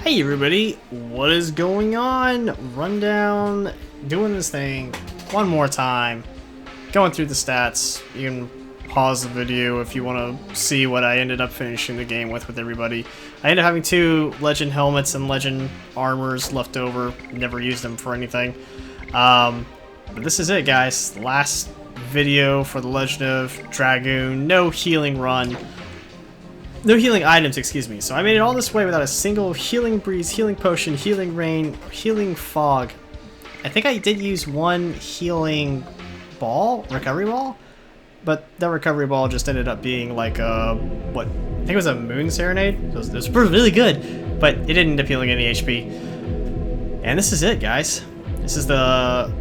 Hey everybody, what is going on? Rundown, doing this thing one more time, going through the stats. You can pause the video if you want to see what I ended up finishing the game with everybody. I ended up having 2 legend helmets and legend armors left over, never used them for anything. But this is it, guys. Last video for the Legend of Dragoon. No healing run. No healing items, excuse me. So I made it all this way without a single healing breeze, healing potion, healing rain, healing fog. I think I did use 1 healing ball, recovery ball, but that recovery ball just ended up being like a, what, I think it was a moon serenade. It was really good, but it didn't end up healing any HP. And this is it, guys. This is the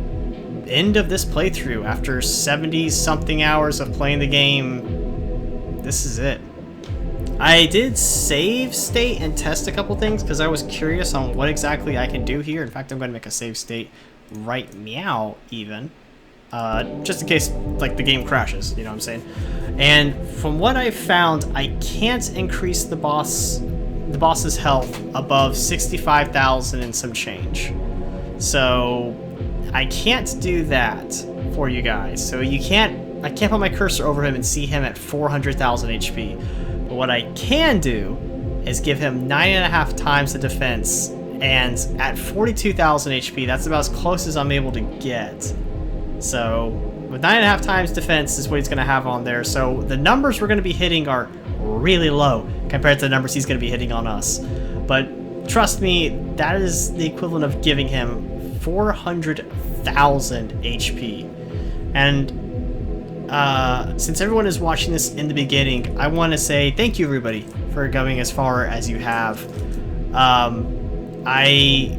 end of this playthrough after 70-something hours of playing the game. This is it. I did save state and test a couple things because I was curious on what exactly I can do here. In fact, I'm going to make a save state right meow even, just in case like the game crashes, you know what I'm saying? And from what I found, I can't increase the boss's health above 65,000 and some change. So I can't do that for you guys. So I can't put my cursor over him and see him at 400,000 HP. But what I can do is give him 9.5 times the defense, and at 42,000 HP, that's about as close as I'm able to get. So with 9.5 times defense is what he's going to have on there. So the numbers we're going to be hitting are really low compared to the numbers he's going to be hitting on us. But trust me, that is the equivalent of giving him 400,000 HP. And since everyone is watching this in the beginning, I want to say thank you everybody for going as far as you have. I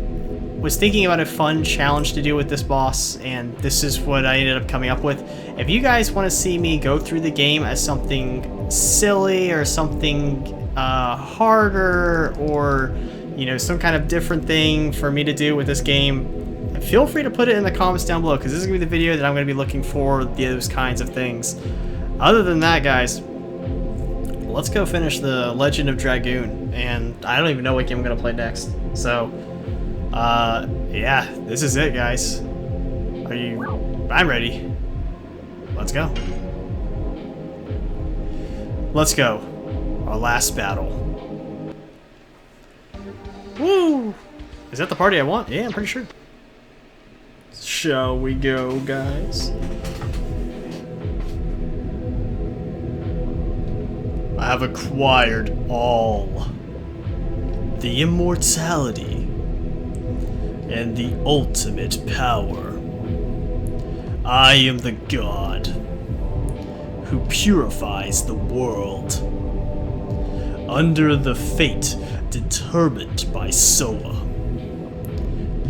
was thinking about a fun challenge to do with this boss, and this is what I ended up coming up with. If you guys want to see me go through the game as something silly or something harder, or you know, some kind of different thing for me to do with this game, feel free to put it in the comments down below, because this is going to be the video that I'm going to be looking for those kinds of things. Other than that, guys, let's go finish the Legend of Dragoon, and I don't even know what game I'm going to play next. So, yeah, this is it, guys. I'm ready. Let's go. Let's go. Our last battle. Woo! Is that the party I want? Yeah, I'm pretty sure. Shall we go, guys? I have acquired all the immortality and the ultimate power. I am the god who purifies the world under the fate determined by Soa.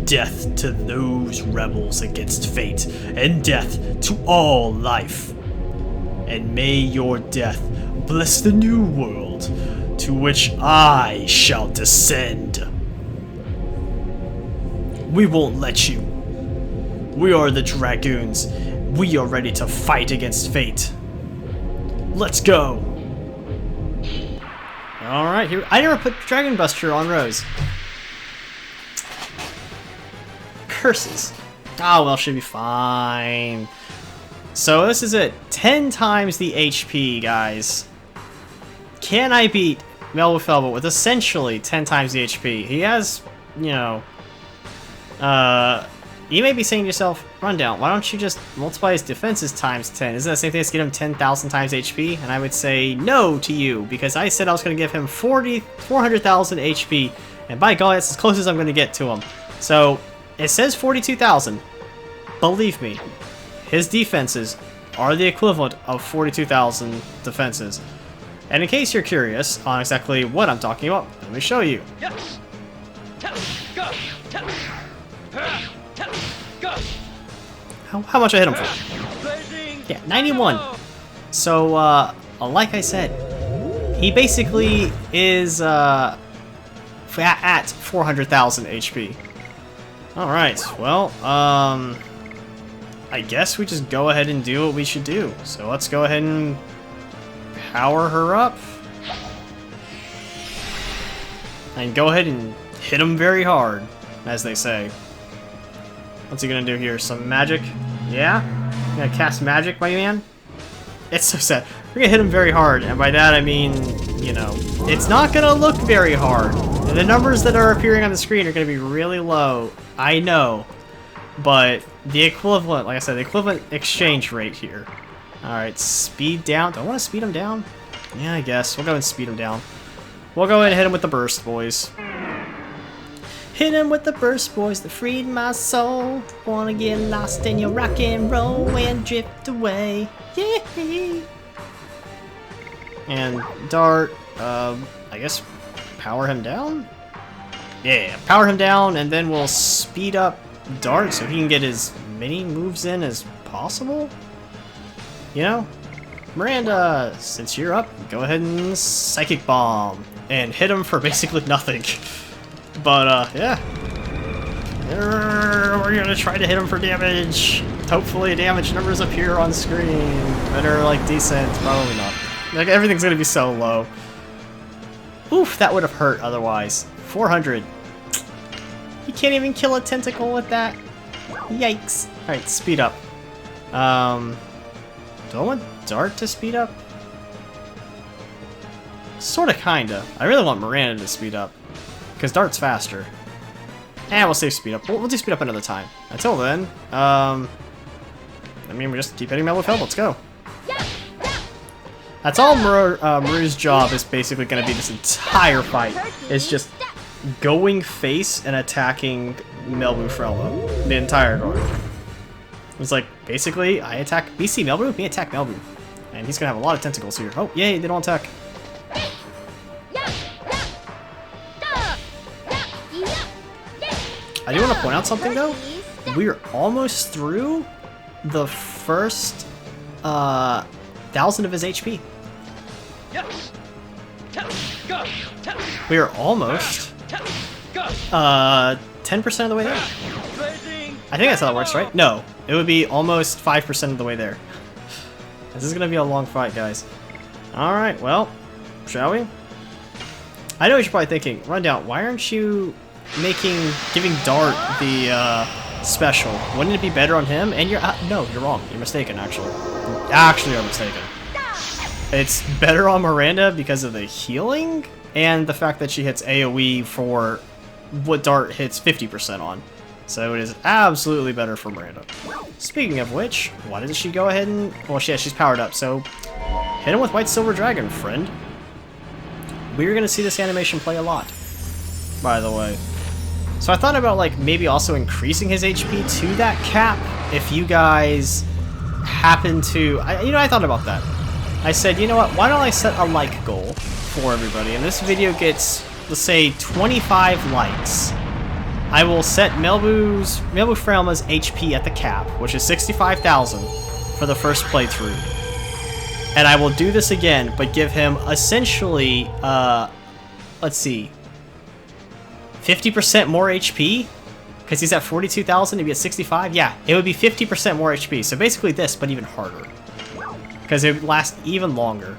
Death to those rebels against fate, and death to all life. And may your death bless the new world to which I shall descend. We won't let you. We are the Dragoons. We are ready to fight against fate. Let's go. Alright, here. I never put Dragon Buster on Rose. Curses. Oh, well, should be fine. So this is it. 10 times the HP, guys. Can I beat Meru with essentially 10 times the HP? He has, you know... you may be saying to yourself, Rundown, why don't you just multiply his defenses times 10? Isn't that the same thing as get him 10,000 times HP? And I would say no to you, because I said I was going to give him 400,000 HP, and by God, that's as close as I'm going to get to him. So... it says 42,000. Believe me, his defenses are the equivalent of 42,000 defenses. And in case you're curious on exactly what I'm talking about, let me show you. How much I hit him for? Yeah, 91. So, like I said, he basically is at 400,000 HP. Alright, well, I guess we just go ahead and do what we should do. So let's go ahead and power her up. And go ahead and hit him very hard, as they say. What's he gonna do here? Some magic? Yeah? You gonna cast magic, my man? It's so sad. We're gonna hit him very hard, and by that I mean, you know, it's not gonna look very hard. And the numbers that are appearing on the screen are gonna be really low. I know. But the equivalent, like I said, the equivalent exchange rate here. Alright, speed down. Do I want to speed him down? Yeah, I guess. We'll go and speed him down. We'll go ahead and hit him with the burst, boys. Hit him with the burst, boys, that freed my soul. Wanna get lost in your rock and roll and drift away. Yeah. And dart, I guess power him down? Yeah, power him down, and then we'll speed up dart so he can get as many moves in as possible. You know? Miranda, since you're up, go ahead and Psychic Bomb. And hit him for basically nothing. But, yeah. We're gonna try to hit him for damage. Hopefully damage numbers appear on screen that are, like, decent. Probably not. Like, everything's gonna be so low. Oof, that would have hurt otherwise. 400. You can't even kill a tentacle with that. Yikes. Alright, speed up. Do I want Dart to speed up? Sorta, kinda. I really want Miranda to speed up. Because Dart's faster. And we'll save speed up. We'll do speed up another time. Until then, I mean, we just keep hitting Metal with help. Let's go. That's all Meru's job is basically going to be this entire fight. It's just going face and attacking Melbu Frello. The entire guard. It's like, basically, I attack BC Melbu, me attack Melbu. And he's going to have a lot of tentacles here. Oh, yay, they don't attack. I do want to point out something, though. We're almost through the first 1,000 of his HP. We are almost 10% of the way there. I think that's how that works, right? No, it would be almost 5% of the way there. This is gonna be a long fight, guys. Alright, well, shall we? I know what you're probably thinking. Rundown, why aren't you giving Dart the special? Wouldn't it be better on him? And you're no, you're wrong. You're mistaken, actually. Actually, you're mistaken. It's better on Miranda because of the healing and the fact that she hits AoE for what Dart hits 50% on. So it is absolutely better for Miranda. Speaking of which, why doesn't she go ahead and... Well, she's powered up, so hit him with White Silver Dragon, friend. We're going to see this animation play a lot, by the way. So I thought about, like, maybe also increasing his HP to that cap if you guys happen to... I thought about that. I said, you know what, why don't I set a like goal for everybody? And this video gets, let's say, 25 likes. I will set Melbu Frelma's HP at the cap, which is 65,000 for the first playthrough. And I will do this again, but give him essentially, let's see, 50% more HP? Because he's at 42,000 to be at 65? Yeah, it would be 50% more HP. So basically this, but even harder. Because it would last even longer.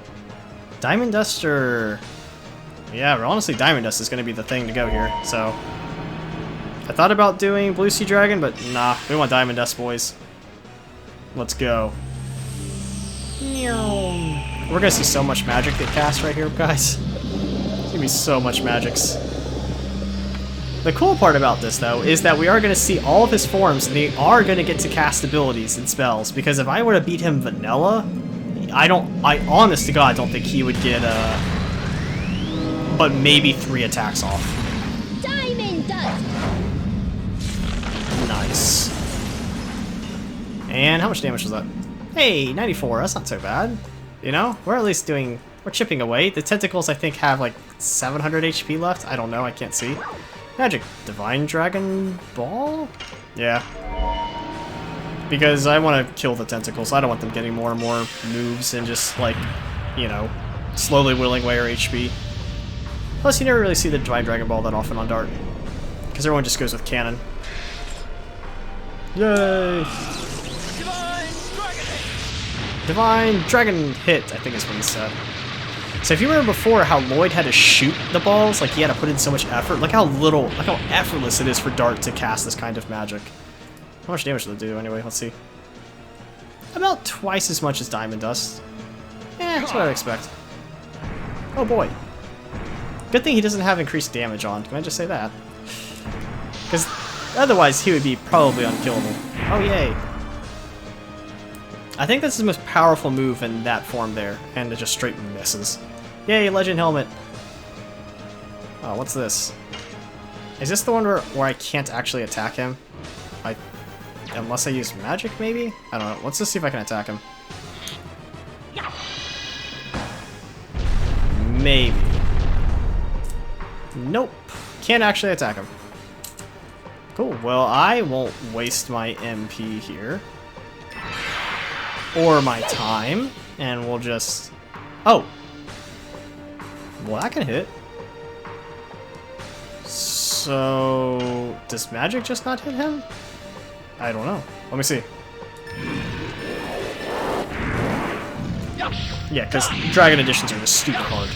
Diamond Duster... Yeah, honestly, Diamond Dust is going to be the thing to go here, so... I thought about doing Blue Sea Dragon, but nah, we want Diamond Dust, boys. Let's go. We're going to see so much magic get cast right here, guys. There's going to be so much magics. The cool part about this, though, is that we are going to see all of his forms, and they are going to get to cast abilities and spells, because if I were to beat him vanilla... I honest to God don't think he would get, but maybe 3 attacks off. Diamond Dust. Nice. And how much damage was that? Hey, 94, that's not so bad. You know, we're at least we're chipping away. The tentacles, I think, have like 700 HP left. I don't know, I can't see. Magic. Divine Dragon Ball? Yeah. Because I want to kill the tentacles. I don't want them getting more and more moves and just, like, you know, slowly whittling away our HP. Plus, you never really see the Divine Dragon Ball that often on Dart. Because everyone just goes with Cannon. Yay! Divine Dragon Hit, I think is what he said. So if you remember before how Lloyd had to shoot the balls, like he had to put in so much effort, look how effortless it is for Dart to cast this kind of magic. How much damage does it do anyway? Let's see. About twice as much as Diamond Dust. That's what I'd expect. Oh boy. Good thing he doesn't have increased damage on. Can I just say that? Because otherwise he would be probably unkillable. Oh yay. I think that's his most powerful move in that form there, and it just straight misses. Yay, Legend Helmet! Oh, what's this? Is this the one where I can't actually attack him? Unless I use magic, maybe? I don't know. Let's just see if I can attack him. Maybe. Nope. Can't actually attack him. Cool. Well, I won't waste my MP here. Or my time. And we'll just... Oh! Well, that can hit. So... Does magic just not hit him? I don't know. Let me see. Yeah, because Dragon Editions are just stupid hard.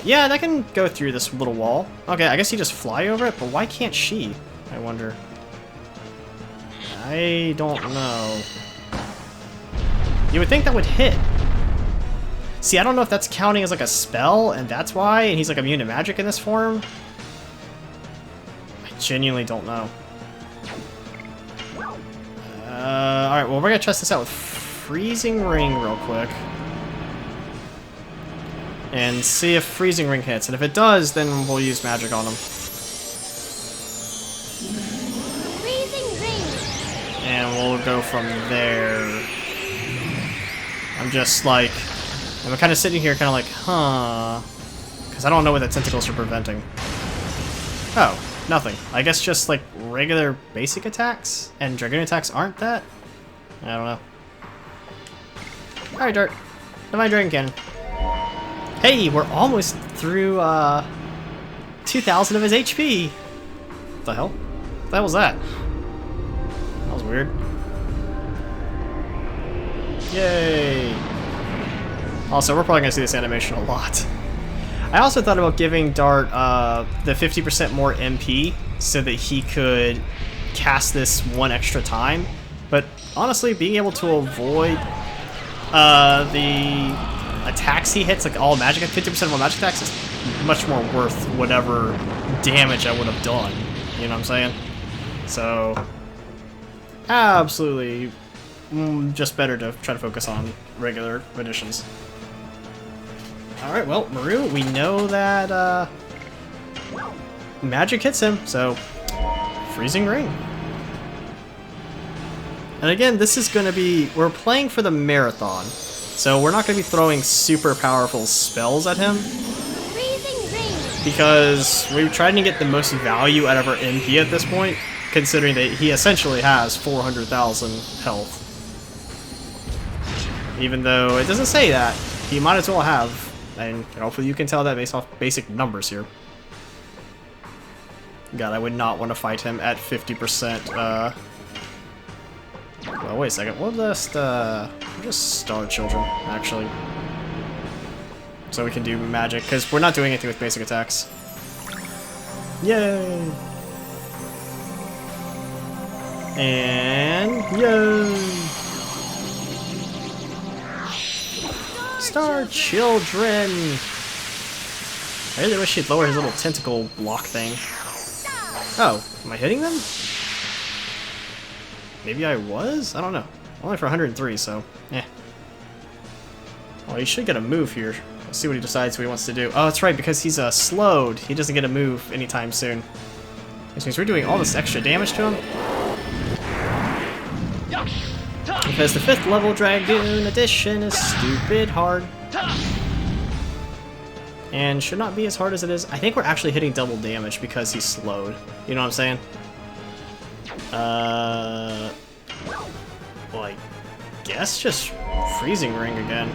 Yeah, that can go through this little wall. Okay, I guess you just fly over it, but why can't she? I wonder. I don't know. You would think that would hit. See, I don't know if that's counting as like a spell, and that's why, and he's like immune to magic in this form. I genuinely don't know. Alright, well, we're gonna test this out with Freezing Ring real quick. And see if Freezing Ring hits. And if it does, then we'll use magic on him. Freezing Ring. And we'll go from there. I'm just like... I'm kind of sitting here kind of like, huh... Because I don't know what the tentacles are preventing. Oh, nothing. I guess just like regular basic attacks? And Dragoon attacks aren't that? I don't know. Alright, Dart. Divine Dragon Cannon. Hey, we're almost through 2,000 of his HP. What the hell? What the hell was that? That was weird. Yay! Also, we're probably gonna see this animation a lot. I also thought about giving Dart the 50% more MP so that he could cast this one extra time. But honestly, being able to avoid the attacks he hits, like all magic, 50% of all magic attacks, is much more worth whatever damage I would have done. You know what I'm saying? So, absolutely, just better to try to focus on regular editions. Alright, well, Meru, we know that magic hits him, so Freezing Ring. And again, this is going to be... We're playing for the marathon, so we're not going to be throwing super powerful spells at him. Freezing Ring. Because we're trying to get the most value out of our MP at this point, considering that he essentially has 400,000 health. Even though it doesn't say that, he might as well have. And hopefully you can tell that based off basic numbers here. God, I would not want to fight him at 50%, Well, wait a second. We'll just Star Children, actually. So we can do magic, because we're not doing anything with basic attacks. Yay! And... yay! Star Children! I really wish he'd lower his little tentacle block thing. Oh, am I hitting them? Maybe I was? I don't know. Only for 103, so eh. Well, he should get a move here. Let's see what he decides what he wants to do. Oh, that's right, because he's slowed. He doesn't get a move anytime soon. Which means we're doing all this extra damage to him. Because the 5th level Dragoon edition is stupid hard. And should not be as hard as it is. I think we're actually hitting double damage because he's slowed. You know what I'm saying? Well, I guess just Freezing Ring again.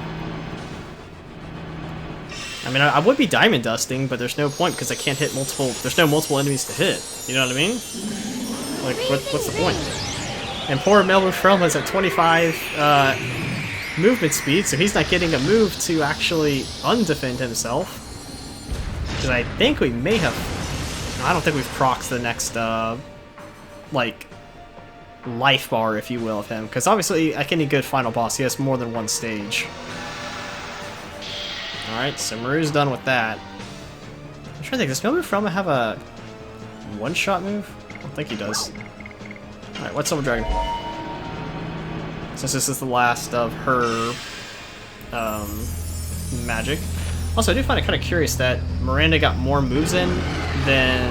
I mean, I would be Diamond Dusting, but there's no point because I can't hit multiple... There's no multiple enemies to hit. You know what I mean? Like, what's the point? And poor Meru is at 25 movement speed, so he's not getting a move to actually undefend himself. Because I think we may have... No, I don't think we've procced the next, like, life bar, if you will, of him. Because obviously, like any good final boss, he has more than one stage. Alright, so Meru's done with that. I'm trying to think, does Meru Froma have a one-shot move? I don't think he does. Alright, what's Silver Dragon? Since this is the last of her magic. Also, I do find it kind of curious that Miranda got more moves in than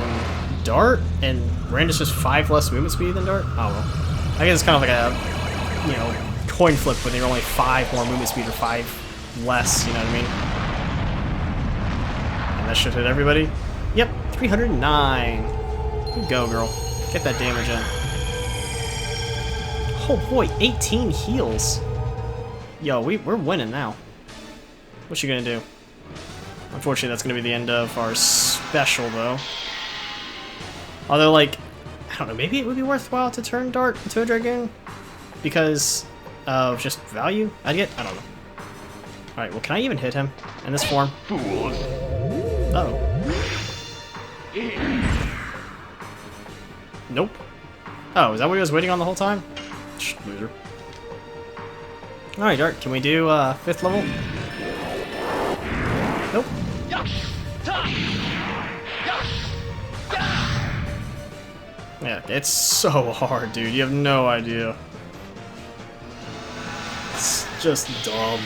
Dart, and Miranda's just 5 less movement speed than Dart? Oh well. I guess it's kind of like a, you know, coin flip when they're only 5 more movement speed or 5 less, you know what I mean? And that should hit everybody. Yep, 309. Good go, girl. Get that damage in. Oh boy, 18 heals. Yo, we're winning now. What you gonna do? Unfortunately, that's gonna be the end of our special, though. Although, like, I don't know, maybe it would be worthwhile to turn Dart into a Dragoon? Because of just value I'd get? I don't know. Alright, well, can I even hit him in this form? Uh-oh. Nope. Oh, is that what he was waiting on the whole time? Loser. Alright, Dart, can we do 5th level? Nope. Yeah, it's so hard, dude. You have no idea. It's just dumb.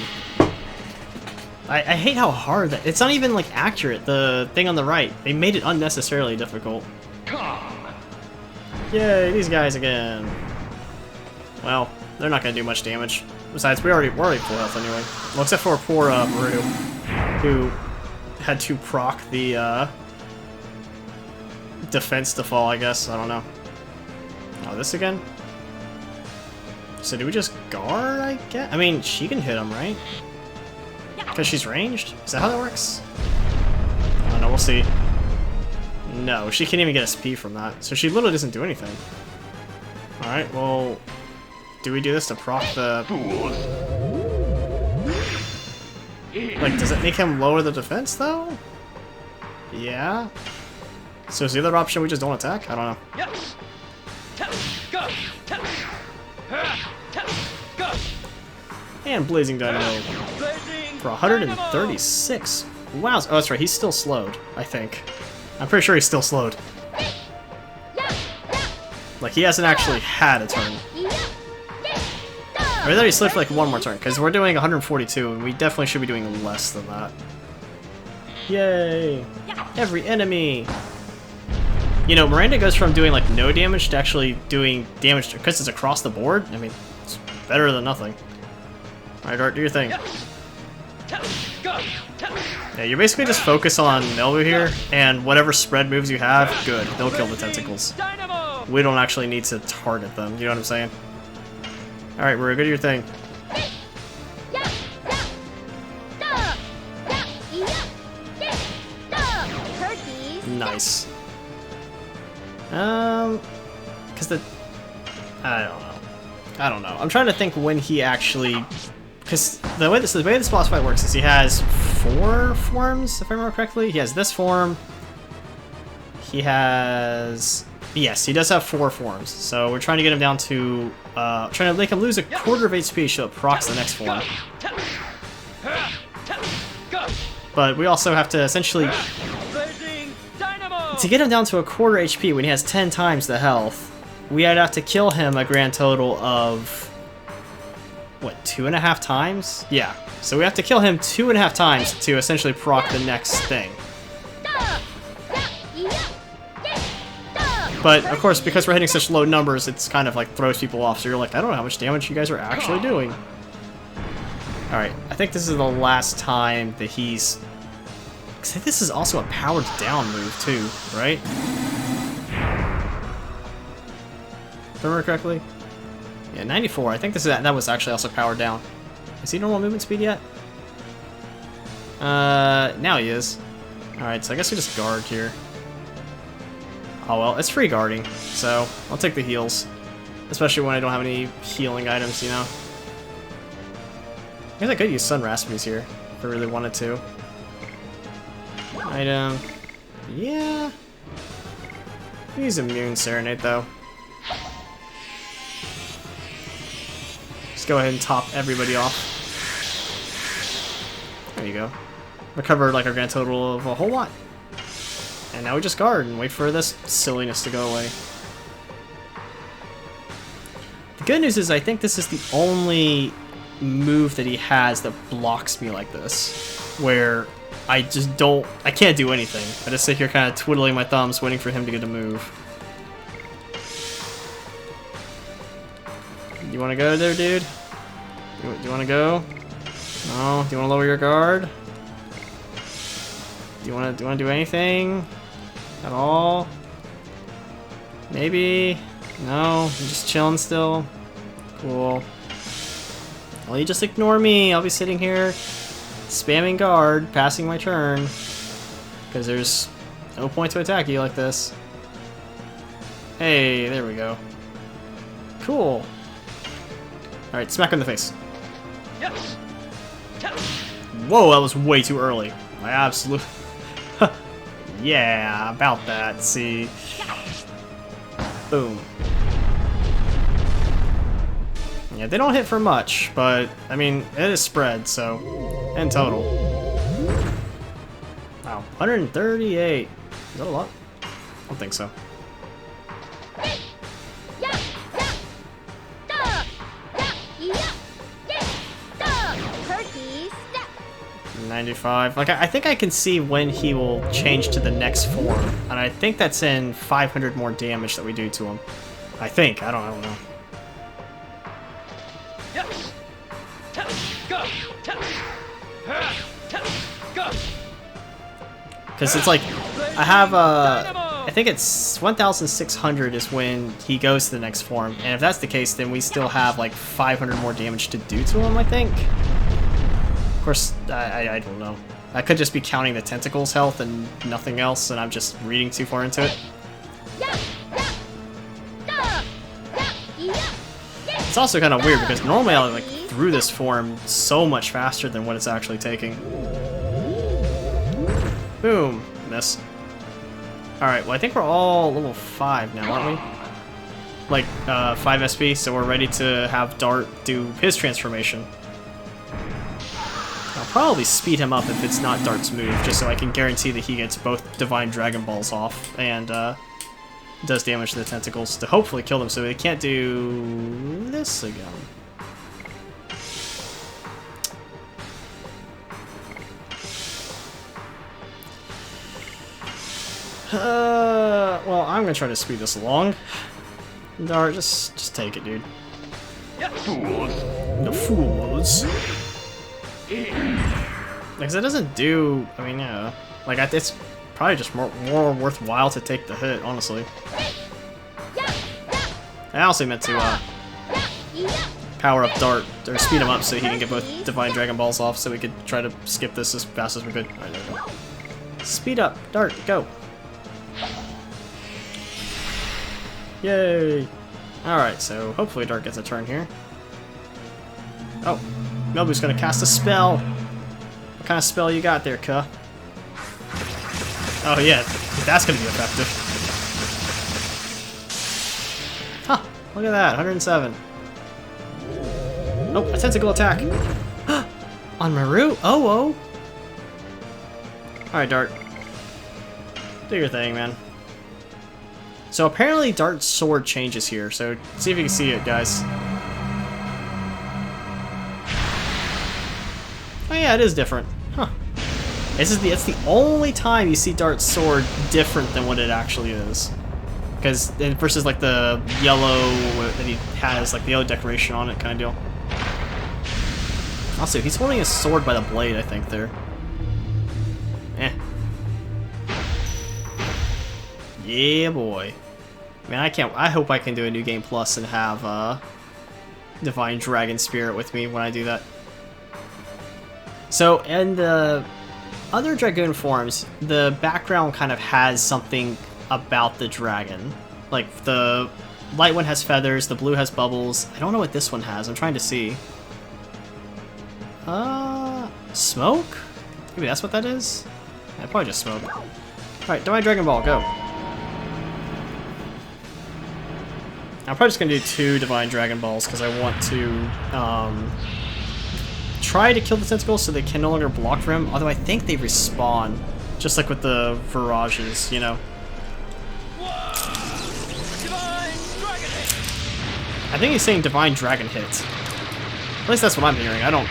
I hate how hard that... It's not even, like, accurate, the thing on the right. They made it unnecessarily difficult. Yay, these guys again. Well, they're not going to do much damage. Besides, we're already full health anyway. Well, except for poor Meru, who had to proc the defense to fall, I guess. I don't know. Oh, this again? So do we just guard, I guess? I mean, she can hit him, right? Because she's ranged? Is that how that works? I don't know, we'll see. No, she can't even get SP from that. So she literally doesn't do anything. Alright, well... Do we do this to proc the... Like, does it make him lower the defense, though? Yeah? So is the other option we just don't attack? I don't know. And Blazing Dynamo for 136. Wow. Oh, that's right. He's still slowed, I think. I'm pretty sure he's still slowed. Like, he hasn't actually had a turn. Or I thought he slowed for like one more turn, because we're doing 142, and we definitely should be doing less than that. Yay! Every enemy! You know, Miranda goes from doing like no damage to actually doing damage because it's across the board. I mean, it's better than nothing. Alright, Dart, do your thing. Yeah, you're basically just focus on Melbu here, and whatever spread moves you have, good. They'll kill the tentacles. We don't actually need to target them, you know what I'm saying? Alright, we're good at your thing. Nice. Because the... I don't know. I'm trying to think when he actually... Because the way this boss fight works is he has 4 forms, if I remember correctly. He has this form. He has... Yes, he does have 4 forms. So we're trying to get him down to... trying to make him lose a quarter of HP so it procs the next form. But we also have to essentially... To get him down to a quarter HP when he has 10 times the health, we would have to kill him a grand total of... What, 2.5 times? Yeah. So we have to kill him 2.5 times to essentially proc the next thing. But, of course, because we're hitting such low numbers, it's kind of like throws people off, so you're like, I don't know how much damage you guys are actually doing. Alright, I think this is the last time that he's... I think this is also a powered down move, too, right? Remember correctly? Yeah, 94. I think this is that was actually also powered down. Is he normal movement speed yet? Now he is. Alright, so I guess we just guard here. Oh well, it's free guarding, so I'll take the heals. Especially when I don't have any healing items, you know? guess I could use Sun Raspberries here if I really wanted to. Item. Yeah. Use Immune Serenade though. Just go ahead and top everybody off. There you go. Recover like our grand total of a whole lot. And now we just guard and wait for this silliness to go away. The good news is I think this is the only move that he has that blocks me like this. Where I can't do anything. I just sit here kind of twiddling my thumbs waiting for him to get a move. You want to go there, dude? Do you want to go? No? Do you want to lower your guard? Do you want to do anything? At all? Maybe? No? I'm just chilling still? Cool. Well, you just ignore me. I'll be sitting here spamming guard, passing my turn. Because there's no point to attack you like this. Hey, there we go. Cool. Alright, smack him in the face. Yes. Whoa, that was way too early. I absolutely... Yeah, about that. See? Boom. Yeah, they don't hit for much, but, I mean, it is spread, so... In total. Wow, 138. Is that a lot? I don't think so. 95. Like, I think I can see when he will change to the next form, and I think that's in 500 more damage that we do to him. I think. I don't know. Because it's like, I have I think it's 1,600 is when he goes to the next form, and if that's the case, then we still have like 500 more damage to do to him, I think. Of course, I don't know. I could just be counting the tentacles health and nothing else, and I'm just reading too far into it. It's also kind of weird because normally I like through this form so much faster than what it's actually taking. Boom. Miss. Alright, well I think we're all level 5 now, aren't we? Like, 5 SP, so we're ready to have Dart do his transformation. I'll probably speed him up if it's not Dart's move, just so I can guarantee that he gets both Divine Dragon Balls off and does damage to the tentacles to hopefully kill them so they can't do this again. Well, I'm gonna try to speed this along. Dart, just take it, dude. The fools. Because it doesn't do, I mean, yeah. Like, it's probably just more worthwhile to take the hit, honestly. I also meant to, power up Dart, or speed him up so he can get both Divine Dragon Balls off so we could try to skip this as fast as we could. Alright, there we go. Speed up, Dart, go! Yay! Alright, so hopefully Dart gets a turn here. Oh, Nobu's gonna cast a spell! What kind of spell you got there, cuh? Oh yeah, that's gonna be effective. Huh, look at that, 107. Oh, a tentacle attack! On Meru? Oh! Alright, Dart. Do your thing, man. So apparently Dart's sword changes here, so see if you can see it, guys. Oh yeah, it is different. Huh. It's the only time you see Dart's sword different than what it actually is. Because versus like the yellow that he has, like the yellow decoration on it kind of deal. Also, he's holding his sword by the blade, I think, there. Eh. Yeah, boy. Man, I hope I can do a New Game Plus and have Divine Dragon Spirit with me when I do that. So, in the other Dragoon forms, the background kind of has something about the dragon. Like, the light one has feathers, the blue has bubbles. I don't know what this one has. I'm trying to see. Smoke? Maybe that's what that is? Yeah, probably just smoke. Alright, Divine Dragon Ball, go. I'm probably just gonna do 2 Divine Dragon Balls because I want to try to kill the tentacles so they can no longer block for him, although I think they respawn, just like with the Virages, you know? I think he's saying Divine Dragon Hit. At least that's what I'm hearing. I don't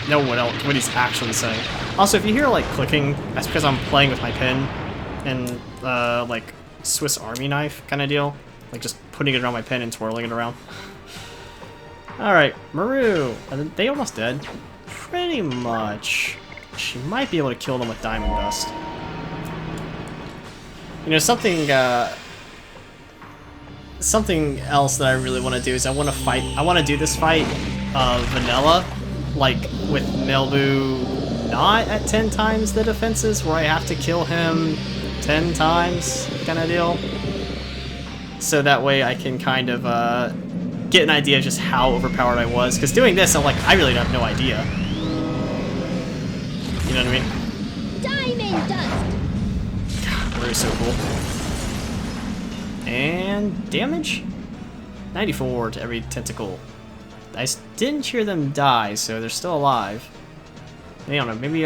know what he's actually saying. Also, if you hear like clicking, that's because I'm playing with my pen and like Swiss Army knife kind of deal. Like just putting it around my pen and twirling it around. Alright, Meru. Are they almost dead? Pretty much. She might be able to kill them with Diamond Dust. You know, something else that I really want to do is I want to do this fight vanilla, like with Melbu not at 10 times the defenses, where I have to kill him 10 times kind of deal. So that way I can kind of get an idea of just how overpowered I was. Because doing this, I'm like, I really have no idea. You know what I mean? Diamond dust. God, Meru's so cool. And damage? 94 to every tentacle. I didn't hear them die, so they're still alive. I don't know, maybe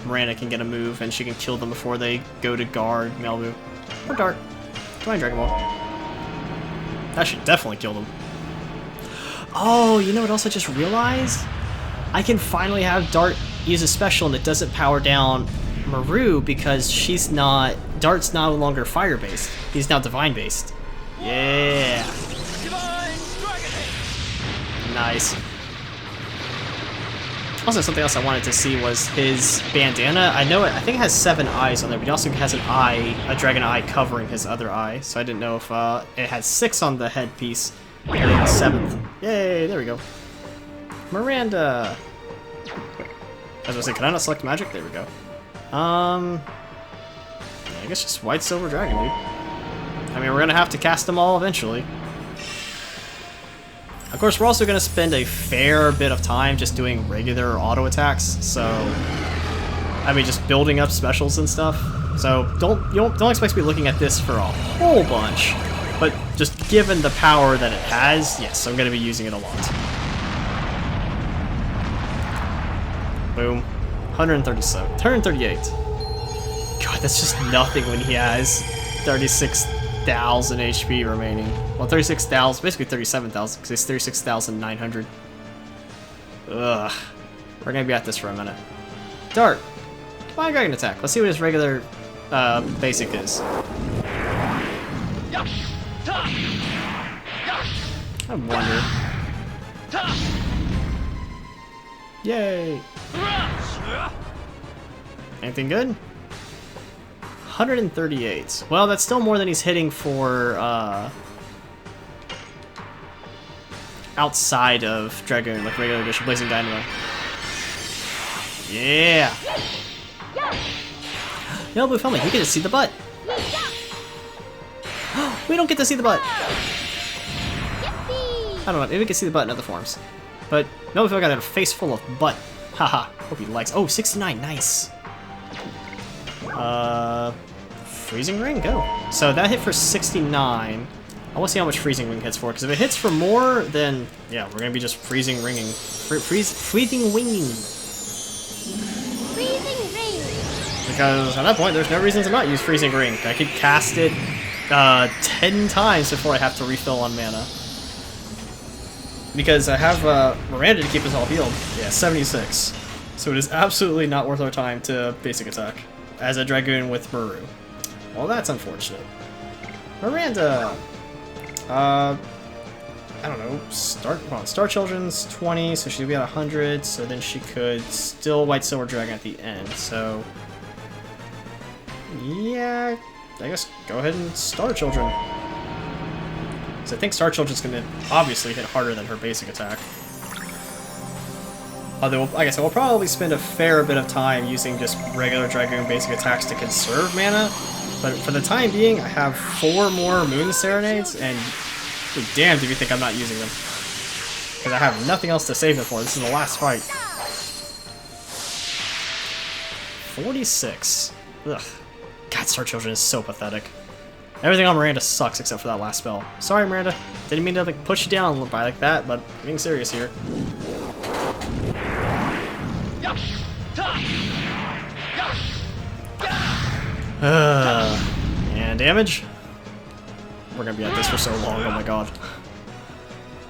Miranda can get a move and she can kill them before they go to guard Melbu. Or Dart. Divine Dragon Ball. That should definitely kill them. Oh, you know what else I just realized? I can finally have Dart use a special and it doesn't power down Meru because Dart's no longer fire-based. He's now divine-based. Yeah. Nice. Also, something else I wanted to see was his bandana. I think it has 7 eyes on there, but he also has a dragon eye covering his other eye. So I didn't know if it had 6 on the headpiece, and then the 7th. Yay! There we go. Miranda. I was gonna say, can I not select magic? There we go. I guess just white silver dragon, dude. I mean, we're gonna have to cast them all eventually. Of course, we're also gonna spend a fair bit of time just doing regular auto attacks. So, I mean, just building up specials and stuff. So don't expect to be looking at this for a whole bunch, but just given the power that it has, yes, I'm gonna be using it a lot. Boom. 137. 138. God, that's just nothing when he has 36,000 HP remaining. Well, 36,000, basically 37,000, because it's 36,900. Ugh. We're gonna be at this for a minute. Dart. Divine Dragon Attack. Let's see what his regular basic is. I wonder. Yay! Anything good? 138. Well, that's still more than he's hitting for outside of Dragoon, like regular edition Blazing Dynamo. Yeah! No, but filming, we get to see the butt. We don't get to see the butt. I don't know, maybe we can see the butt in other forms. But no, if I got a face full of butt. Haha, hope he likes. Oh, 69, nice. Freezing Ring, go. So that hit for 69. I want to see how much Freezing Ring hits for, because if it hits for more, then yeah, we're gonna be just freezing ringing. Freezing winging. Freezing ring. Because at that point, there's no reason to not use Freezing Ring. I could cast it 10 times before I have to refill on mana. Because I have Miranda to keep us all healed. Yeah, 76. So it is absolutely not worth our time to basic attack as a Dragoon with Meru. Well, that's unfortunate. Miranda! I don't know, Star Children's 20, so she'd be at 100, so then she could still White Silver Dragon at the end, so... yeah, I guess go ahead and Star Children. So I think Star Children's gonna obviously hit harder than her basic attack. Although, like I said, we'll probably spend a fair bit of time using just regular Dragoon basic attacks to conserve mana, but for the time being, I have 4 more Moon Serenades, and be damned if you think I'm not using them. Because I have nothing else to save it for. This is the last fight. 46. Ugh. God, Star Children is so pathetic. Everything on Miranda sucks except for that last spell. Sorry, Miranda. Didn't mean to like push you down by like that, but I'm being serious here. And damage. We're gonna be at this for so long. Oh my god.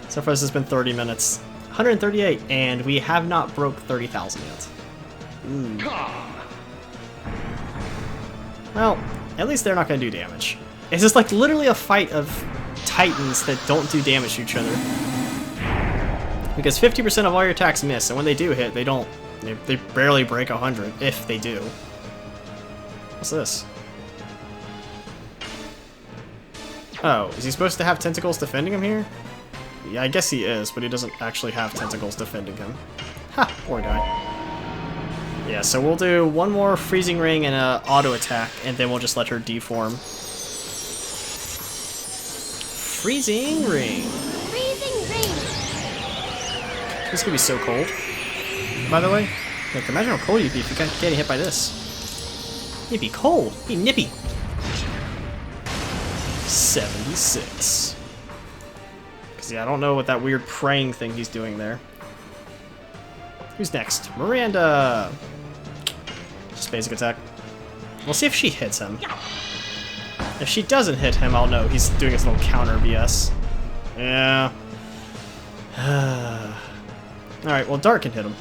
So far, this has been 30 minutes. 138, and we have not broke 30,000 yet. Well, at least they're not going to do damage. It's just like literally a fight of titans that don't do damage to each other. Because 50% of all your attacks miss, and when they do hit, they don't. They barely break 100, if they do. What's this? Oh, is he supposed to have tentacles defending him here? Yeah, I guess he is, but he doesn't actually have tentacles defending him. Ha! Poor guy. Yeah, so we'll do one more freezing ring and a auto attack, and then we'll just let her deform. Freezing ring. Freezing ring. This could be so cold. By the way, like imagine how cold you'd be if you got getting hit by this. You'd be cold. You'd be nippy. 76. Because yeah, I don't know what that weird praying thing he's doing there. Who's next? Miranda. Just basic attack. We'll see if she hits him. If she doesn't hit him, I'll know he's doing his little counter BS. Yeah. Alright, well Dart can hit him.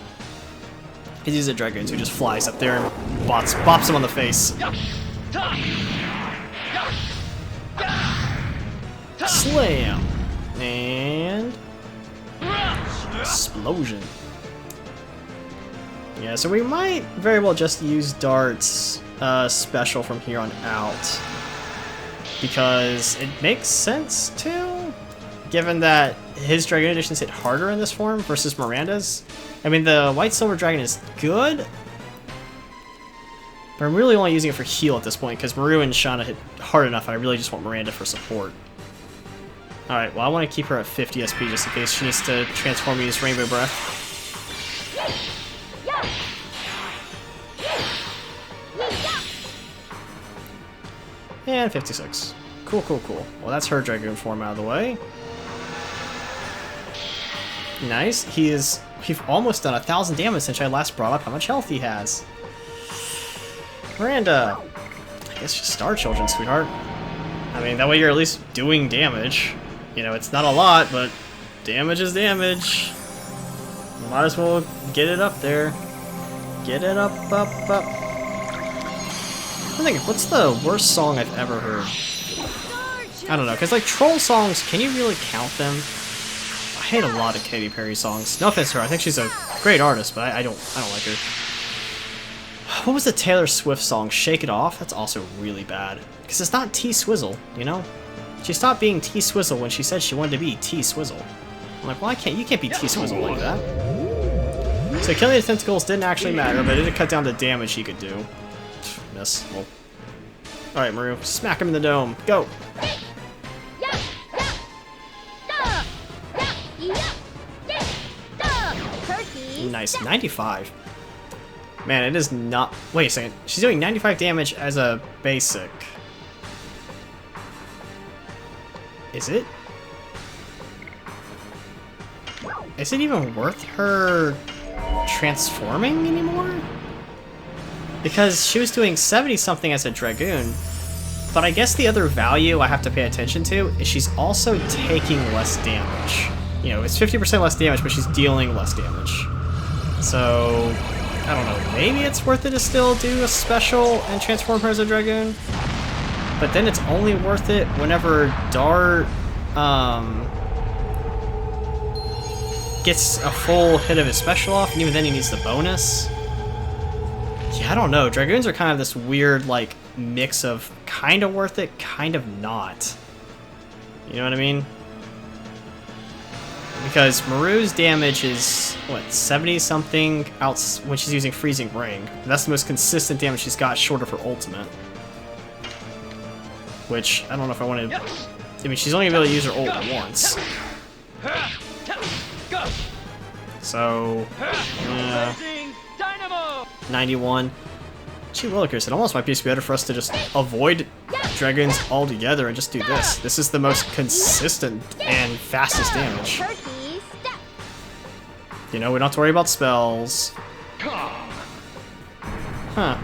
He's a Dragoon who just flies up there and bops him on the face. Slam! And... explosion. Yeah, so we might very well just use Dart's special from here on out. Because it makes sense to, given that his Dragoon editions hit harder in this form versus Miranda's. I mean, the White Silver Dragon is good, but I'm really only using it for heal at this point because Meru and Shauna hit hard enough, and I really just want Miranda for support. Alright, well I want to keep her at 50 SP just in case she needs to transform and use Rainbow Breath. And 56. Cool, cool, cool. Well, that's her Dragoon form out of the way. Nice. We've almost done 1,000 damage since I last brought up how much health he has. Miranda. I guess just Star Children, sweetheart. I mean, that way you're at least doing damage. You know, it's not a lot, but damage is damage. Might as well get it up there. Get it up, up, up. I think, what's the worst song I've ever heard? I don't know, because like troll songs, can you really count them? I hate a lot of Katy Perry songs. No offense to her, I think she's a great artist, but I don't like her. What was the Taylor Swift song, Shake It Off? That's also really bad. Because it's not T-Swizzle, you know? She stopped being T-Swizzle when she said she wanted to be T-Swizzle. I'm like, well, you can't be T-Swizzle like that. So killing the tentacles didn't actually matter, but it did cut down the damage he could do. Miss. Well. Alright, Meru. Smack him in the dome. Go! Nice. 95. Man, it is not... Wait a second. She's doing 95 damage as a basic. Is it? Is it even worth her transforming anymore? Because she was doing 70-something as a Dragoon, but I guess the other value I have to pay attention to is she's also taking less damage. You know, it's 50% less damage, but she's dealing less damage. So, I don't know, maybe it's worth it to still do a special and transform her as a Dragoon? But then it's only worth it whenever Dart, gets a full hit of his special off, and even then he needs the bonus. Yeah, I don't know. Dragoons are kind of this weird, like, mix of kind of worth it, kind of not. You know what I mean? Because Meru's damage is, what, 70-something out when she's using Freezing Ring. That's the most consistent damage she's got short of her ultimate. Which, I don't know if I want to... I mean, she's only going to be able to use her ult once. So, 91. Gee willikers, it almost might be better for us to just avoid Dragoons altogether and just do this. This is the most consistent and fastest damage. Turkey step. You know, we don't have to worry about spells. Huh.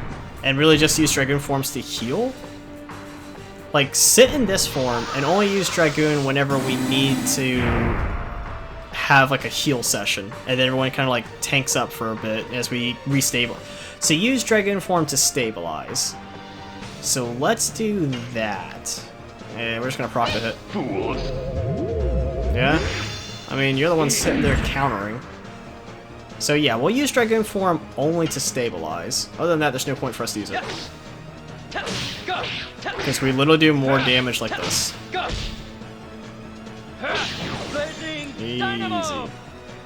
And really just use Dragoon forms to heal? Like, sit in this form and only use Dragoon whenever we need to have like a heal session, and then everyone kind of like tanks up for a bit as we restabilize. So use Dragoon form to stabilize. So let's do that. And we're just gonna proc the hit. Yeah? I mean, you're the one sitting there countering. So yeah, we'll use Dragoon form only to stabilize. Other than that, there's no point for us to use it. Because we literally do more damage like this. Easy.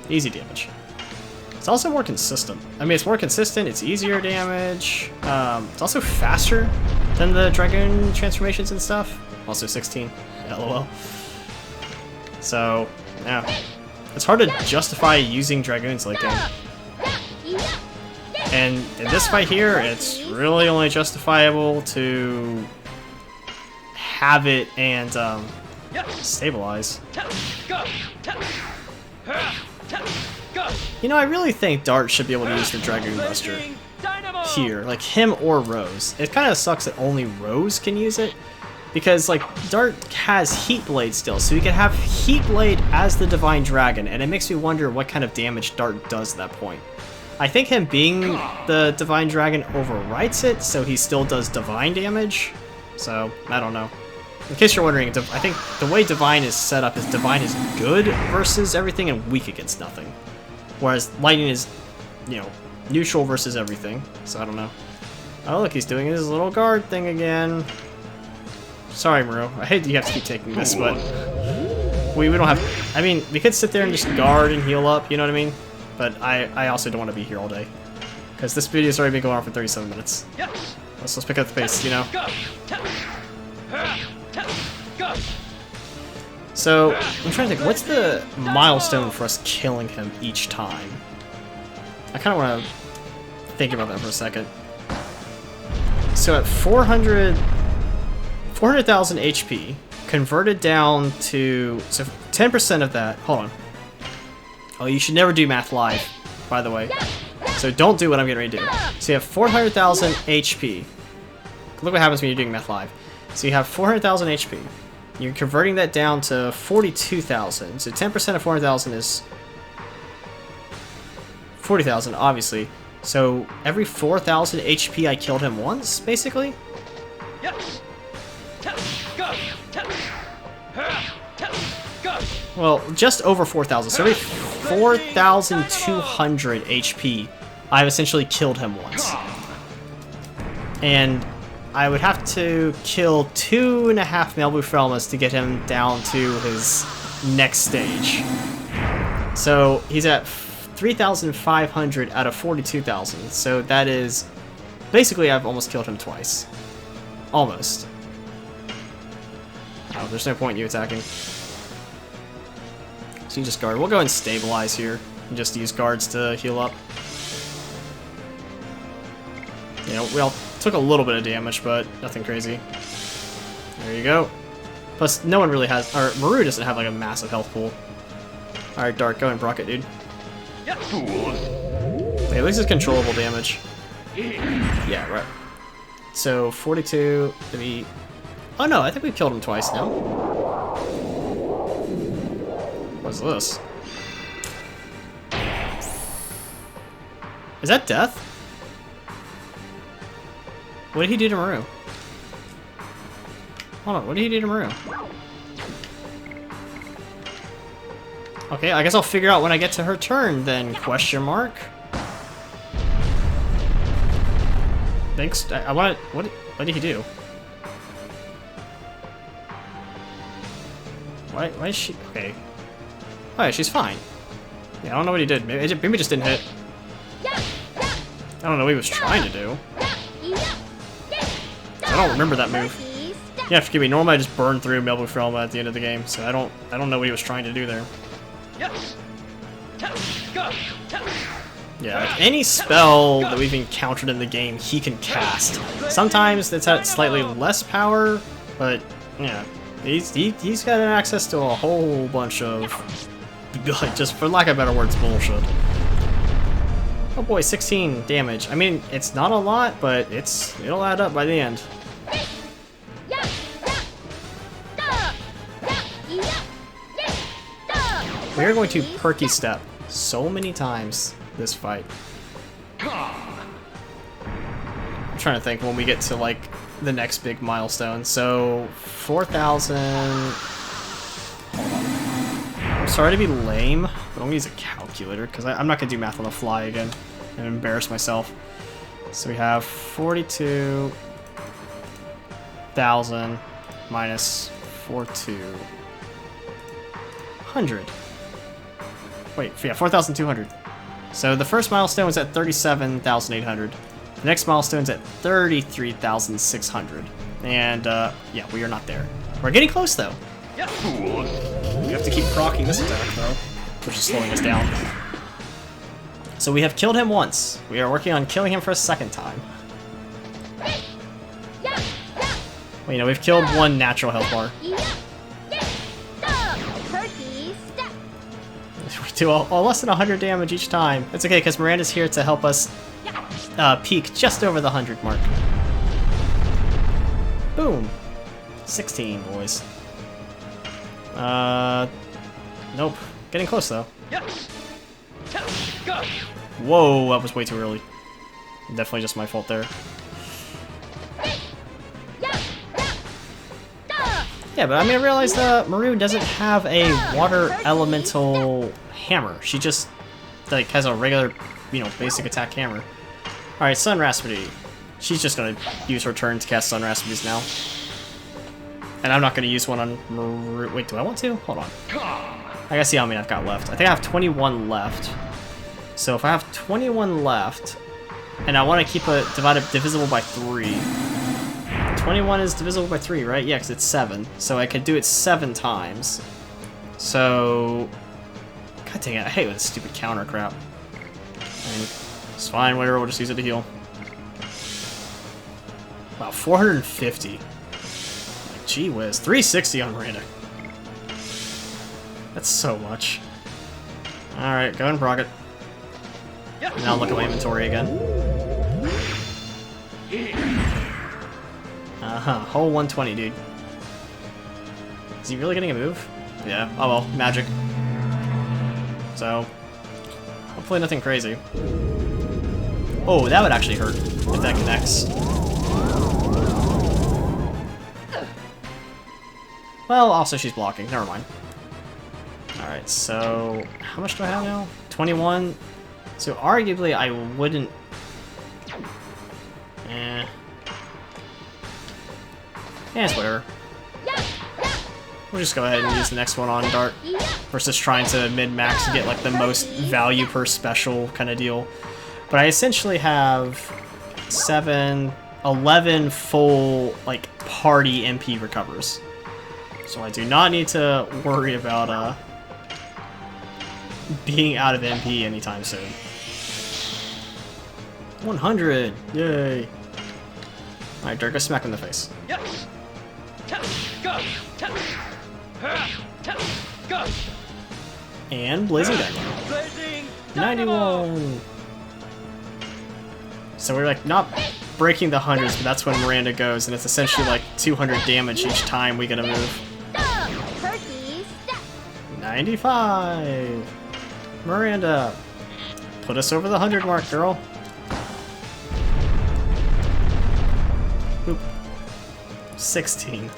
Easy damage. It's also more consistent. I mean, it's more consistent, it's easier damage. It's also faster than the Dragoon transformations and stuff. Also 16. LOL. So, yeah. It's hard to justify using Dragoons late game. And in this fight here, it's really only justifiable to have it and stabilize. You know, I really think Dart should be able to use the Dragoon Buster here, like him or Rose. It kind of sucks that only Rose can use it, because like Dart has Heat Blade still, so you can have Heat Blade as the Divine Dragon, and it makes me wonder what kind of damage Dart does at that point. I think him being the Divine Dragon overwrites it, so he still does Divine damage. So, I don't know. In case you're wondering, I think the way Divine is set up is Divine is good versus everything and weak against nothing. Whereas Lightning is, you know, neutral versus everything. So I don't know. Oh look, he's doing his little guard thing again. Sorry, Meru. I hate that you have to keep taking this, but we don't have... I mean, we could sit there and just guard and heal up, you know what I mean? But I also don't want to be here all day. Because this video's already been going on for 37 minutes. Let's pick up the pace, you know? So, I'm trying to think, what's the milestone for us killing him each time? I kind of want to think about that for a second. So at 400,000 HP, converted down to, so 10% of that, hold on. Oh, you should never do math live, by the way. So don't do what I'm getting ready to do. So you have 400,000 HP. Look what happens when you're doing math live. So you have 400,000 HP. You're converting that down to 42,000. So 10% of 400,000 is 40,000, obviously. So every 4,000 HP I killed him once, basically? Well, just over 4,000. So every 4,200 HP, I've essentially killed him once. And I would have to kill 2.5 Melbu Felmas to get him down to his next stage. So he's at 3,500 out of 42,000. So that is... basically, I've almost killed him twice. Almost. Oh, there's no point in you attacking. So you just guard. We'll go and stabilize here. And just use guards to heal up. You know, we all took a little bit of damage, but nothing crazy. There you go. Plus, no one really has... or Meru doesn't have like a massive health pool. Alright, Dark, go and proc it, dude. Hey, at least it's controllable damage. Yeah, right. So, 42 to be... oh no, I think we killed him twice now. What's this? Is that death? What did he do to Meru? Hold on, what did he do to Meru? Okay, I guess I'll figure out when I get to her turn then, question mark. Thanks, I want to... what did he do? Why is she... okay. Oh yeah, she's fine. Yeah, I don't know what he did. Maybe it just didn't hit. I don't know what he was trying to do. I don't remember that move. You have to give me. Normally I just burn through Melbu Felma at the end of the game, so I don't know what he was trying to do there. Yeah, like any spell that we've encountered in the game, he can cast. Sometimes it's at slightly less power, but yeah, he's got access to a whole bunch of, like, just for lack of better words, bullshit. Oh boy, 16 damage. I mean, it's not a lot, but it'll add up by the end. We're going to perky step so many times this fight. I'm trying to think when we get to like the next big milestone. So 4,000. I'm sorry to be lame, but I'm gonna use a calculator because I'm not gonna do math on the fly again and embarrass myself. So we have 42,000 minus 4,200. Wait, yeah, 4,200. So the first milestone was at 37,800. The next milestone is at 33,600. And, yeah, we are not there. We're getting close, though. We have to keep proccing this attack, though, which is slowing us down. So we have killed him once. We are working on killing him for a second time. Well, you know, we've killed one natural health bar. We do all less than 100 damage each time. It's okay, because Miranda's here to help us peak just over the 100 mark. Boom. 16, boys. Nope. Getting close, though. Whoa, that was way too early. Definitely just my fault there. Yeah, but I mean, I realized Meru doesn't have a water elemental hammer. She just, like, has a regular, you know, basic attack hammer. Alright, Sun Raspberry. She's just gonna use her turn to cast Sun Raspberries now. And I'm not gonna use one on Meru. Wait, do I want to? Hold on. I gotta see how many I've got left. I think I have 21 left. So if I have 21 left, and I want to keep it divisible by 3. 21 is divisible by 3, right? Yeah, because it's 7. So I could do it 7 times. So... God dang it, I hate this stupid counter crap. I mean, it's fine, whatever, we'll just use it to heal. Wow, 450. Like, gee whiz. 360 on Miranda. That's so much. Alright, go and proc it. Now look at my inventory again. Whole 120, dude. Is he really getting a move? Yeah, oh well, magic. So, hopefully nothing crazy. Oh, that would actually hurt if that connects. Well, also she's blocking, never mind. Alright, so, how much do I have now? 21? So arguably I wouldn't... it's whatever. We'll just go ahead and use the next one on Dart versus trying to mid-max and get like the most value per special kind of deal. But I essentially have 11 full like party MP recovers. So I do not need to worry about being out of MP anytime soon. 100! Yay! Alright, Dirk, go smack him in the face. And Blazing Dagger. 91! So we're like not breaking the hundreds, but that's when Miranda goes, and it's essentially like 200 damage each time we get a move. 95! Miranda! Put us over the 100 mark, girl. Oop. 16.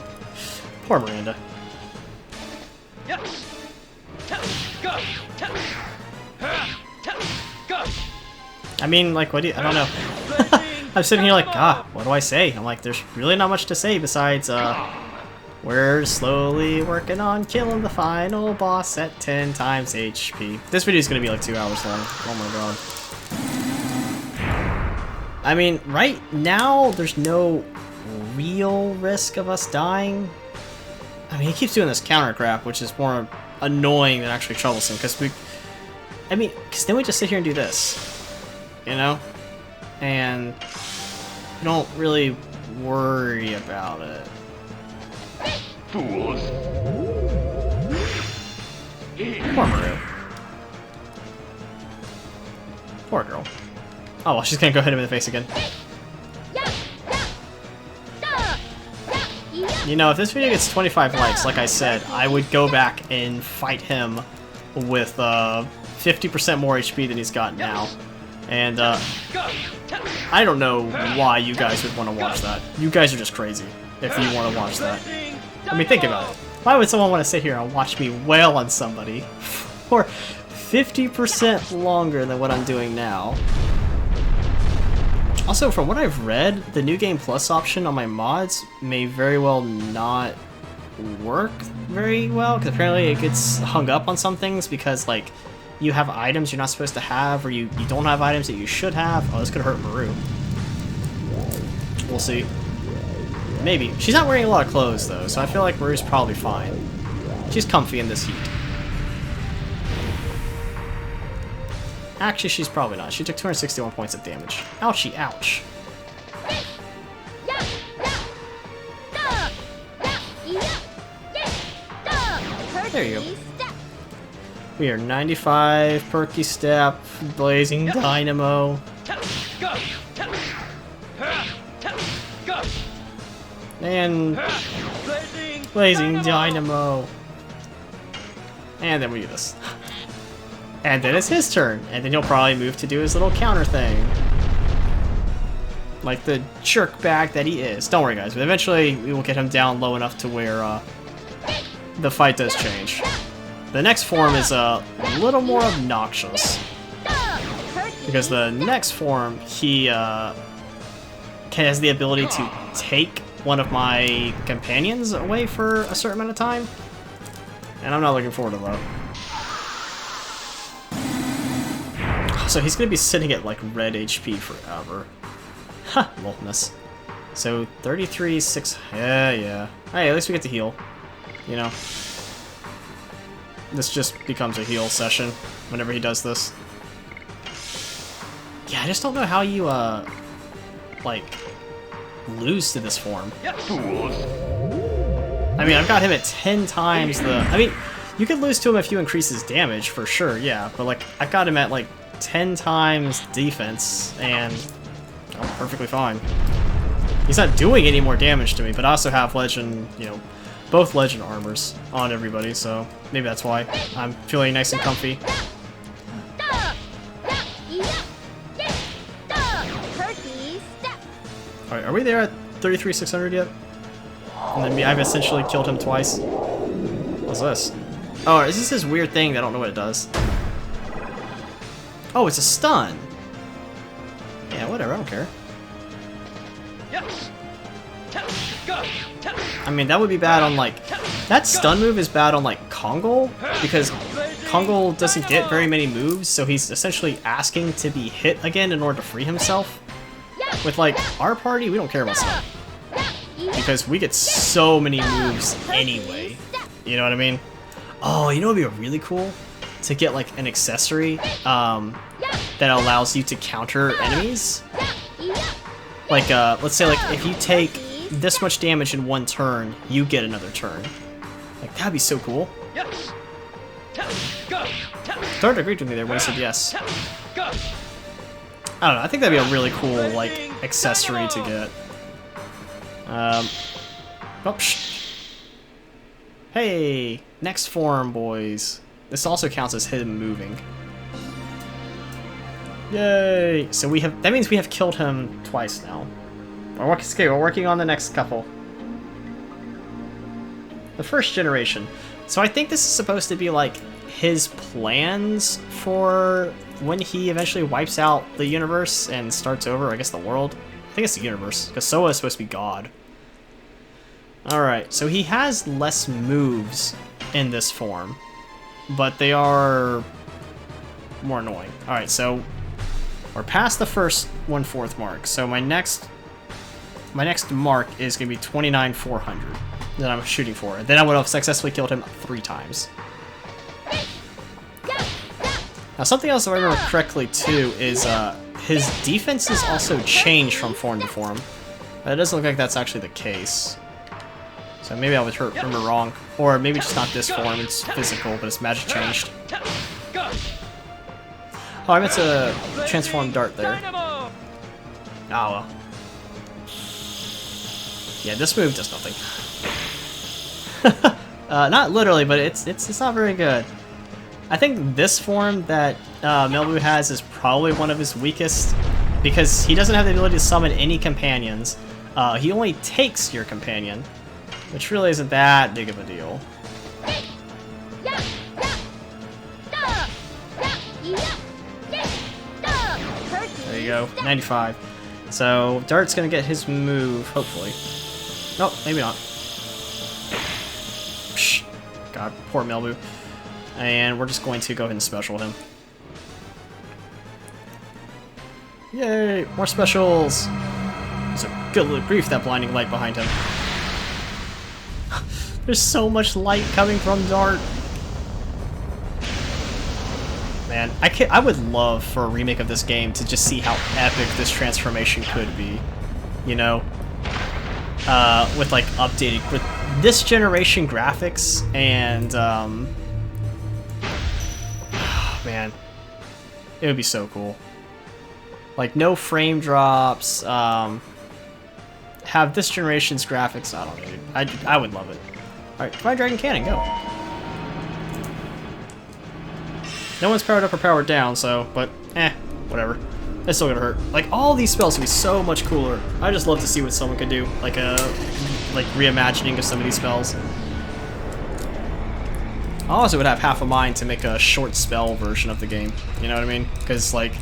Poor Miranda. I mean, like, what do you... I don't know. I'm sitting here like, what do I say? I'm like, there's really not much to say besides, we're slowly working on killing the final boss at 10 times HP. This video is going to be like 2 hours long. Oh my god. I mean, right now, there's no real risk of us dying. I mean, he keeps doing this counter crap, which is more annoying than actually troublesome, because I mean, because then we just sit here and do this, you know? And we don't really worry about it. Fools. Poor Meru. Poor girl. Oh, well, she's gonna go hit him in the face again. You know, if this video gets 25 likes, like I said, I would go back and fight him with 50% more HP than he's got now. And I don't know why you guys would want to watch that. You guys are just crazy if you want to watch that. I mean, think about it. Why would someone want to sit here and watch me wail on somebody for 50% longer than what I'm doing now? Also, from what I've read, the New Game Plus option on my mods may very well not work very well, because apparently it gets hung up on some things because, like, you have items you're not supposed to have, or you don't have items that you should have. Oh, this could hurt Meru. We'll see. Maybe. She's not wearing a lot of clothes, though, so I feel like Meru's probably fine. She's comfy in this heat. Actually, she's probably not. She took 261 points of damage. Ouchie, ouch. There you go. We are 95, Perky Step, Blazing Dynamo. And Blazing Dynamo. And then we do this. And then it's his turn, and then he'll probably move to do his little counter thing. Like the jerk bag that he is. Don't worry, guys, but eventually we will get him down low enough to where the fight does change. The next form is a little more obnoxious. Because the next form, he has the ability to take one of my companions away for a certain amount of time. And I'm not looking forward to that. So he's gonna be sitting at like red HP forever. Ha, lolness. So 33, 6. Yeah. Hey, at least we get to heal. You know. This just becomes a heal session whenever he does this. Yeah, I just don't know how you like lose to this form. Fools. I mean, I've got him at 10 times the. I mean, you could lose to him if you increase his damage for sure. Yeah, but like I've got him at like 10 times defense, and I'm perfectly fine. He's not doing any more damage to me, but I also have legend, you know, both legend armors on everybody, so maybe that's why I'm feeling nice and comfy. Alright, are we there at 33,600 yet? And then I've essentially killed him twice. What's this? Oh, is this this weird thing? I don't know what it does. Oh, it's a stun. Yeah, whatever, I don't care. I mean, that would be bad on, like... That stun move is bad on, like, Kongol, because Kongol doesn't get very many moves, so he's essentially asking to be hit again in order to free himself. With, like, our party, we don't care about stun. Because we get so many moves anyway. You know what I mean? Oh, you know what would be really cool? To get, like, an accessory that allows you to counter enemies. Like, let's say, like, if you take this much damage in one turn, you get another turn. Like, that'd be so cool. Third agreed with me there when he said yes. I don't know, I think that'd be a really cool, like, accessory to get. Oh, hey! Next form, boys. This also counts as him moving. Yay! So we have, that means we have killed him twice now. Okay, we're working on the next couple. The first generation. So I think this is supposed to be like his plans for when he eventually wipes out the universe and starts over, I guess, the world. I think it's the universe, because Soa is supposed to be God. Alright, so he has less moves in this form, but they are more annoying. Alright, so we're past the first 1/4 mark, so my next mark is going to be 29,400 that I'm shooting for. And then I would have successfully killed him 3 times. Now, something else, if I remember correctly, too, is his defenses also change from form to form. But it doesn't look like that's actually the case. So maybe I was remember wrong. Or maybe just not this form, it's physical, but his magic changed. Oh, I meant to transform Dart there. Oh, well. Yeah, this move does nothing. Not literally, but it's not very good. I think this form that Meru has is probably one of his weakest, because he doesn't have the ability to summon any companions. He only takes your companion, which really isn't that big of a deal. There you go, 95. So Dart's gonna get his move, hopefully. Oh, maybe not. Psh, God, poor Meru. And we're just going to go ahead and special him. Yay, more specials! There's a good grief, that blinding light behind him. There's so much light coming from Dart. Man, I would love for a remake of this game to just see how epic this transformation could be. You know? With like updated, with this generation graphics and, man, it would be so cool. Like, no frame drops, have this generation's graphics. I don't know, I would love it. Alright, try Dragon Cannon, go. No one's powered up or powered down, so, but, whatever. It's still gonna hurt. Like, all these spells would be so much cooler. I just love to see what someone could do. Like reimagining of some of these spells. I also would have half a mind to make a short spell version of the game. You know what I mean? Because, like,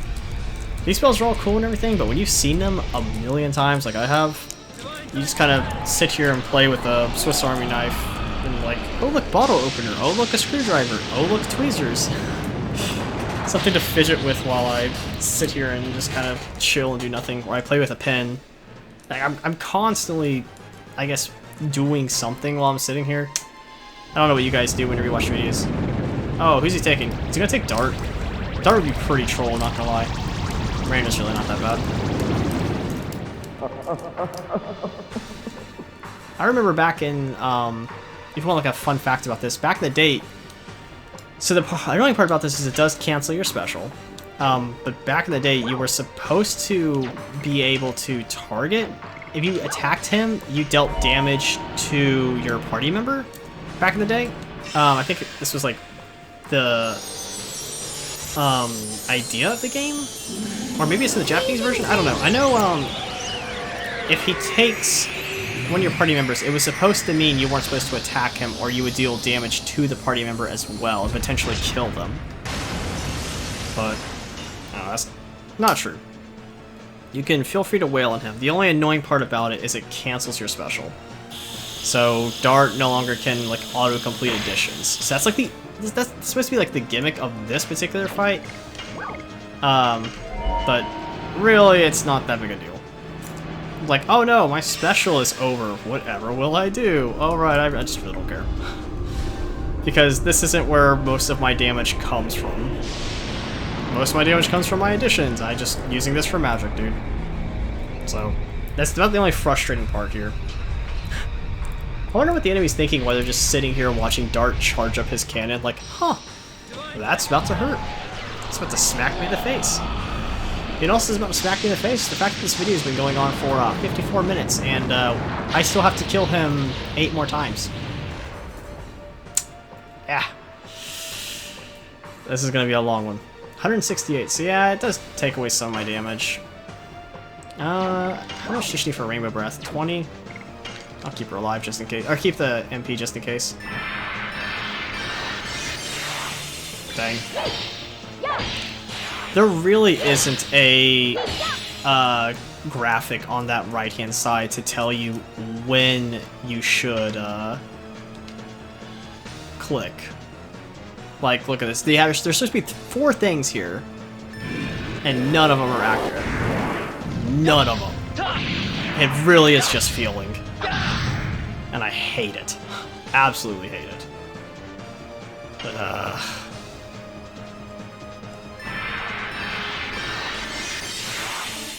these spells are all cool and everything, but when you've seen them a million times, like I have, you just kind of sit here and play with a Swiss Army knife. And like, oh look, bottle opener. Oh look, a screwdriver. Oh look, tweezers. Something to fidget with while I sit here and just kind of chill and do nothing, or I play with a pen. Like, I'm constantly, I guess, doing something while I'm sitting here. I don't know what you guys do when you rewatch videos. Oh, who's he taking? Is he gonna take Dart? Dart would be pretty troll, not gonna lie. Miranda's really not that bad. I remember back in, if you want like a fun fact about this, back in the day, so the annoying part about this is it does cancel your special, but back in the day you were supposed to be able to target, if you attacked him, you dealt damage to your party member, back in the day. I think this was like the idea of the game, or maybe it's in the Japanese version, I don't know. I know if he takes one of your party members, it was supposed to mean you weren't supposed to attack him, or you would deal damage to the party member as well, and potentially kill them. But, no, that's not true. You can feel free to wail on him. The only annoying part about it is it cancels your special. So, Dart no longer can, like, auto-complete additions. So that's, like, that's supposed to be, like, the gimmick of this particular fight. But, really, it's not that big a deal. Like, oh no, my special is over. Whatever will I do? Alright, I just really don't care. Because this isn't where most of my damage comes from. Most of my damage comes from my additions. I just using this for magic, dude. So, that's about the only frustrating part here. I wonder what the enemy's thinking while they're just sitting here watching Dart charge up his cannon. Like, huh, that's about to hurt. It's about to smack me in the face. You know what else is about to smack me in the face? The fact that this video has been going on for 54 minutes, and I still have to kill him 8 more times. Yeah. This is going to be a long one. 168, so yeah, it does take away some of my damage. How much does she need for Rainbow Breath? 20? I'll keep her alive just in case, or keep the MP just in case. Dang. There really isn't a graphic on that right-hand side to tell you when you should click. Like, look at this. There's supposed to be 4 things here, and none of them are accurate. None of them. It really is just feeling. And I hate it. Absolutely hate it. But,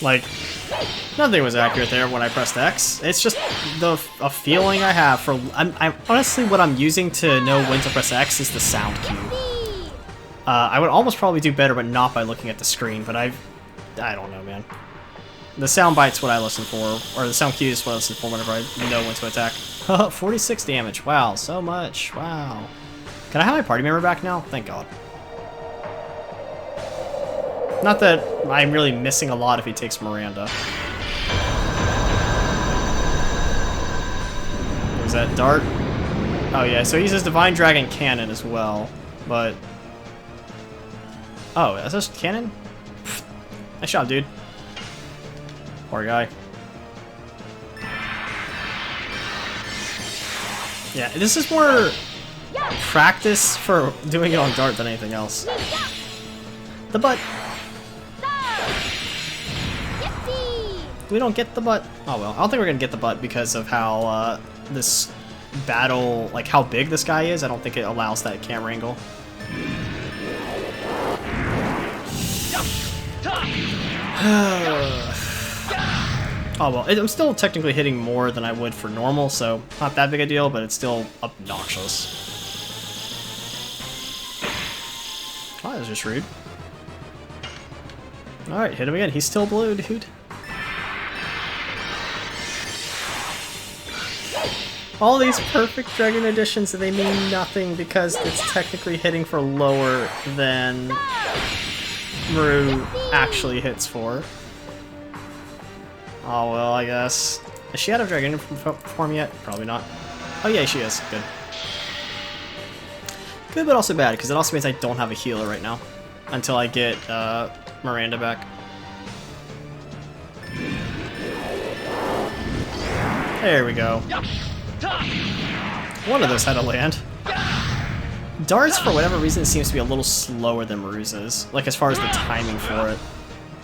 Like, nothing was accurate there when I pressed X. It's just a feeling I have for... I'm honestly, what I'm using to know when to press X is the sound cue. I would almost probably do better, but not by looking at the screen, but I don't know, man. The sound bite's what I listen for, or the sound cue is what I listen for whenever I know when to attack. 46 damage. Wow, so much. Wow. Can I have my party member back now? Thank God. Not that I'm really missing a lot if he takes Miranda. Was that dart? Oh yeah, so he uses Divine Dragon Cannon as well, but... Oh, is this cannon? Nice job, dude. Poor guy. Yeah, this is more practice for doing it on dart than anything else. The butt. We don't get the butt. Oh well, I don't think we're gonna get the butt because of how this battle, like how big this guy is. I don't think it allows that camera angle. Oh well, I'm still technically hitting more than I would for normal, so not that big a deal, but it's still obnoxious. Oh, that was just rude. Alright, hit him again. He's still blue, dude. All these perfect Dragoon additions, they mean nothing because it's technically hitting for lower than Meru actually hits for. Oh well, I guess. Is she out of Dragoon form yet? Probably not. Oh yeah, she is. Good. Good, but also bad, because it also means I don't have a healer right now. Until I get Miranda back. There we go. One of those had to land. Darts, for whatever reason, seems to be a little slower than Meru's is. Like, as far as the timing for it.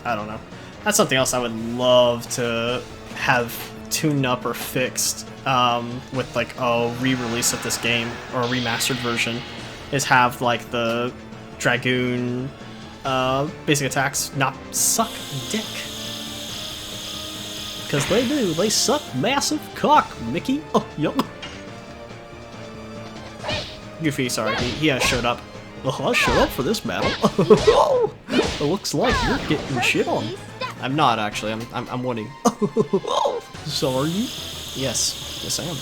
I don't know. That's something else I would love to have tuned up or fixed with, like, a re-release of this game, or a remastered version, is have, like, the Dragoon basic attacks not suck dick. Because they do. They suck massive cock, Mickey. Oh, yup. Goofy, sorry, he showed up. Oh, I showed up for this battle. It looks like you're getting shit on. I'm not, actually. I'm winning. Sorry. Yes. Yes, I am.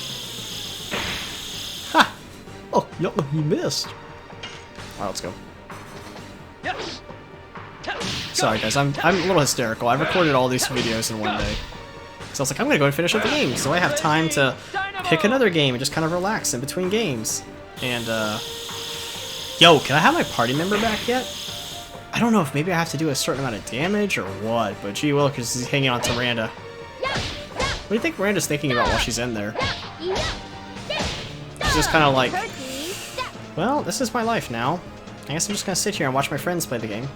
Ha! Oh, yup, you missed. Alright, let's go. Sorry, guys. I'm a little hysterical. I recorded all these videos in one day. So I was like, I'm gonna go and finish up the game, so I have time to pick another game and just kind of relax in between games. And, yo, can I have my party member back yet? I don't know if maybe I have to do a certain amount of damage or what, but gee will, because he's hanging on to Miranda. What do you think Miranda's thinking about while she's in there? She's just kind of like, well, this is my life now. I guess I'm just gonna sit here and watch my friends play the game.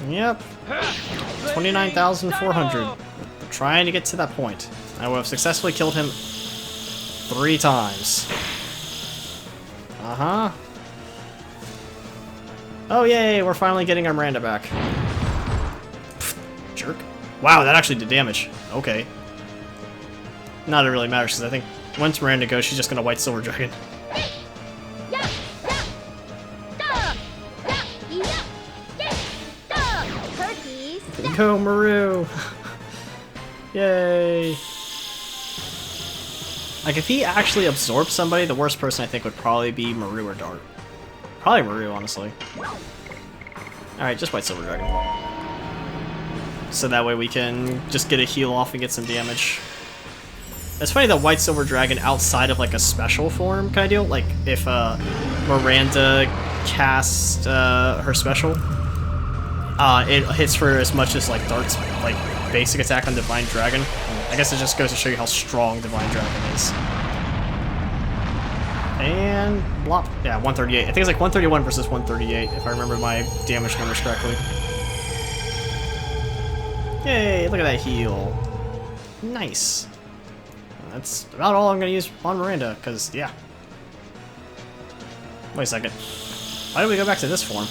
Yep. 29,400. We're trying to get to that point. I will have successfully killed him 3 times. Uh-huh. Oh, yay, we're finally getting our Miranda back. Pfft, jerk. Wow, that actually did damage. Okay. Not that it really matters, because I think once Miranda goes, she's just going to White Silver Dragon. Go, Meru! Yay! Like, if he actually absorbs somebody, the worst person I think would probably be Meru or Dart. Probably Meru, honestly. Alright, just White Silver Dragon. So that way we can just get a heal off and get some damage. It's funny that White Silver Dragon outside of, like, a special form kind of deal. Like, if Miranda casts her special, it hits for as much as, like, Dart's, like, basic attack on Divine Dragon. I guess it just goes to show you how strong Divine Dragon is. And blop. Yeah, 138. I think it's like 131 versus 138, if I remember my damage numbers correctly. Yay, look at that heal. Nice. That's about all I'm going to use on Miranda, because, yeah. Wait a second. Why do we go back to this form?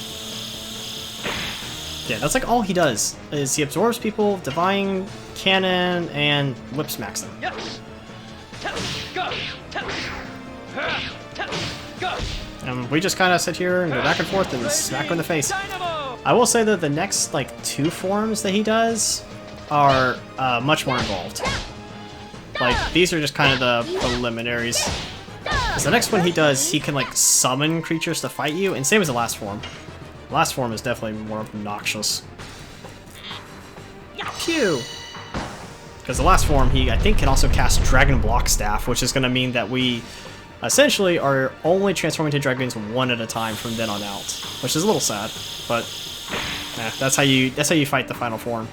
Yeah, that's like all he does, is he absorbs people, divine cannon, and whip smacks them. And we just kind of sit here and go back and forth and smack him in the face. I will say that the next, like, 2 forms that he does are much more involved. Like, these are just kind of the preliminaries. Because the next one he does, he can, like, summon creatures to fight you, and same as the last form. The last form is definitely more obnoxious. Pew! Because the last form, he, I think, can also cast Dragon Block Staff, which is going to mean that we essentially are only transforming to Dragoons one at a time from then on out. Which is a little sad, but that's how you fight the final form.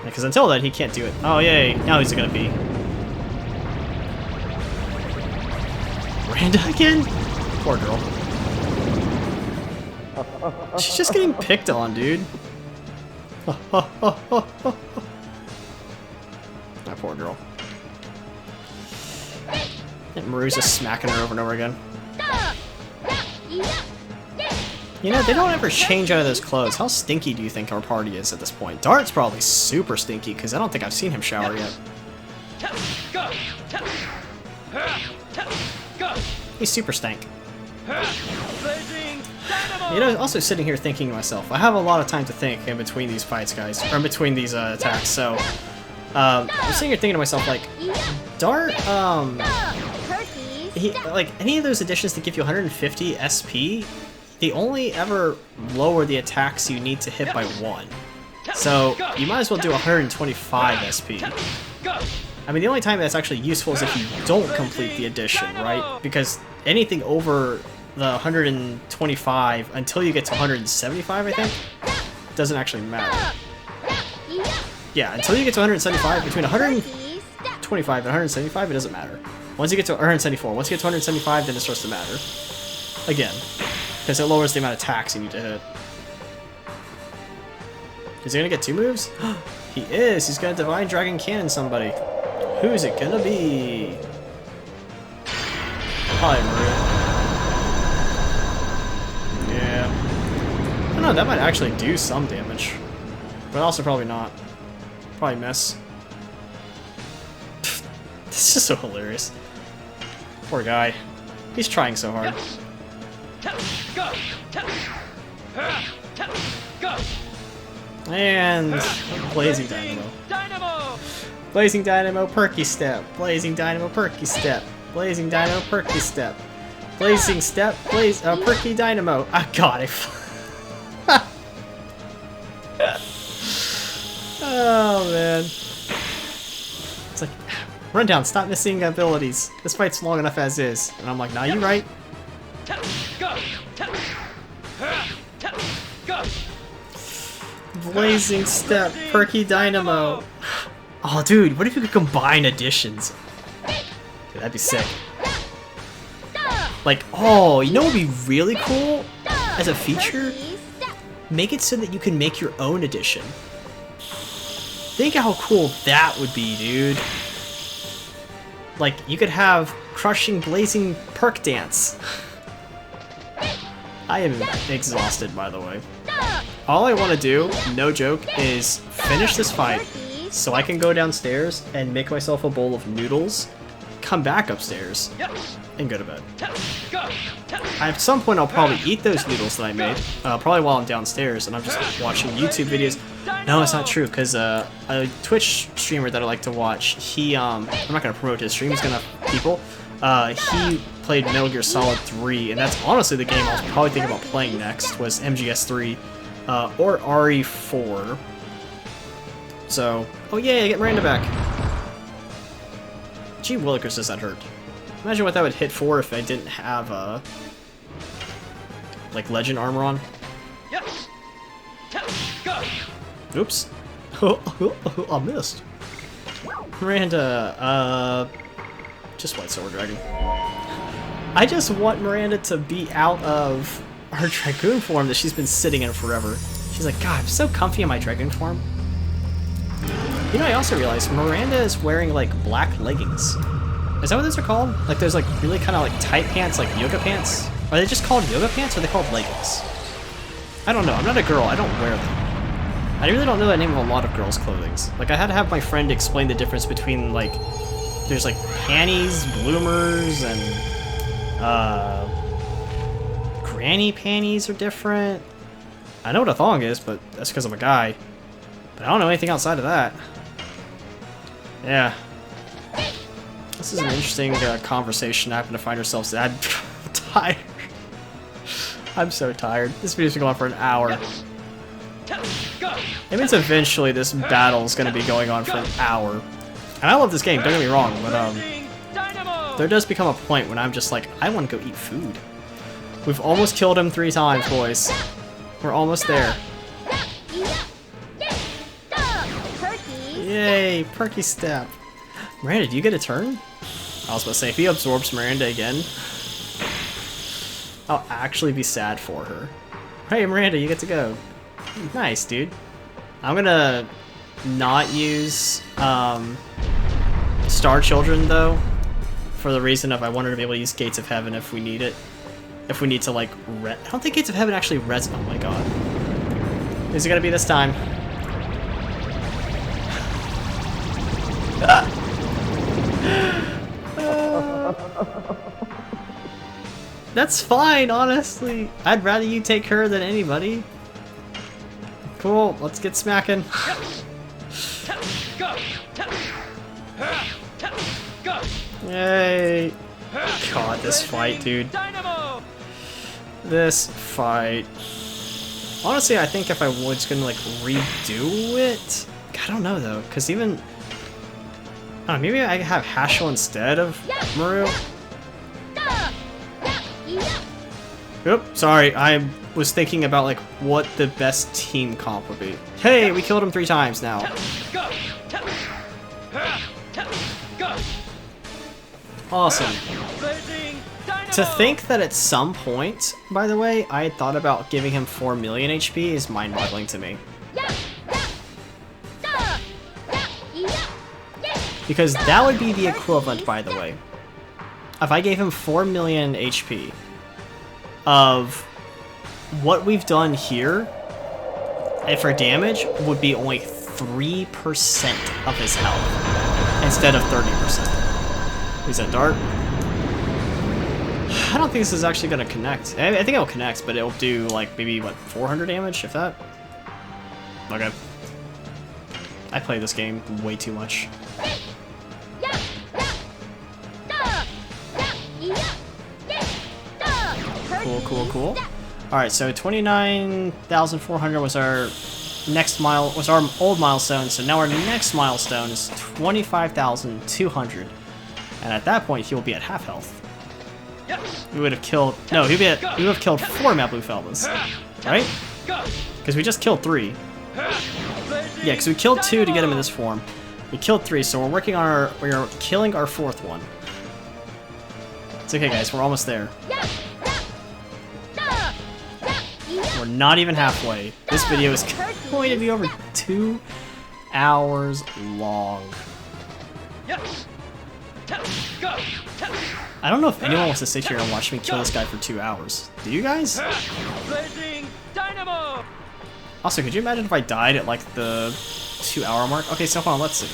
Because until then, he can't do it. Oh, yay! Now he's going to be. Miranda again? Poor girl. She's just getting picked on, dude. That poor girl. And Meru's just smacking her over and over again. You know, they don't ever change out of those clothes. How stinky do you think our party is at this point? Dart's probably super stinky, because I don't think I've seen him shower yet. He's super stank. You know, also sitting here thinking to myself, I have a lot of time to think in between these fights, guys, or in between these attacks, so I'm sitting here thinking to myself, like, Dart, like, any of those additions that give you 150 SP, they only ever lower the attacks you need to hit by 1. So, you might as well do 125 SP. I mean, the only time that's actually useful is if you don't complete the addition, right? Because anything over the 125 until you get to 175, I think, doesn't actually matter. Yeah, until you get to 175, between 125 and 175, it doesn't matter. Once you get to 174, once you get to 175, then it starts to matter. Again, because it lowers the amount of attacks you need to hit. Is he gonna get 2 moves? He is! He's gonna Divine Dragon Cannon somebody. Who's it gonna be? Probably Meru. Yeah. I don't know, that might actually do some damage. But also probably not. Probably miss. This is so hilarious. Poor guy. He's trying so hard. And Blazing Dynamo. Blazing Dynamo, Perky Step. Blazing Dynamo, Perky Step. Blazing Dynamo, Perky Step. Blazing Step, Perky Dynamo. Ah, God, oh, man. It's like, Rundown, stop missing abilities. This fight's long enough as is. And I'm like, nah, you right. Blazing Step, Perky Dynamo. Oh, dude, what if you could combine additions? Dude, that'd be sick. Like, oh, you know what would be really cool as a feature? Make it so that you can make your own edition. Think how cool that would be, dude. Like, you could have Crushing Blazing Perk Dance. I am exhausted, by the way. All I want to do, no joke, is finish this fight so I can go downstairs and make myself a bowl of noodles, come back upstairs, and go to bed. At some point I'll probably eat those noodles that I made, probably while I'm downstairs and I'm just watching YouTube videos. No, it's not true, because a Twitch streamer that I like to watch, he, I'm not going to promote his stream, he's going to have people, he played Metal Gear Solid 3, and that's honestly the game I was probably thinking about playing next, was MGS3, or RE4. So, oh yeah, I get Miranda back. Gee willikers, does that hurt. Imagine what that would hit for if I didn't have, like, legend armor on. Oops. I missed. Miranda, just White Silver Dragon. I just want Miranda to be out of her Dragoon form that she's been sitting in forever. She's like, God, I'm so comfy in my Dragoon form. You know, I also realized Miranda is wearing, like, black leggings. Is that what those are called? Like, there's, like, really kind of, like, tight pants, like yoga pants? Are they just called yoga pants or are they called leggings? I don't know. I'm not a girl. I don't wear them. I really don't know the name of a lot of girls' clothing. Like, I had to have my friend explain the difference between, like, there's, like, panties, bloomers, and, granny panties are different. I know what a thong is, but that's because I'm a guy. But I don't know anything outside of that. Yeah. This is an interesting conversation. I happen to find ourselves. I'm tired. I'm so tired. This video's been going on for an hour. It means eventually this battle is going to be going on for an hour. And I love this game, don't get me wrong, but there does become a point when I'm just like, I want to go eat food. We've almost killed him 3 times, boys. We're almost there. Yay, perky step. Miranda, do you get a turn? I was about to say, if he absorbs Miranda again, I'll actually be sad for her. Hey, Miranda, you get to go. Nice, dude. I'm gonna not use Star Children, though, for the reason of I wanted to be able to use Gates of Heaven if we need it. If we need to, like, I don't think Gates of Heaven actually res- Oh my god. Is it gonna be this time? That's fine, honestly. I'd rather you take her than anybody. Cool, let's get smacking. Yay. God, this fight, dude. This fight. Honestly, I think if I was gonna, like, redo it... I don't know, though, because even... maybe I have Hashel instead of Meru. Oop, sorry, I was thinking about, like, what the best team comp would be. Hey, we killed him 3 times now. Awesome. To think that at some point, by the way, I had thought about giving him 4 million HP is mind-boggling to me. Because that would be the equivalent, by the way. If I gave him 4 million HP of what we've done here, and for damage, would be only 3% of his health instead of 30%. Is that dart? I don't think this is actually going to connect. I think it'll connect, but it'll do, like, maybe, what, 400 damage, if that? Okay. I play this game way too much. Cool, cool, cool. Alright, so 29,400 was our old milestone, so now our next milestone is 25,200. And at that point, he will be at half health. We would have killed... No, we would have killed 4 Mad Blue Fellas. Right? Because we just killed 3. Yeah, because we killed 2 to get him in this form. We killed 3, so we're working on our... We are killing our 4th one. It's okay, guys. We're almost there. We're not even halfway. This video is going to be over 2 hours long. I don't know if anyone wants to sit here and watch me kill this guy for 2 hours. Do you guys? Also, could you imagine if I died at, like, the 2-hour mark? Okay, so hold on, let's see.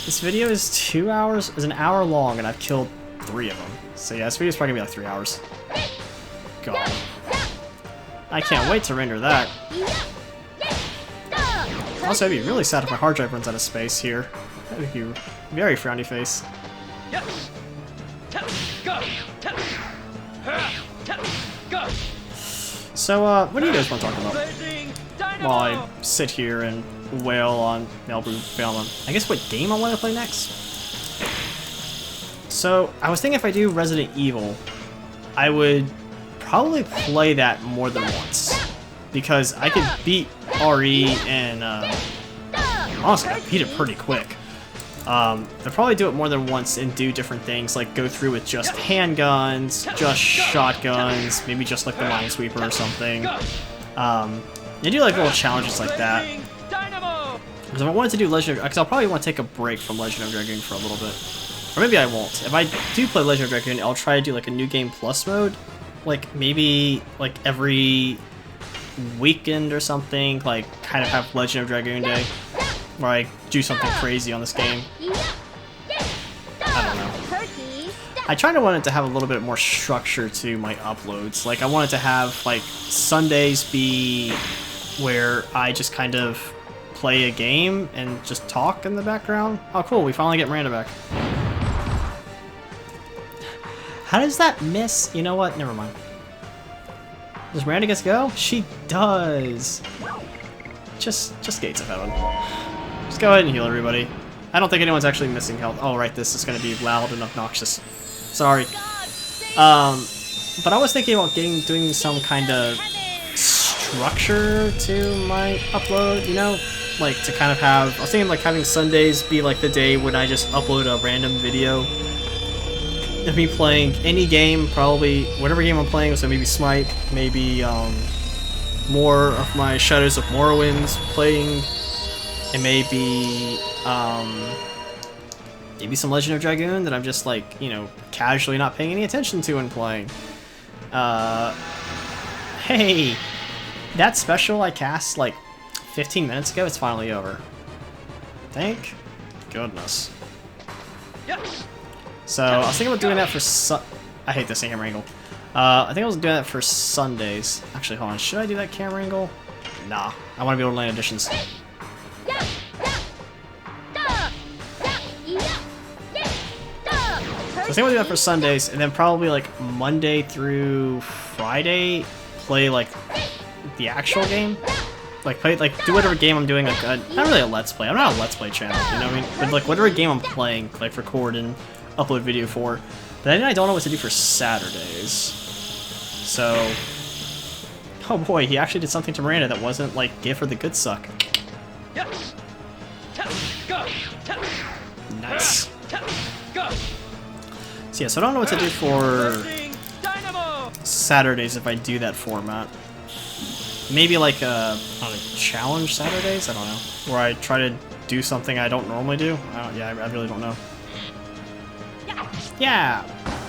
This video is 2 hours, is an hour long, and I've killed 3 of them. So yeah, this video's probably gonna be like 3 hours. God. I can't wait to render that. Also, I'd be really sad if my hard drive runs out of space here. That would be very frowny face. So, what do you guys want to talk about? While I sit here and wail on Melbu Phelan. I guess what game I want to play next? So, I was thinking if I do Resident Evil, I would probably play that more than once. Because I could beat RE and, honestly, I beat it pretty quick. I'll probably do it more than once and do different things, like go through with just handguns, just shotguns, maybe just like the Minesweeper or something. And do like little challenges like that. Because if I wanted to do Legend of... Because I'll probably want to take a break from Legend of Dragoon for a little bit. Or maybe I won't. If I do play Legend of Dragoon, I'll try to do like a New Game Plus mode. like maybe like every weekend or something, like kind of have Legend of Dragoon Day, where I do something crazy on this game. I don't know. I try to want it to have a little bit more structure to my uploads. Like I want it to have like Sundays be where I just kind of play a game and just talk in the background. Oh cool, we finally get Miranda back. How does that miss? You know what? Never mind. Does Miranda get to go? She does. Just Gates of Heaven. Just go ahead and heal everybody. I don't think anyone's actually missing health. Oh right, this is gonna be loud and obnoxious. Sorry. But I was thinking about doing some kind of structure to my upload, you know? Like to kind of have, I was thinking like having Sundays be like the day when I just upload a random video of me playing any game, probably whatever game I'm playing, so maybe Smite, maybe more of my Shadows of Morrowind's playing, and maybe maybe some Legend of Dragoon that I'm just like, you know, casually not paying any attention to and playing. Hey, that special I cast like 15 minutes ago, it's finally over. Thank goodness. So I was thinking about doing that for I hate this camera angle. I think I was doing that for Sundays. Actually, hold on. Should I do that camera angle? Nah. I want to be able to land additions. So I think we'll do that for Sundays, and then probably like Monday through Friday, play like the actual game. Like do whatever game I'm doing, like not really a Let's Play. I'm not a Let's Play channel, you know what I mean? But like whatever game I'm playing, like record and upload video for. But then I don't know what to do for Saturdays. So, oh boy, he actually did something to Miranda that wasn't like give her the good suck. Nice. So yeah, so I don't know what to do for Saturdays if I do that format. Maybe like I don't know, challenge Saturdays? I don't know. Where I try to do something I don't normally do. I really don't know. Yeah!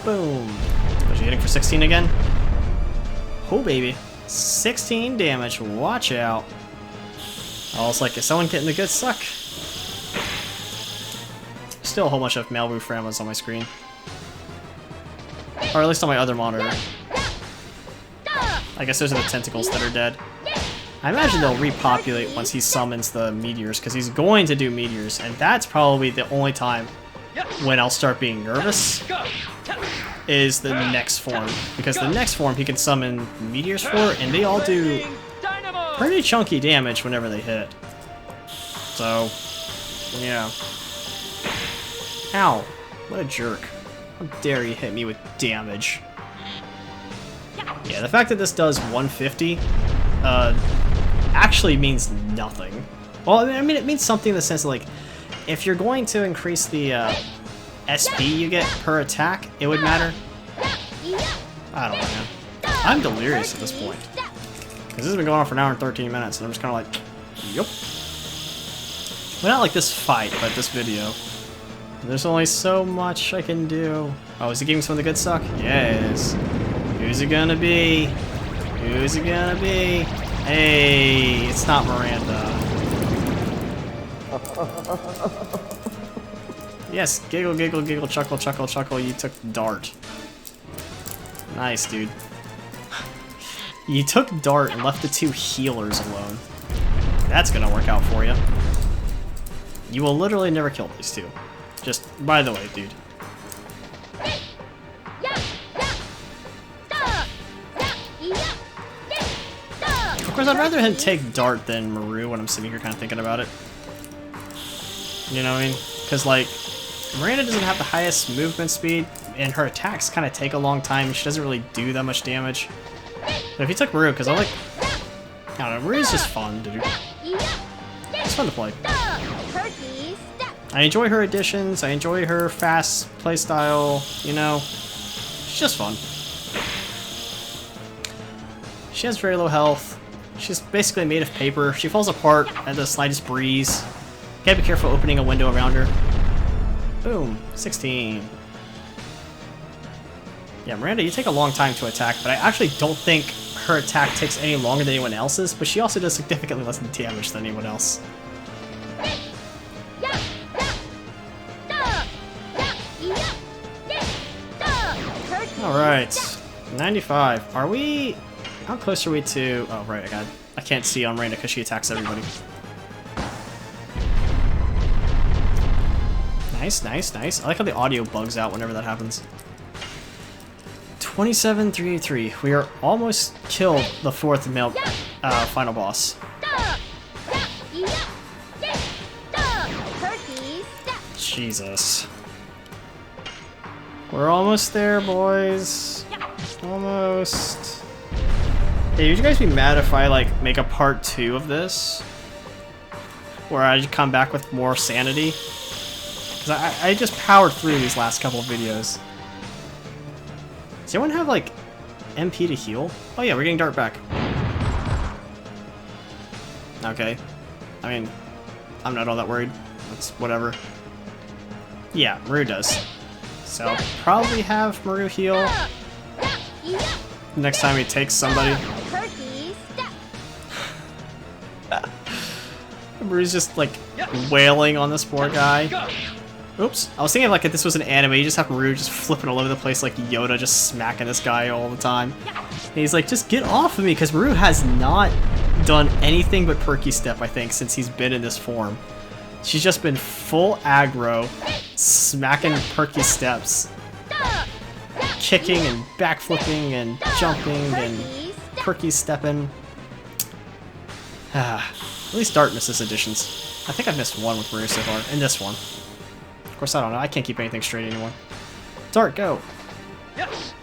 Boom! Was she hitting for 16 again? Oh baby. 16 damage. Watch out. Oh, it's like, is someone getting the good suck? Still a whole bunch of Meru Framas on my screen. Or at least on my other monitor. I guess those are the tentacles that are dead. I imagine they'll repopulate once he summons the meteors, because he's going to do meteors, and that's probably the only time when I'll start being nervous, is the next form. Because the next form he can summon meteors for, and they all do pretty chunky damage whenever they hit. So, yeah. Ow. What a jerk. How dare you hit me with damage. Yeah, the fact that this does 150 actually means nothing. Well, I mean, it means something in the sense of, like, if you're going to increase the SP you get per attack, it would matter. I don't know, man. I'm delirious at this point. Because this has been going on for an hour and 13 minutes, and I'm just kind of like, yup. Well, not like this fight, but this video. There's only so much I can do. Oh, is he giving someone the good suck? Yes. Who's it gonna be? Who's it gonna be? Hey, it's not Miranda. Yes, giggle, giggle, giggle, chuckle, chuckle, chuckle, you took Dart. Nice, dude. You took Dart and left the two healers alone. That's gonna work out for you. You will literally never kill these two. Just, by the way, dude. Of course, I'd rather him take Dart than Meru when I'm sitting here kind of thinking about it. You know what I mean? Because, like, Miranda doesn't have the highest movement speed, and her attacks kind of take a long time. She doesn't really do that much damage. But if you took Meru, because I like... I don't know, Meru's just fun, dude. It's fun to play. I enjoy her additions, I enjoy her fast playstyle, you know. She's just fun. She has very low health. She's basically made of paper. She falls apart at the slightest breeze. Gotta be careful opening a window around her. Boom. 16. Yeah, Miranda, you take a long time to attack, but I actually don't think her attack takes any longer than anyone else's, but she also does significantly less damage than anyone else. Alright, 95. Are we... How close are we to... Oh, right, I can't see on Miranda because she attacks everybody. Nice, nice, nice. I like how the audio bugs out whenever that happens. 27-383. We are almost killed the fourth final boss. Jesus. We're almost there, boys. Almost. Hey, would you guys be mad if I, like, make a part 2 of this? Where I come back with more sanity? Because I just powered through these last couple of videos. Does anyone have, like, MP to heal? Oh yeah, we're getting Dart back. Okay. I mean, I'm not all that worried. That's whatever. Yeah, Meru does. So I'll probably have Meru heal next time he takes somebody. Meru's just, like, wailing on this poor guy. Oops. I was thinking like if this was an anime, you just have Meru just flipping all over the place like Yoda, just smacking this guy all the time. And he's like, just get off of me, because Meru has not done anything but perky step, I think, since he's been in this form. She's just been full aggro, smacking perky steps, kicking and backflipping and jumping and perky stepping. At least Dart misses additions. I think I've missed one with Meru so far, in this one. Of course, I don't know. I can't keep anything straight anymore. Dart, go! Yes.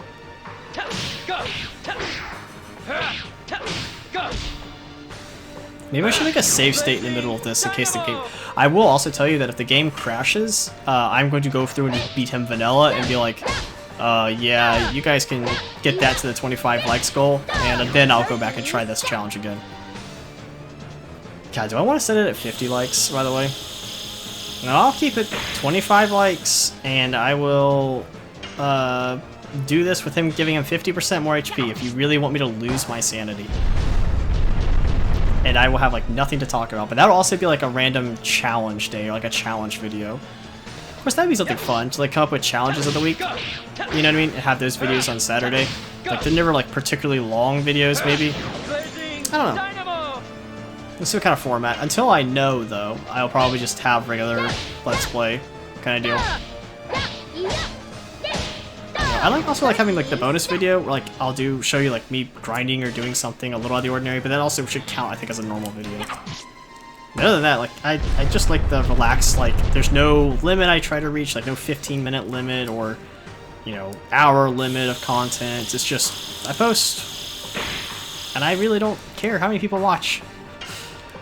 Go. Go. Maybe I should make a save state in the middle of this in case the game... I will also tell you that if the game crashes, I'm going to go through and beat him vanilla and be like, yeah, you guys can get that to the 25 likes goal, and then I'll go back and try this challenge again. God, do I want to set it at 50 likes, by the way? No, I'll keep it 25 likes, and I will do this with him giving him 50% more HP if you really want me to lose my sanity. And I will have like nothing to talk about, but that'll also be like a random challenge day, or like a challenge video. Of course, that'd be something fun to like come up with challenges of the week. You know what I mean? And have those videos on Saturday. Like they're never like particularly long videos, maybe. I don't know. Let's see what kind of format. Until I know, though, I'll probably just have regular Let's Play kind of deal. You know, I like also like having like the bonus video where like I'll show you like me grinding or doing something a little out of the ordinary, but that also should count, I think, as a normal video. But other than that, like I just like the relaxed, like there's no limit I try to reach, like no 15-minute limit or, you know, hour limit of content. It's just I post, and I really don't care how many people watch.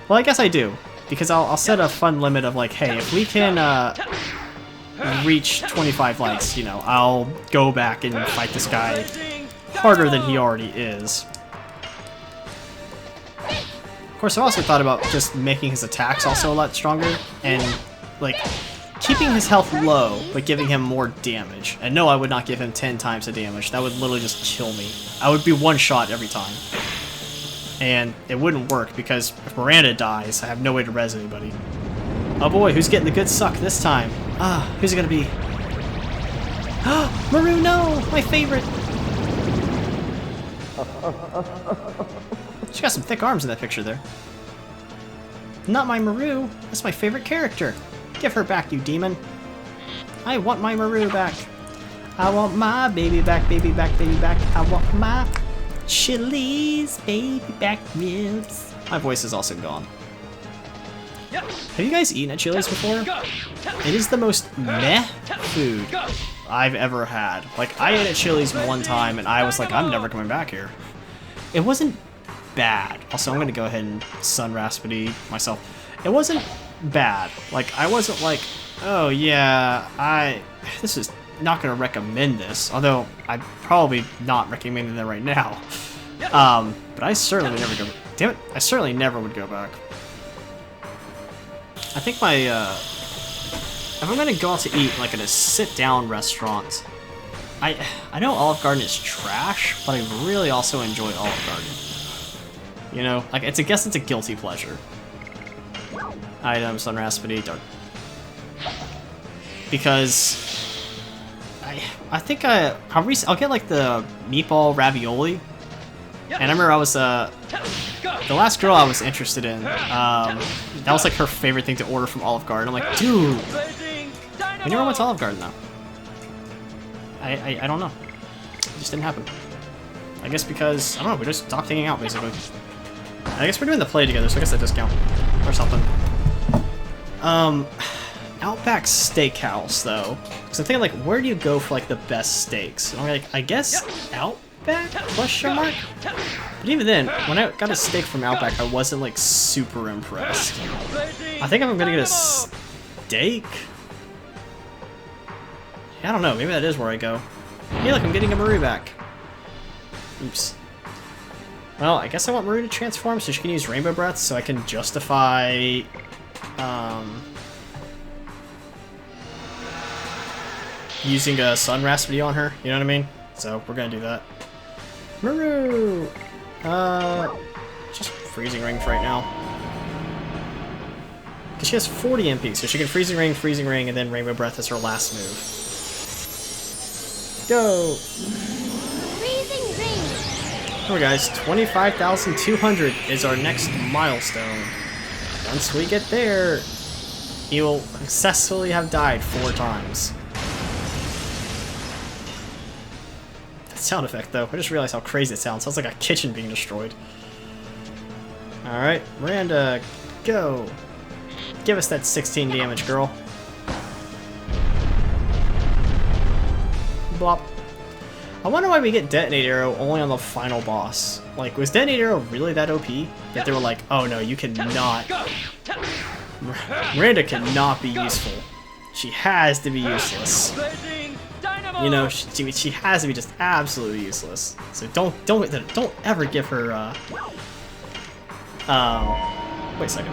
Well, I guess I do, because I'll set a fun limit of like, hey, if we can reach 25 likes, you know, I'll go back and fight this guy harder than he already is. Of course, I also thought about just making his attacks also a lot stronger, and like keeping his health low, but giving him more damage. And no, I would not give him 10 times the damage. That would literally just kill me. I would be one shot every time. And it wouldn't work, because if Miranda dies, I have no way to res anybody. Oh boy, who's getting the good suck this time? Ah, who's it gonna be? Ah, Meru, no! My favorite! She got some thick arms in that picture there. Not my Meru. That's my favorite character. Give her back, you demon. I want my Meru back. I want my baby back, baby back, baby back. I want my Chili's baby back ribs. My voice is also gone. Have you guys eaten at Chili's before? It is the most meh food I've ever had. Like, I ate at Chili's one time and I was like, I'm never coming back here. It wasn't bad. Also, I'm gonna go ahead and sun raspity myself. It wasn't bad. Like, I wasn't like, oh yeah, this is not gonna recommend this, although I'm probably not recommending it right now. But I certainly would never go. Damn it! I certainly never would go back. I think if I'm gonna go out to eat like at a sit-down restaurant, I know Olive Garden is trash, but I really also enjoy Olive Garden. You know, like I guess it's a guilty pleasure. Item, Sun Raspberry, Dark. Because I think I'll get like the meatball ravioli. And I remember I was the last girl I was interested in. That was like her favorite thing to order from Olive Garden. I'm like, dude, we never went to Olive Garden though. I don't know. It just didn't happen. I guess because I don't know. We just stopped hanging out basically. I guess we're doing the play together, so I guess that does count or something. Outback Steakhouse though, because I'm thinking like, where do you go for like the best steaks? And I'm like, I guess Outback? Question mark? But even then, when I got a steak from Outback, I wasn't like super impressed. I think I'm gonna get a steak. I don't know. Maybe that is where I go. Hey, look, I'm getting a Meru back. Oops. Well, I guess I want Meru to transform so she can use Rainbow Breath, so I can justify using a Sun Raspberry on her, you know what I mean? So we're gonna do that. Meru! Just Freezing Ring for right now. Because she has 40 MP, so she can Freezing Ring, and then Rainbow Breath as her last move. Go! Freezing Ring. Alright guys, 25,200 is our next milestone. Once we get there, he will successfully have died 4 times. Sound effect though. I just realized how crazy it sounds. Sounds like a kitchen being destroyed. Alright, Miranda, go. Give us that 16 damage, girl. Blop. I wonder why we get Detonate Arrow only on the final boss. Like, was Detonate Arrow really that OP? That they were like, oh no, you cannot. Miranda cannot be useful. She has to be useless. You know, she has to be just absolutely useless. So don't ever give her. Wait a second.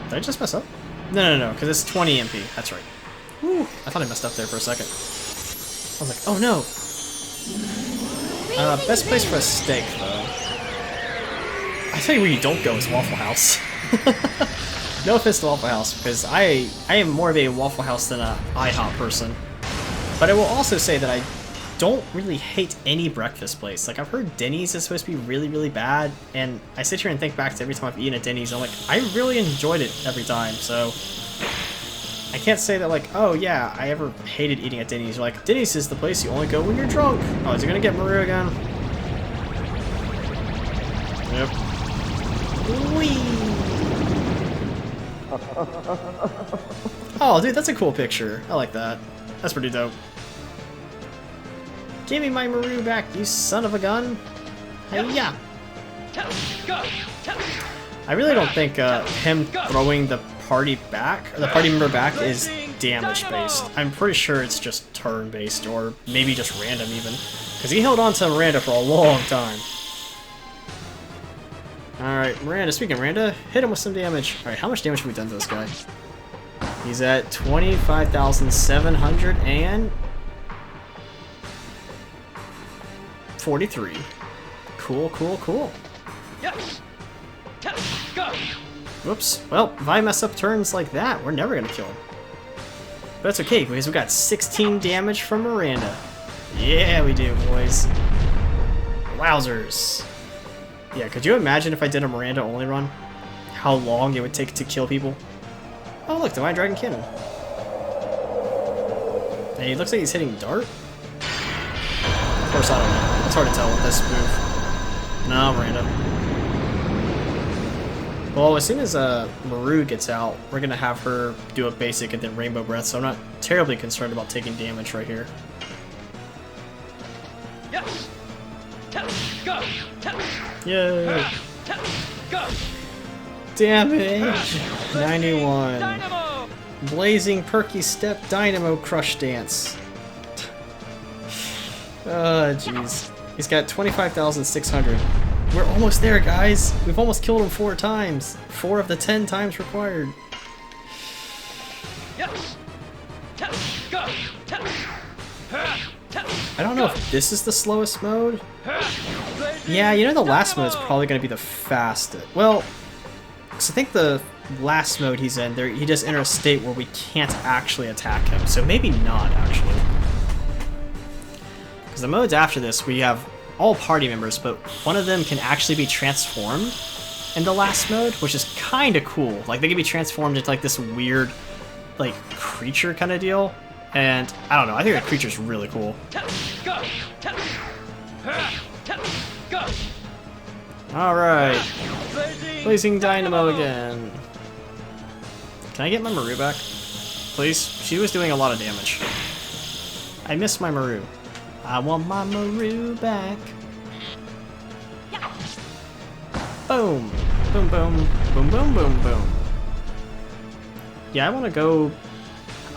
Did I just mess up? No, because it's 20 MP. That's right. Whew, I thought I messed up there for a second. I was like, oh no. Best place for a steak, though. I tell you where you don't go is Waffle House. No offense to Waffle House, because I am more of a Waffle House than a IHOP person. But I will also say that I don't really hate any breakfast place. Like, I've heard Denny's is supposed to be really, really bad, and I sit here and think back to every time I've eaten at Denny's, and I'm like, I really enjoyed it every time, so I can't say that, like, oh yeah, I ever hated eating at Denny's. You're like, Denny's is the place you only go when you're drunk. Oh, is he gonna get Meru again? Yep. Whee! Oh, dude, that's a cool picture. I like that. That's pretty dope. Give me my Meru back, you son of a gun! Hiya! I really don't think him throwing the party back, or the party member back, is damage based. I'm pretty sure it's just turn based, or maybe just random even. Because he held on to Miranda for a long time. Alright, Miranda, speaking of Miranda, hit him with some damage. Alright, how much damage have we done to this guy? He's at 25,743. Cool. Yes. Go. Whoops. Well, if I mess up turns like that, we're never gonna kill him. But that's okay, because we got 16 damage from Miranda. Yeah, we do, boys. Wowzers. Yeah, could you imagine if I did a Miranda only run? How long it would take to kill people? Oh look, Divine Dragon Cannon. Hey, he looks like he's hitting dart? Of course, I don't know. It's hard to tell with this move. No, Miranda. Well, as soon as Meru gets out, we're going to have her do a basic and then Rainbow Breath, so I'm not terribly concerned about taking damage right here. Yes. Go. Yay! Go. Damage! 91. Dynamo. Blazing Perky Step Dynamo Crush Dance. Oh, jeez. He's got 25,600. We're almost there, guys. We've almost killed him 4 times. 4 of the 10 times required. Yes. Go. I I don't know if this is the slowest mode. Yeah, you know the last mode is probably going to be the fastest. Well, because I think the last mode he's in, there he does enter a state where we can't actually attack him. So maybe not, actually. Because the modes after this, we have all party members, but one of them can actually be transformed in the last mode, which is kind of cool. Like, they can be transformed into, like, this weird, like, creature kind of deal. And, I don't know, I think the creature's really cool. Alright. Blazing Dynamo again. Can I get my Meru back? Please? She was doing a lot of damage. I missed my Meru. I want my Meru back. Boom. Boom, boom. Boom, boom, boom, boom. Yeah, I want to go...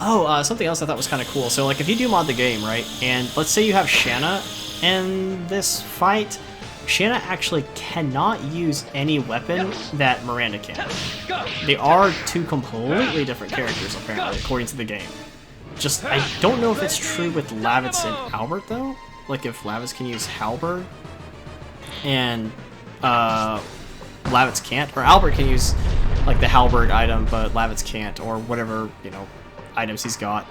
Oh, something else I thought was kind of cool. So, like, if you do mod the game, right, and let's say you have Shanna in this fight, Shanna actually cannot use any weapon that Miranda can. They are two completely different characters, apparently, according to the game. Just, I don't know if it's true with Lavitz and Albert, though. Like, if Lavitz can use Halberd, and, Lavitz can't, or Albert can use, like, the Halberd item, but Lavitz can't, or whatever, you know, items he's got.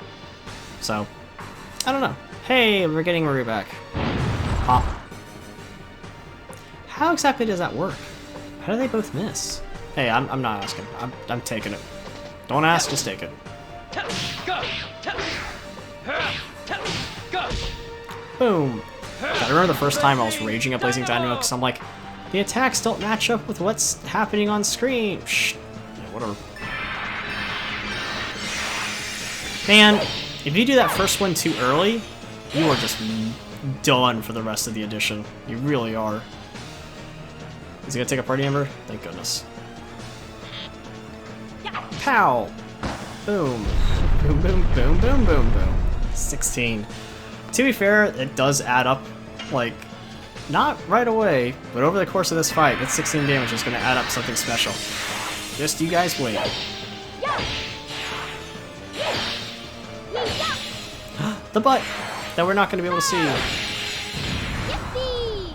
So, I don't know. Hey, we're getting Meru back. Pop. How exactly does that work? How do they both miss? Hey, I'm not asking. I'm taking it. Don't ask, just take it. Boom. I remember the first time I was raging at Blazing Dynamo because I'm like, the attacks don't match up with what's happening on screen. Shh. Yeah, whatever. Man, if you do that first one too early, you are just done for the rest of the edition. You really are. Is he gonna take a party member? Thank goodness. Pow! Boom. Boom, boom, boom, boom, boom, boom. 16. To be fair, it does add up, like, not right away, but over the course of this fight, that 16 damage is gonna add up something special. Just you guys wait. The butt that we're not gonna be able to see. Yippee!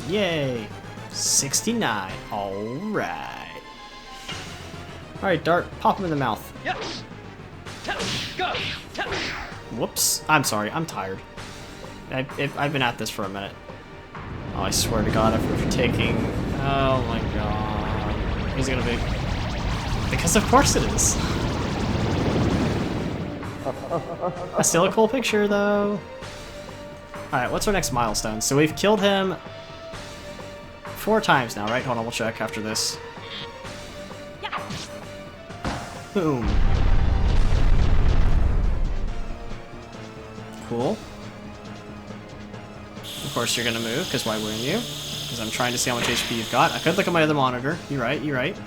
Yay! 69. Alright. Alright, Dart, pop him in the mouth. Whoops. I'm sorry, I'm tired. I've been at this for a minute. Oh, I swear to God, if we're taking... Oh my God. He's gonna be... Because of course it is. Still a cool picture, though. Alright, what's our next milestone? So we've killed him 4 times now, right? Hold on, we'll check after this. Boom. Cool. Of course you're gonna move, because why wouldn't you? Because I'm trying to see how much HP you've got. I could look at my other monitor. You're right, you're right.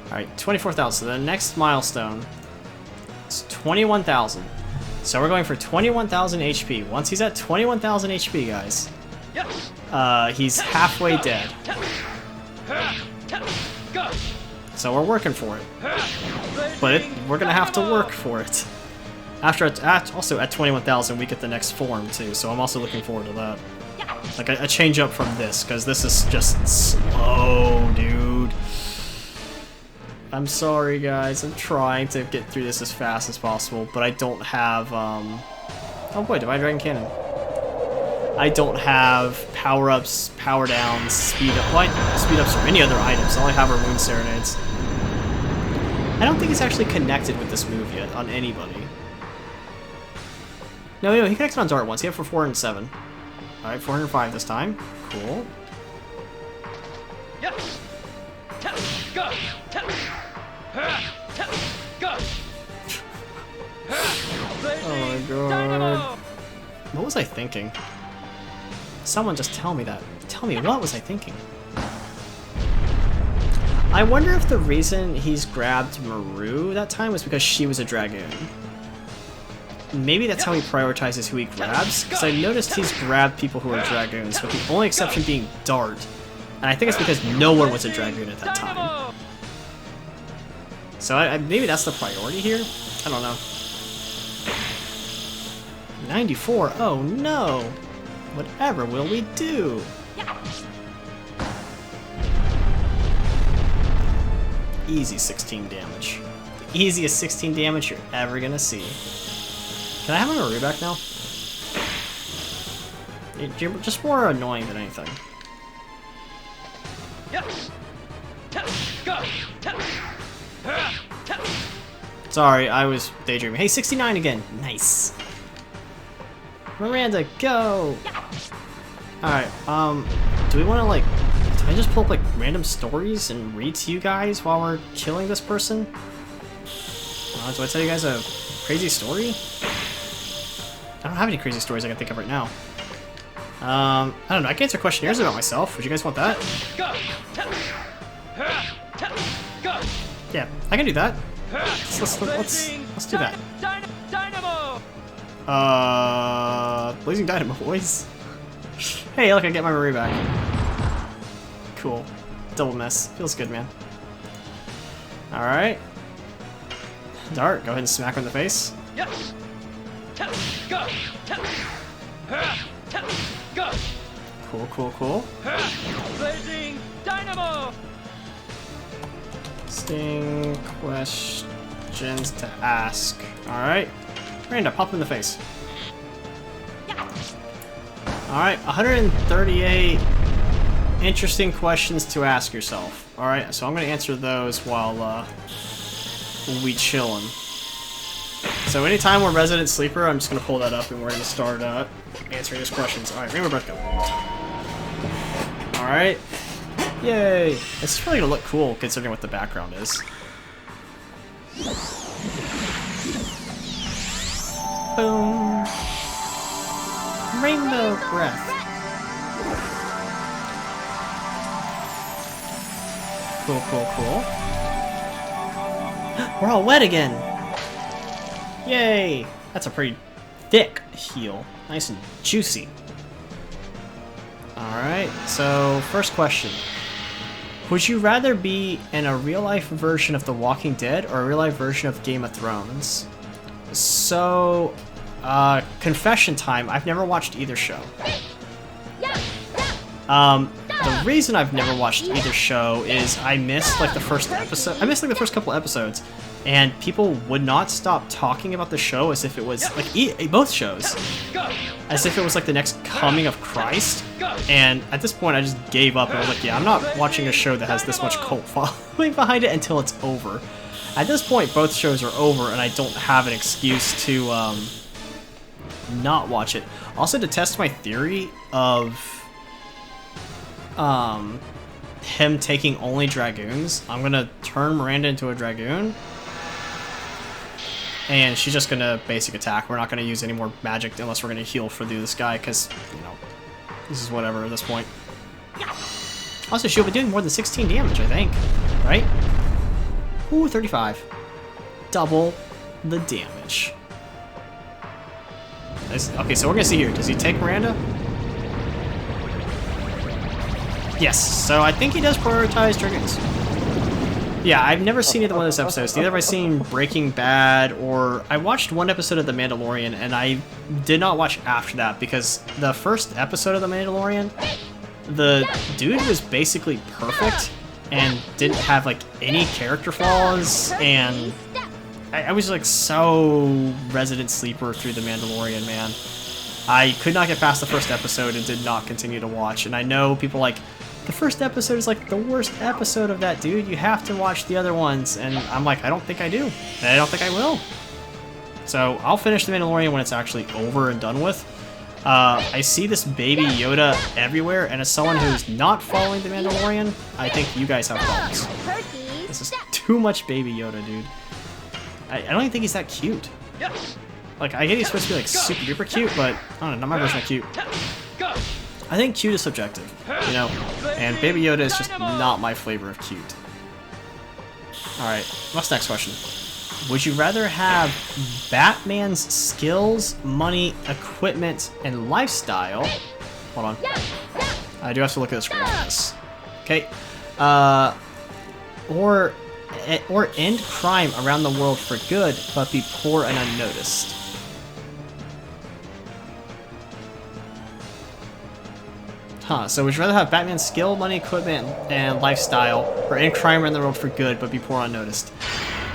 Alright, 24,000. So the next milestone is 21,000. So we're going for 21,000 HP. Once he's at 21,000 HP, guys, he's halfway dead. So we're working for it. But we're gonna have to work for it. Also at 21,000, we get the next form too, so I'm also looking forward to that. Like a change up from this, because this is just slow, dude. I'm sorry, guys. I'm trying to get through this as fast as possible, but I don't have, Oh boy, Divine Dragon Cannon. I don't have power-ups, power-downs, speed-ups, or any other items. All I have are Moon Serenades. I don't think it's actually connected with this move yet on anybody. No, he connected on Dart once. He had for 407. Alright, 405 this time. Cool. Oh my God. What was I thinking? Someone just tell me that. Tell me, what was I thinking? I wonder if the reason he's grabbed Meru that time was because she was a Dragoon. Maybe that's how he prioritizes who he grabs, because I noticed he's grabbed people who are Dragoons, with the only exception being Dart. And I think it's because no one was a Dragoon at that time. So maybe that's the priority here? I don't know. 94? Oh no! Whatever will we do? Easy 16 damage. The easiest 16 damage you're ever gonna see. Can I have my Meru back now? You're just more annoying than anything. Sorry, I was daydreaming. Hey, 69 again. Nice. Miranda, go! Alright, do we want to, like... Do I just pull up, like, random stories and read to you guys while we're killing this person? Do I tell you guys a crazy story? I don't have any crazy stories I can think of right now. I don't know. I can answer questionnaires about myself. Would you guys want that? Yeah, I can do that. Let's do that. Blazing Dynamo, boys. Hey, look, I get my Meru back. Cool. Double miss. Feels good, man. Alright. Dart, go ahead and smack him in the face. Cool, cool, cool. Blazing Dynamo! Sting questions to ask. Alright. Miranda, pop him in the face. Alright, 138 interesting questions to ask yourself. Alright, so I'm going to answer those while we chillin'. So anytime we're Resident Sleeper, I'm just going to pull that up and we're going to start answering these questions. Alright, Rainbow Breath, go. Alright. Yay! It's really going to look cool considering what the background is. Boom. Rainbow Breath. Cool, cool, cool. We're all wet again! Yay! That's a pretty thick heal. Nice and juicy. Alright, so first question. Would you rather be in a real-life version of The Walking Dead or a real-life version of Game of Thrones? So, confession time, I've never watched either show. The reason I've never watched either show is I missed like the first episode. I missed like the first couple episodes, and people would not stop talking about the show as if it was like both shows, as if it was like the next coming of Christ. And at this point, I just gave up and I was like, yeah, I'm not watching a show that has this much cult following behind it until it's over. At this point, both shows are over, and I don't have an excuse to not watch it. Also, to test my theory of him taking only Dragoons, I'm gonna turn Miranda into a Dragoon, and she's just gonna basic attack. We're not gonna use any more magic unless we're gonna heal for this guy, because, you know, this is whatever at this point. Also, she'll be doing more than 16 damage, I think, right? Ooh, 35. Double the damage. Nice. Okay, so we're gonna see here. Does he take Miranda? Yes, so I think he does prioritize Dragoons. Yeah, I've never seen either one of those episodes. Neither have I seen Breaking Bad, or I watched one episode of The Mandalorian, and I did not watch after that, because the first episode of The Mandalorian, the dude was basically perfect, and didn't have, like, any character flaws, and I was, like, so Resident Sleeper through The Mandalorian, man. I could not get past the first episode and did not continue to watch, and I know people like, the first episode is like the worst episode of that, dude. You have to watch the other ones. And I'm like, I don't think I do. And I don't think I will. So I'll finish The Mandalorian when it's actually over and done with. I see this baby Yoda everywhere, and as someone who's not following The Mandalorian, I think you guys have problems. This is too much baby Yoda, dude. I don't even think he's that cute. Like, I get he's supposed to be like super duper cute, but I don't know, not my version of cute. I think cute is subjective, you know, and Baby Yoda is just not my flavor of cute. Alright, what's the next question? Would you rather have Batman's skills, money, equipment, and lifestyle? Hold on. I do have to look at the screen for this. Okay. Or end crime around the world for good, but be poor and unnoticed. Huh, so would you rather have Batman's skill, money, equipment, and lifestyle, or end crime in the world for good but be poor unnoticed?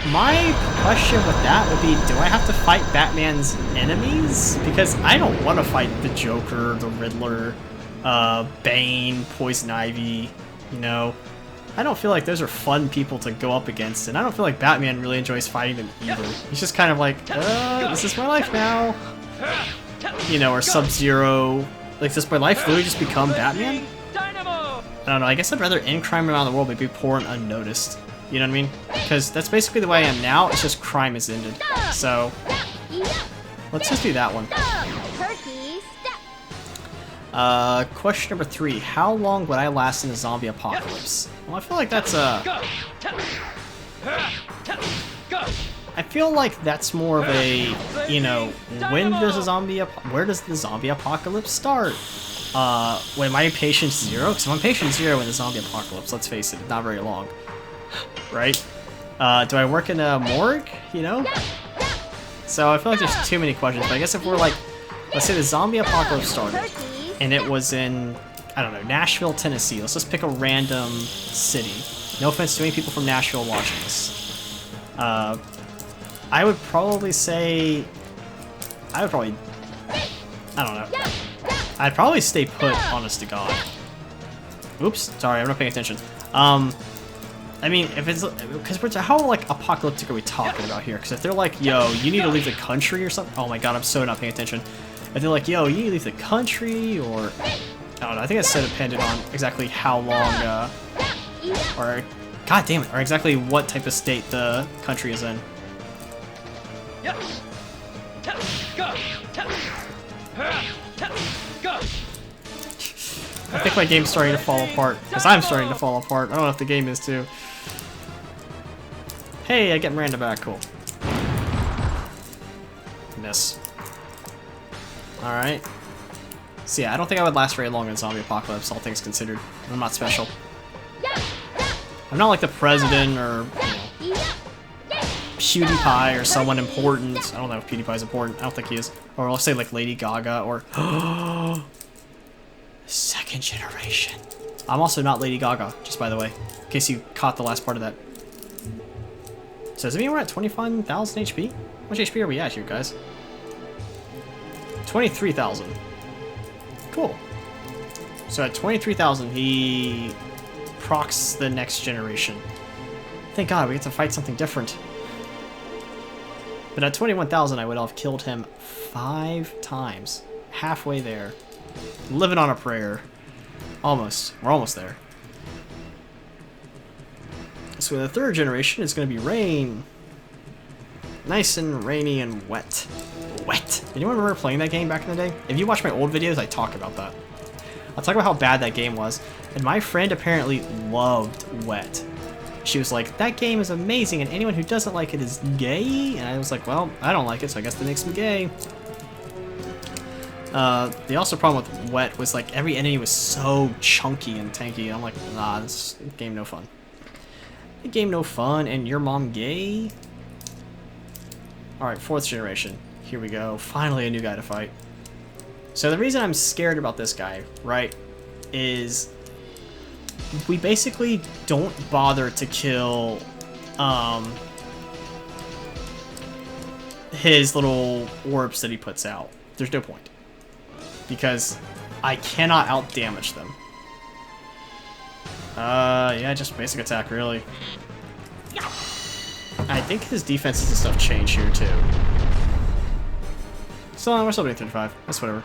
My question with that would be, do I have to fight Batman's enemies? Because I don't want to fight the Joker, the Riddler, Bane, Poison Ivy, you know? I don't feel like those are fun people to go up against, and I don't feel like Batman really enjoys fighting them either. He's just kind of like, this is my life now. You know, or Sub-Zero. Like, does my life really just become Batman? I don't know, I guess I'd rather end crime around the world but be poor and unnoticed. You know what I mean? Because that's basically the way I am now, it's just crime is ended. So, let's just do that one. Question number 3. How long would I last in a zombie apocalypse? Well, I feel like that's I feel like that's more of a, you know, when does a zombie where does the zombie apocalypse start? Wait, am I patient 0? Because if I'm patient 0 in the zombie apocalypse, let's face it, not very long. Right? Do I work in a morgue? You know? So I feel like there's too many questions, but I guess if we're like, let's say the zombie apocalypse started, and it was in, I don't know, Nashville, Tennessee. Let's just pick a random city. No offense to any people from Nashville watching this. I would probably say, I don't know. I'd probably stay put, honest to God. Oops, sorry, I'm not paying attention. I mean, if it's, because how, like, apocalyptic are we talking about here? Because if they're like, yo, you need to leave the country or something, oh my god, I'm so not paying attention. If they're like, yo, you need to leave the country, or, I don't know, I think it's so dependent on exactly how long, or, god damn it, or exactly what type of state the country is in. I think my game's starting to fall apart, because I'm starting to fall apart. I don't know if the game is too. Hey, I get Miranda back, cool. Miss. Alright. So yeah, I don't think I would last very long in zombie apocalypse, all things considered. I'm not special. I'm not like the president or, you know, PewDiePie or someone important. I don't know if PewDiePie's important. I don't think he is. Or I'll say like Lady Gaga or second generation. I'm also not Lady Gaga, just by the way, in case you caught the last part of that. So does it mean we're at 25,000 HP? How much HP are we at here, guys? 23,000. Cool. So at 23,000, he procs the next generation. Thank God, we get to fight something different. But at 21,000, I would have killed him 5 times. Halfway there. Living on a prayer. Almost. We're almost there. So the third generation is going to be rain. Nice and rainy and wet. Wet. Anyone remember playing that game back in the day? If you watch my old videos, I talk about that. I'll talk about how bad that game was. And my friend apparently loved wet. She was like, that game is amazing and anyone who doesn't like it is gay. And I was like, well, I don't like it, so I guess that makes me gay. The also problem with wet was like every enemy was so chunky and tanky. I'm like, nah, this game no fun. The game no fun, and your mom gay? Alright, 4th generation. Here we go. Finally a new guy to fight. So the reason I'm scared about this guy, right, is we basically don't bother to kill his little orbs that he puts out. There's no point. Because I cannot out-damage them. Yeah, just basic attack, really. I think his defenses and stuff change here, too. So, we're still doing 35. That's whatever.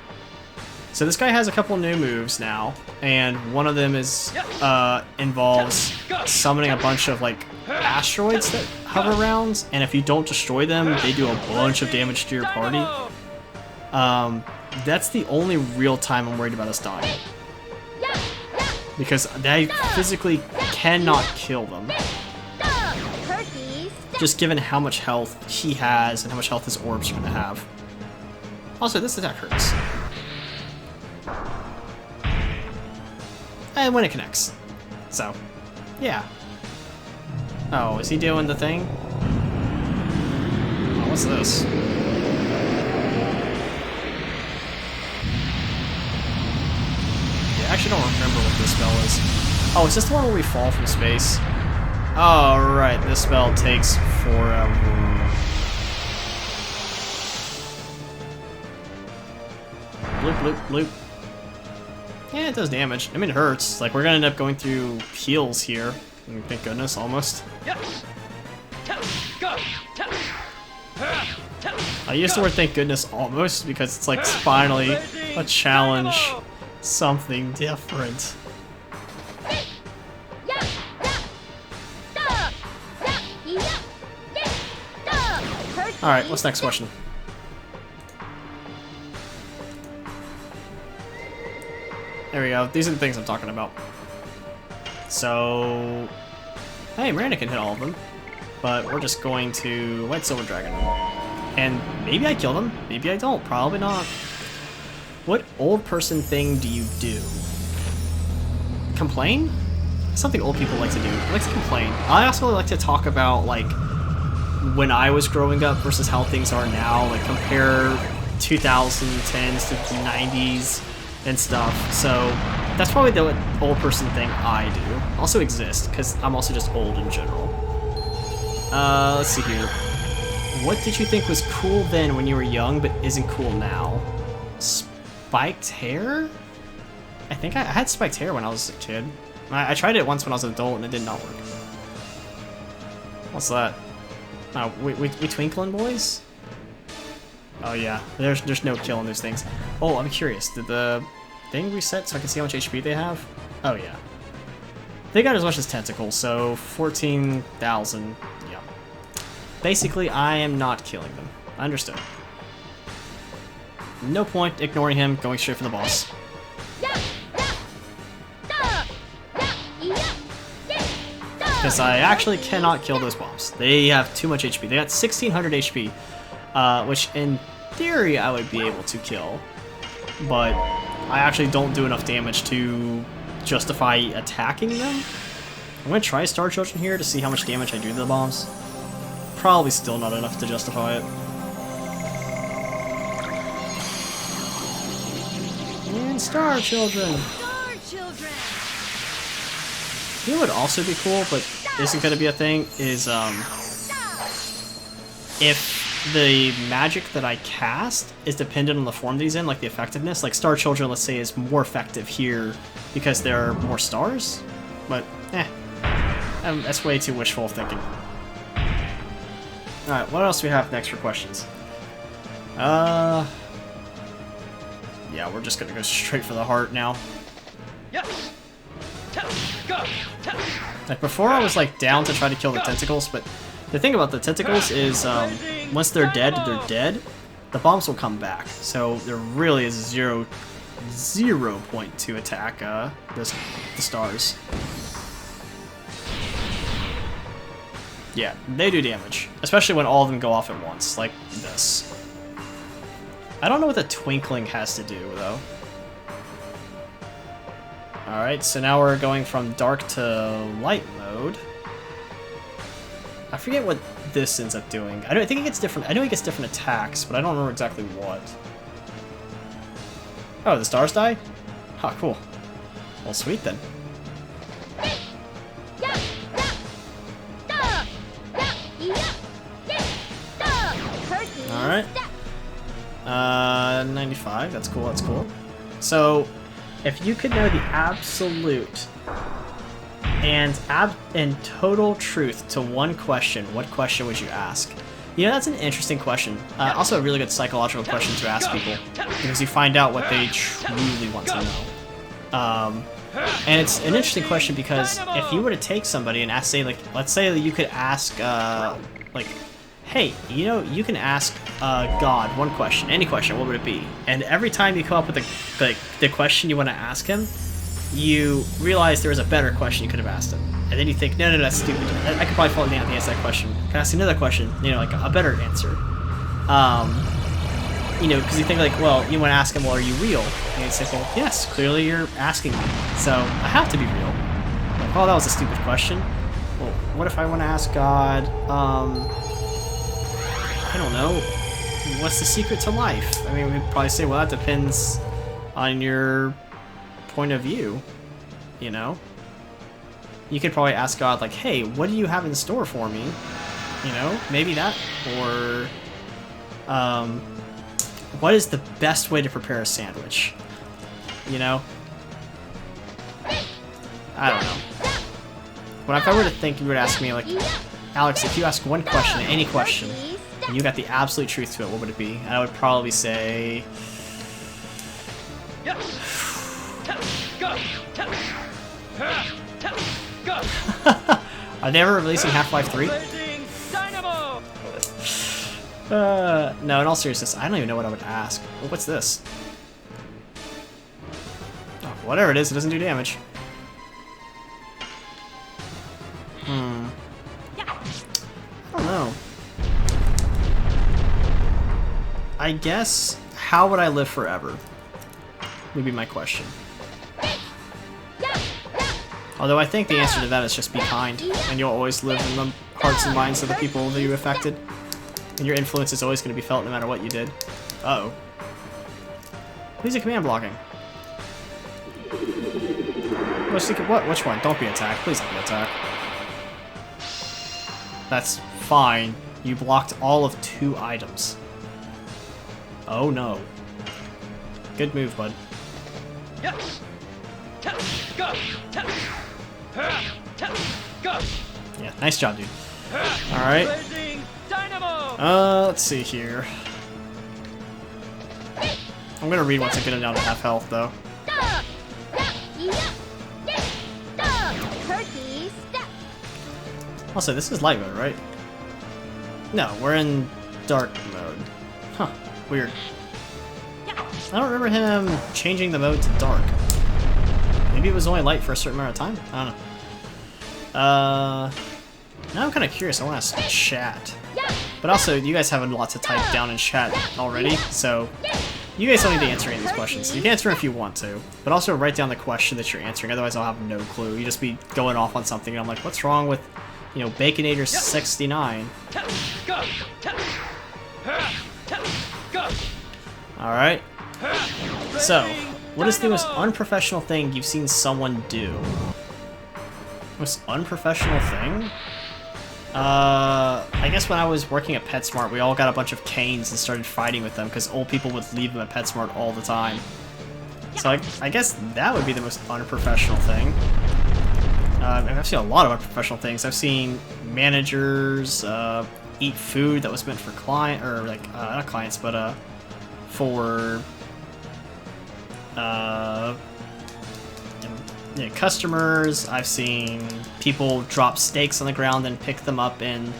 So this guy has a couple new moves now, and one of them is, involves summoning a bunch of, like, asteroids that hover around, and if you don't destroy them, they do a bunch of damage to your party. That's the only real time I'm worried about us dying. Because I physically cannot kill them. Just given how much health he has and how much health his orbs are going to have. Also, this attack hurts. And when it connects. So, yeah. Oh, is he doing the thing? Oh, what's this? actually don't remember what this spell is. Oh, is this the one where we fall from space? Oh, right. This spell takes forever. Bloop, bloop, bloop. Yeah, it does damage. I mean, it hurts. Like, we're gonna end up going through heals here. Thank goodness, almost. I used the word thank goodness almost because it's like finally a challenge. Something different. Alright, what's the next question? There we go. These are the things I'm talking about. So... Hey, Miranda can hit all of them. But we're just going to White Silver Dragon. And maybe I killed him. Maybe I don't. Probably not. What old person thing do you do? Complain? Something old people like to do. I like to complain. I also like to talk about, like, when I was growing up versus how things are now. Like, compare 2010s to the 90s and stuff. So that's probably the old person thing I do. Also exist, because I'm also just old in general. Let's see here. What did you think was cool then when you were young but isn't cool now? Spiked hair? I think I had spiked hair when I was a kid. I tried it once when I was an adult and it did not work. What's that? Oh, we twinkling boys? Oh yeah, there's no killing those things. Oh, I'm curious. Did the thing reset so I can see how much HP they have? Oh yeah. They got as much as tentacles, so 14,000. Yeah. Basically, I am not killing them. Understood. No point ignoring him, going straight for the boss. Because I actually cannot kill those bombs. They have too much HP. They got 1600 HP, which in theory I would be able to kill, but I actually don't do enough damage to justify attacking them. I'm going to try Star Children here to see how much damage I do to the bombs. Probably still not enough to justify it. And Star Children! Star Children! You know what would also be cool, but isn't going to be a thing, is if the magic that I cast is dependent on the form that he's in, like the effectiveness. Like Star Children, let's say, is more effective here because there are more stars, but that's way too wishful thinking. Alright, what else do we have next for questions? Yeah, we're just gonna go straight for the heart now. Like before I was like down to try to kill the tentacles, but the thing about the tentacles is once they're dead, the bombs will come back. So there really is zero point to attack the stars. Yeah, they do damage, especially when all of them go off at once, like this. I don't know what the twinkling has to do, though. Alright, so now we're going from dark to light mode. I forget what this ends up doing. I think it gets different. I know it gets different attacks, but I don't remember exactly what. Oh, the stars die? Huh, cool. Well, sweet then. Alright. 95. That's cool, that's cool. So, if you could know the absolute and total truth to one question, what question would you ask? You know, that's an interesting question. Also a really good psychological question to ask people, because you find out what they truly want to know. And it's an interesting question because if you were to take somebody and ask, say, like, let's say that you could ask, like, hey, you know, you can ask God one question, any question, what would it be? And every time you come up with the question you want to ask him, you realize there was a better question you could have asked him. And then you think, no, that's stupid. I could probably fall down to answer that question. Can I ask another question? You know, like a better answer. You know, because you think like, well, you want to ask him, well, are you real? And you say, well, yes, clearly you're asking me. So I have to be real. Like, oh, that was a stupid question. Well, what if I want to ask God, I don't know, what's the secret to life? I mean, we'd probably say, well, that depends on your point of view, you know? You could probably ask God, like, hey, what do you have in store for me? You know, maybe that, or, what is the best way to prepare a sandwich? You know? I don't know. When if I were to think, you would ask me, like, Alex, if you ask one question, any question, and you got the absolute truth to it, what would it be? And I would probably say... Are they ever releasing Half-Life 3? No, in all seriousness, I don't even know what I would ask. What's this? Oh, whatever it is, it doesn't do damage. I don't know. I guess, how would I live forever? Would be my question. Although I think the answer to that is just be kind, and you'll always live in the hearts and minds of the people that you affected. And your influence is always going to be felt no matter what you did. Uh-oh. Who's a command blocking? What? Which one? Don't be attacked. Please don't be attacked. That's fine. You blocked all of 2 items. Oh no. Good move, bud. Yeah, nice job, dude. Alright. Let's see here. I'm gonna read once I get him down to half health, though. Also, this is light mode, right? No, we're in dark mode. Huh, weird. I don't remember him changing the mode to dark. Maybe it was only light for a certain amount of time? I don't know. Now I'm kind of curious. I want to ask chat. But also, you guys have a lot to type down in chat already, so you guys don't need to answer any of these questions. You can answer if you want to, but also write down the question that you're answering, otherwise I'll have no clue. You just be going off on something, and I'm like, what's wrong with, you know, Baconator 69? Alright. So, what is the most unprofessional thing you've seen someone do? Most unprofessional thing? I guess when I was working at PetSmart, we all got a bunch of canes and started fighting with them because old people would leave them at PetSmart all the time. So I guess that would be the most unprofessional thing. And I've seen a lot of unprofessional things. I've seen managers eat food that was meant for not clients, but for customers. I've seen people drop steaks on the ground and pick them up and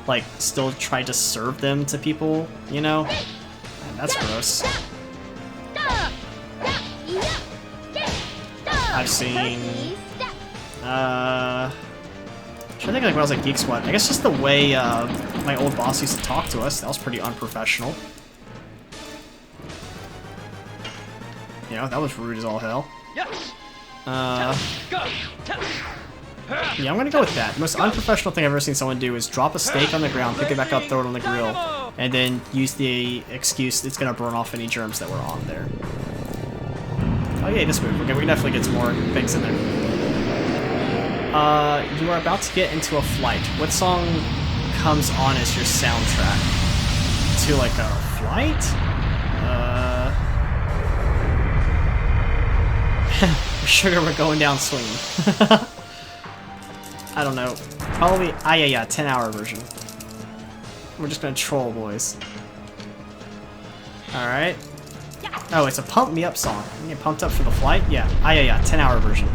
like still try to serve them to people, you know? And that's gross. I've seen I'm trying to think like when I was at Geek Squad. I guess just the way my old boss used to talk to us, that was pretty unprofessional. You know, that was rude as all hell. Yeah, I'm gonna go with that. The most unprofessional thing I've ever seen someone do is drop a steak on the ground, pick it back up, throw it on the grill, and then use the excuse it's gonna burn off any germs that were on there. Oh yeah, this move. Okay, we can definitely get some more things in there. You are about to get into a flight. What song comes on as your soundtrack? To like a flight? Sugar, we're going down swinging. I don't know. Probably, yeah, 10-hour version. We're just gonna troll, boys. Alright. Oh, it's a pump me up song. You get pumped up for the flight? Yeah, yeah, 10-hour version.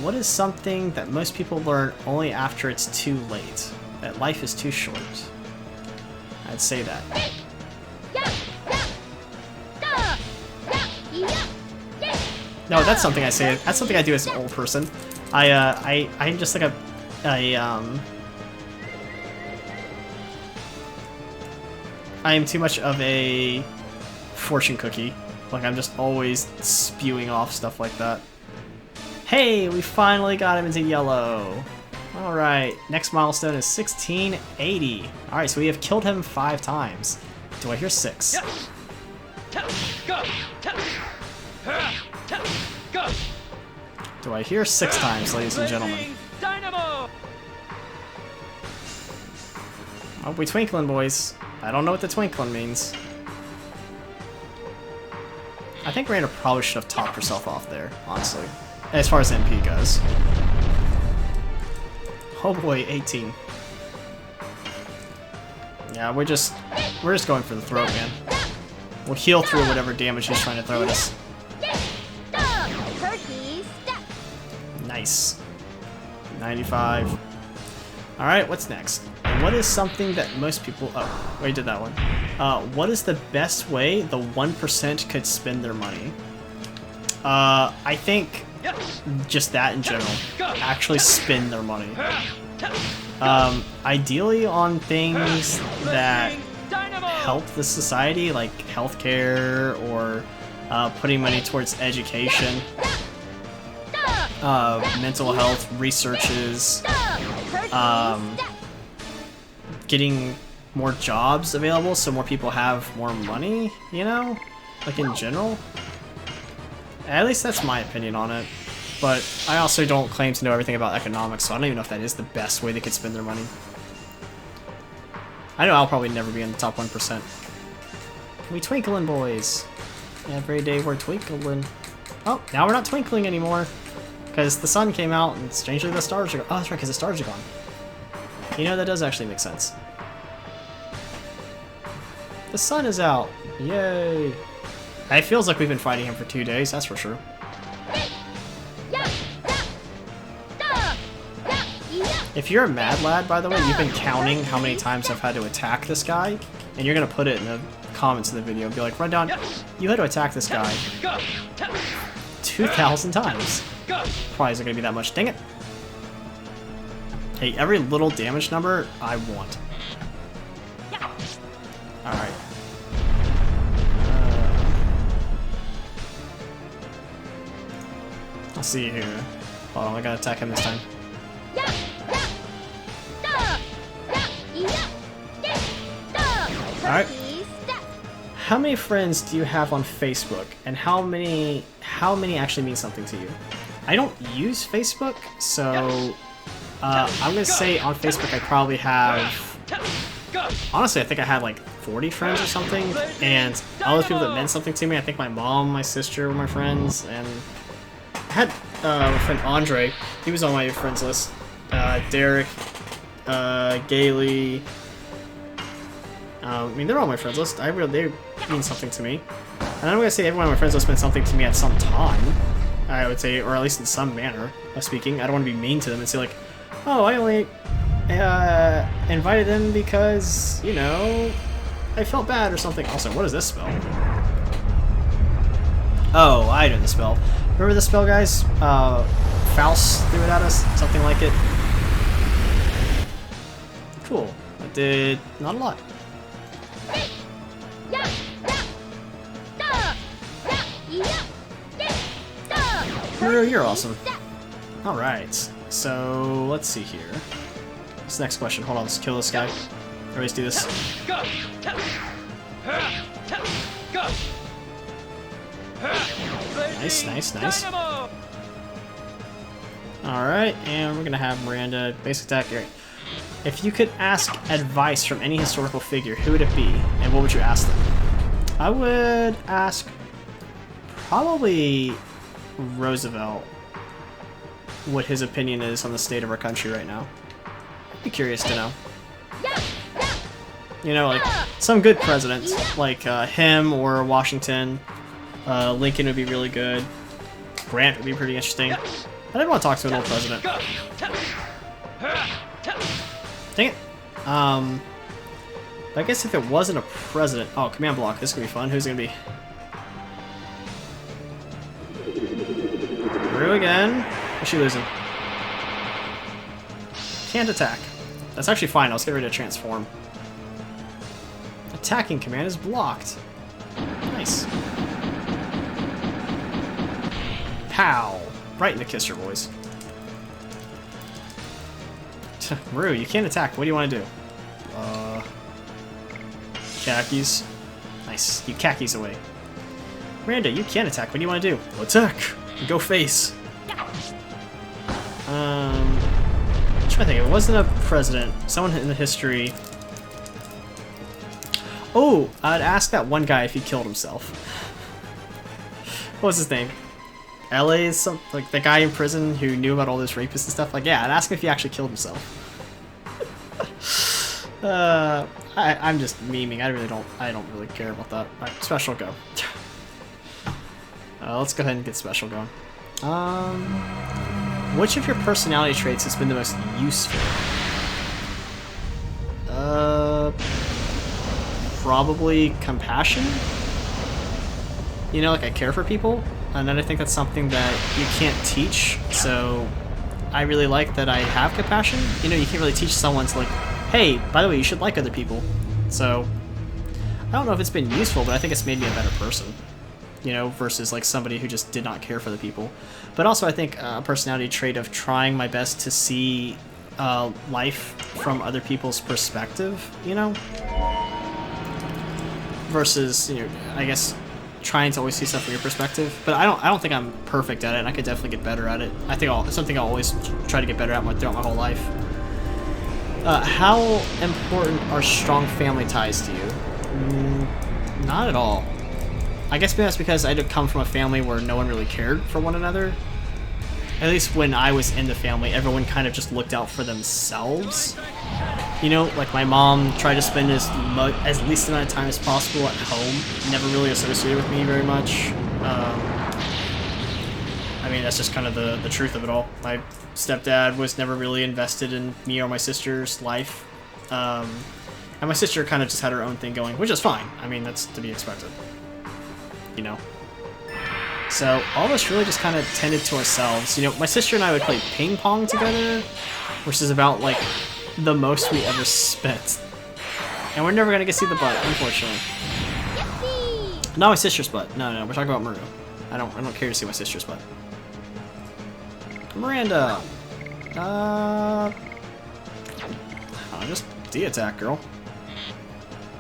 What is something that most people learn only after it's too late? That life is too short. I'd say that. No, that's something I say. That's something I do as an old person. I'm just like I am too much of a fortune cookie. Like, I'm just always spewing off stuff like that. Hey, we finally got him into yellow. Alright, next milestone is 1680. Alright, so we have killed him 5 times. Do I hear 6? Go. Do I hear 6 times, ladies and gentlemen? Blazing Dynamo. Oh, we twinkling, boys. I don't know what the twinkling means. I think Miranda probably should have topped herself off there, honestly. As far as MP goes. Oh boy, 18. Yeah, we're just going for the throat, man. We'll heal through whatever damage he's trying to throw at us. Turkey step. Nice. 95. Alright, what's next? What is something that most people... Oh, we did that one. What is the best way the 1% could spend their money? I think just that in general. Actually spend their money. Ideally on things that help the society, like healthcare or putting money towards education, mental health researches, getting more jobs available so more people have more money, you know? Like in general. At least that's my opinion on it. But I also don't claim to know everything about economics, so I don't even know if that is the best way they could spend their money. I know I'll probably never be in the top 1%. We twinkling, boys. Every day we're twinkling. Oh, now we're not twinkling anymore. Because the sun came out and strangely the stars are gone. Oh, that's right, because the stars are gone. You know, that does actually make sense. The sun is out. Yay. It feels like we've been fighting him for 2 days, that's for sure. If you're a mad lad, by the way, you've been counting how many times I've had to attack this guy, and you're gonna put it in the comments of the video and be like, run down, you had to attack this guy 2,000 times. Probably isn't gonna be that much. Dang it. Hey, every little damage number, I want. Alright. I'll see you here. Hold on, I gotta attack him this time. Alright. How many friends do you have on Facebook, and how many actually mean something to you? I don't use Facebook, so I'm gonna say on Facebook I probably have... Honestly, I think I had like 40 friends or something, and all those people that meant something to me, I think my mom, my sister were my friends, and I had my friend Andre, he was on my friends list, Derek, Gailey, I mean, they're all my friends list. They mean something to me. And I'm gonna say everyone on my friends list meant something to me at some time, I would say, or at least in some manner of speaking. I don't want to be mean to them and say like, oh, I only invited them because, you know, I felt bad or something. Also, what does this spell? Oh, I know the spell. Remember the spell, guys? Faust threw it at us, something like it. Cool. That did not a lot. Meru, you're awesome. Alright, so let's see here. This next question. Hold on, let's kill this guy. Alright, let's do this. Nice, nice, nice. Alright, and we're gonna have Miranda basic attack. Right. If you could ask advice from any historical figure, who would it be, and what would you ask them? I would ask probably Roosevelt what his opinion is on the state of our country right now. I'd be curious to know. You know, like some good presidents, like him or Washington. Lincoln would be really good. Grant would be pretty interesting. I didn't want to talk to an old president. Dang it. But I guess if it wasn't a president... Oh, command block. This is going to be fun. Who's it going to be? Meru again. Is she losing? Can't attack. That's actually fine. I'll just get ready to transform. Attacking command is blocked. Nice. Pow! Right in the kisser, boys. Meru, you can't attack. What do you want to do? Khakis. Nice. You khakis away. Miranda, you can attack. What do you want to do? Attack! Go face. I'm trying to think. It wasn't a president. Someone in the history. Oh, I'd ask that one guy if he killed himself. What was his name? LA's some like the guy in prison who knew about all this rapists and stuff. Like, yeah, I'd ask him if he actually killed himself. I'm just memeing. I don't really care about that. Alright, special go. Let's go ahead and get special going. Which of your personality traits has been the most useful? Probably compassion. You know, like I care for people, and then I think that's something that you can't teach. So I really like that I have compassion. You know, you can't really teach someone to like, hey, by the way, you should like other people. So I don't know if it's been useful, but I think it's made me a better person. You know, versus like somebody who just did not care for the people. But also I think a personality trait of trying my best to see life from other people's perspective, you know? Versus, you know, I guess trying to always see stuff from your perspective. But I don't think I'm perfect at it, and I could definitely get better at it. I think it's something I'll always try to get better at throughout my whole life. How important are strong family ties to you? Not at all. I guess maybe that's because I did come from a family where no one really cared for one another. At least when I was in the family, everyone kind of just looked out for themselves. You know, like my mom tried to spend as least amount of time as possible at home. Never really associated with me very much. I mean, that's just kind of the truth of it all. My stepdad was never really invested in me or my sister's life. And my sister kind of just had her own thing going, which is fine. I mean, that's to be expected. You know? So all of us really just kind of tended to ourselves. You know, my sister and I would play ping pong together, which is about, like, the most we ever spent. And we're never going to get to see the butt, unfortunately. Not my sister's butt. No, we're talking about Meru. I don't care to see my sister's butt. Miranda! Just D-attack, girl.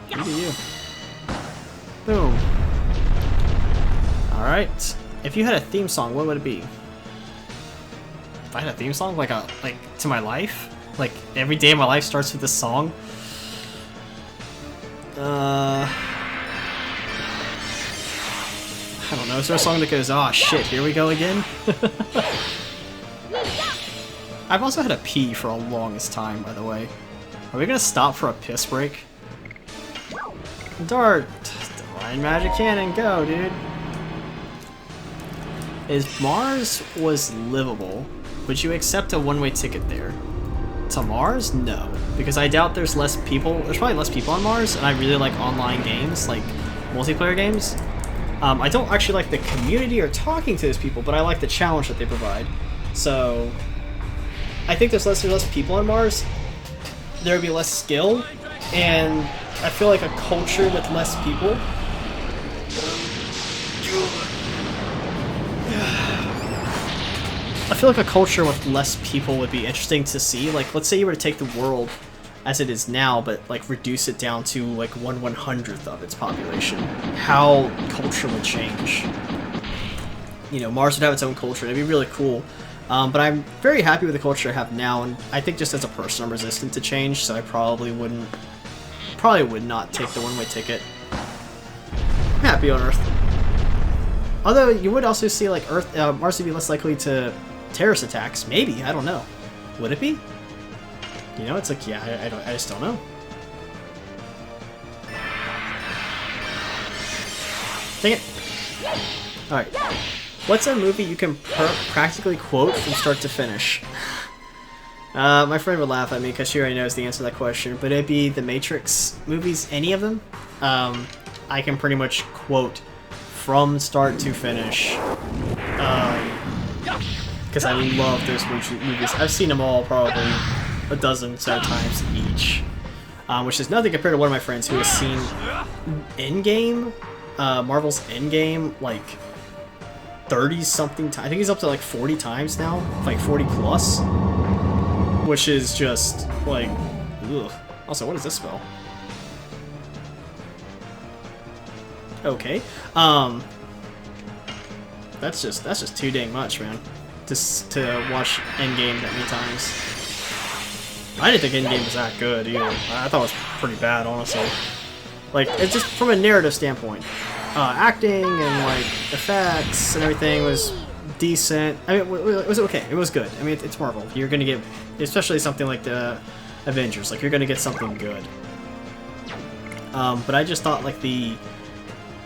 You do you. Boom. Alright. If you had a theme song, what would it be? If I had a theme song? Like to my life? Like, every day of my life starts with this song? I don't know. Is there a song that goes, "Aw, shit, here we go again"? I've also had a pee for a longest time, by the way. Are we gonna stop for a piss break? Dart! Divine Magic Cannon, go, dude! If Mars was livable, would you accept a one-way ticket there? To Mars? No. Because I doubt there's less people. There's probably less people on Mars, and I really like online games, like multiplayer games. I don't actually like the community or talking to those people, but I like the challenge that they provide. So I think there's less people on Mars. There would be less skill, and I feel like a culture with less people. I feel like a culture with less people would be interesting to see. Like, let's say you were to take the world as it is now, but like reduce it down to like 1/100th of its population. How culture would change. You know, Mars would have its own culture. It'd be really cool. But I'm very happy with the culture I have now, and I think just as a person I'm resistant to change, so I probably would not take the one-way ticket. I'm happy on Earth. Although you would also see like Mars would be less likely to terrorist attacks. Maybe, I don't know. Would it be? You know, it's like, yeah, I just don't know. Dang it. Alright. What's a movie you can practically quote from start to finish? My friend would laugh at me because she already knows the answer to that question, but it'd be the Matrix movies, any of them. I can pretty much quote from start to finish. Because I love those movies. I've seen them all probably a dozen so times each. Which is nothing compared to one of my friends who has seen Endgame, Marvel's Endgame, like 30-something times. I think he's up to like 40 times now, like 40 plus. Which is just like, ugh. Also, what does this spell? That's just too dang much, man. Just to watch Endgame that many times. I didn't think Endgame was that good either. I thought it was pretty bad, honestly. Like, it's just from a narrative standpoint. Acting and like effects and everything was decent. I mean, it was okay. It was good. I mean, it's Marvel. You're gonna get, especially something like the Avengers. Like, you're gonna get something good. But I just thought like the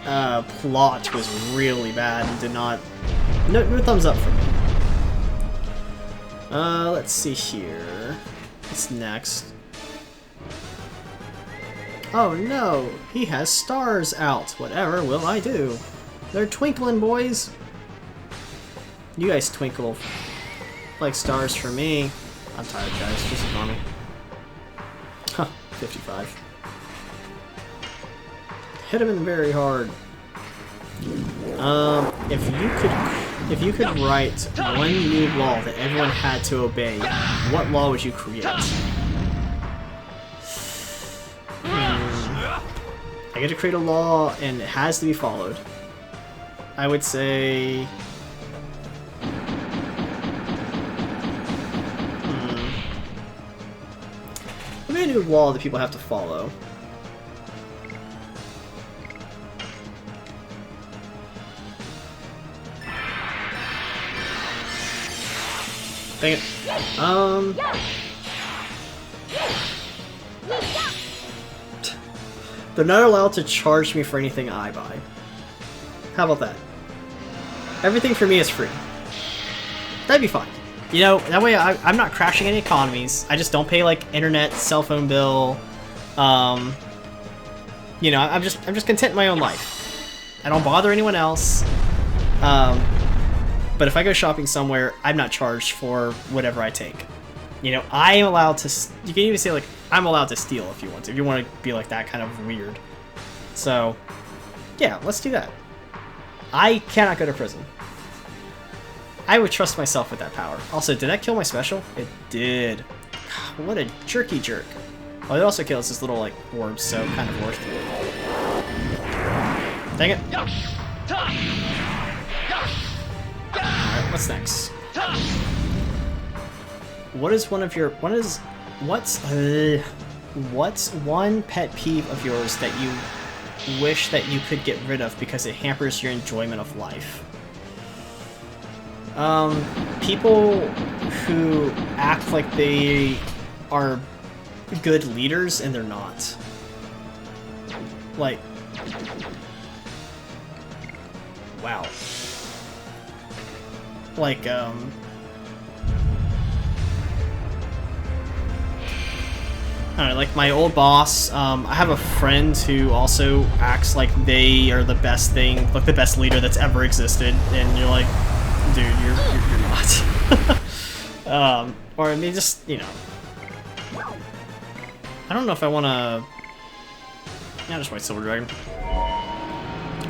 plot was really bad and did not. No thumbs up for me. Let's see here. What's next? Oh no, he has stars out. Whatever will I do? They're twinkling, boys. You guys twinkle like stars for me. I'm tired, guys. Just ignore me. Huh, 55. Hit him in very hard. If you could write one new law that everyone had to obey, what law would you create? I get to create a law and it has to be followed. I would say... Maybe a new law that people have to follow. Dang it. They're not allowed to charge me for anything I buy. How about that? Everything for me is free. That'd be fine. You know, that way I'm not crashing any economies. I just don't pay like internet, cell phone bill. You know, I'm just content in my own life. I don't bother anyone else. But if I go shopping somewhere, I'm not charged for whatever I take. You know, I am allowed to. You can even say like I'm allowed to steal if you want to. If you want to be like that kind of weird. So, yeah, let's do that. I cannot go to prison. I would trust myself with that power. Also, did that kill my special? It did. What a jerky jerk. Oh, it also kills this little, like, orb, so kind of worth it. Dang it. Alright, what's next? What is one of your... What's one pet peeve of yours that you wish that you could get rid of because it hampers your enjoyment of life? People who act like they are good leaders and they're not. Like, wow. Like, I don't know, like my old boss, I have a friend who also acts like they are the best thing, like the best leader that's ever existed, and you're like, dude, you're not. Or I mean, just, you know, I don't know if I want to. Yeah, just white silver dragon,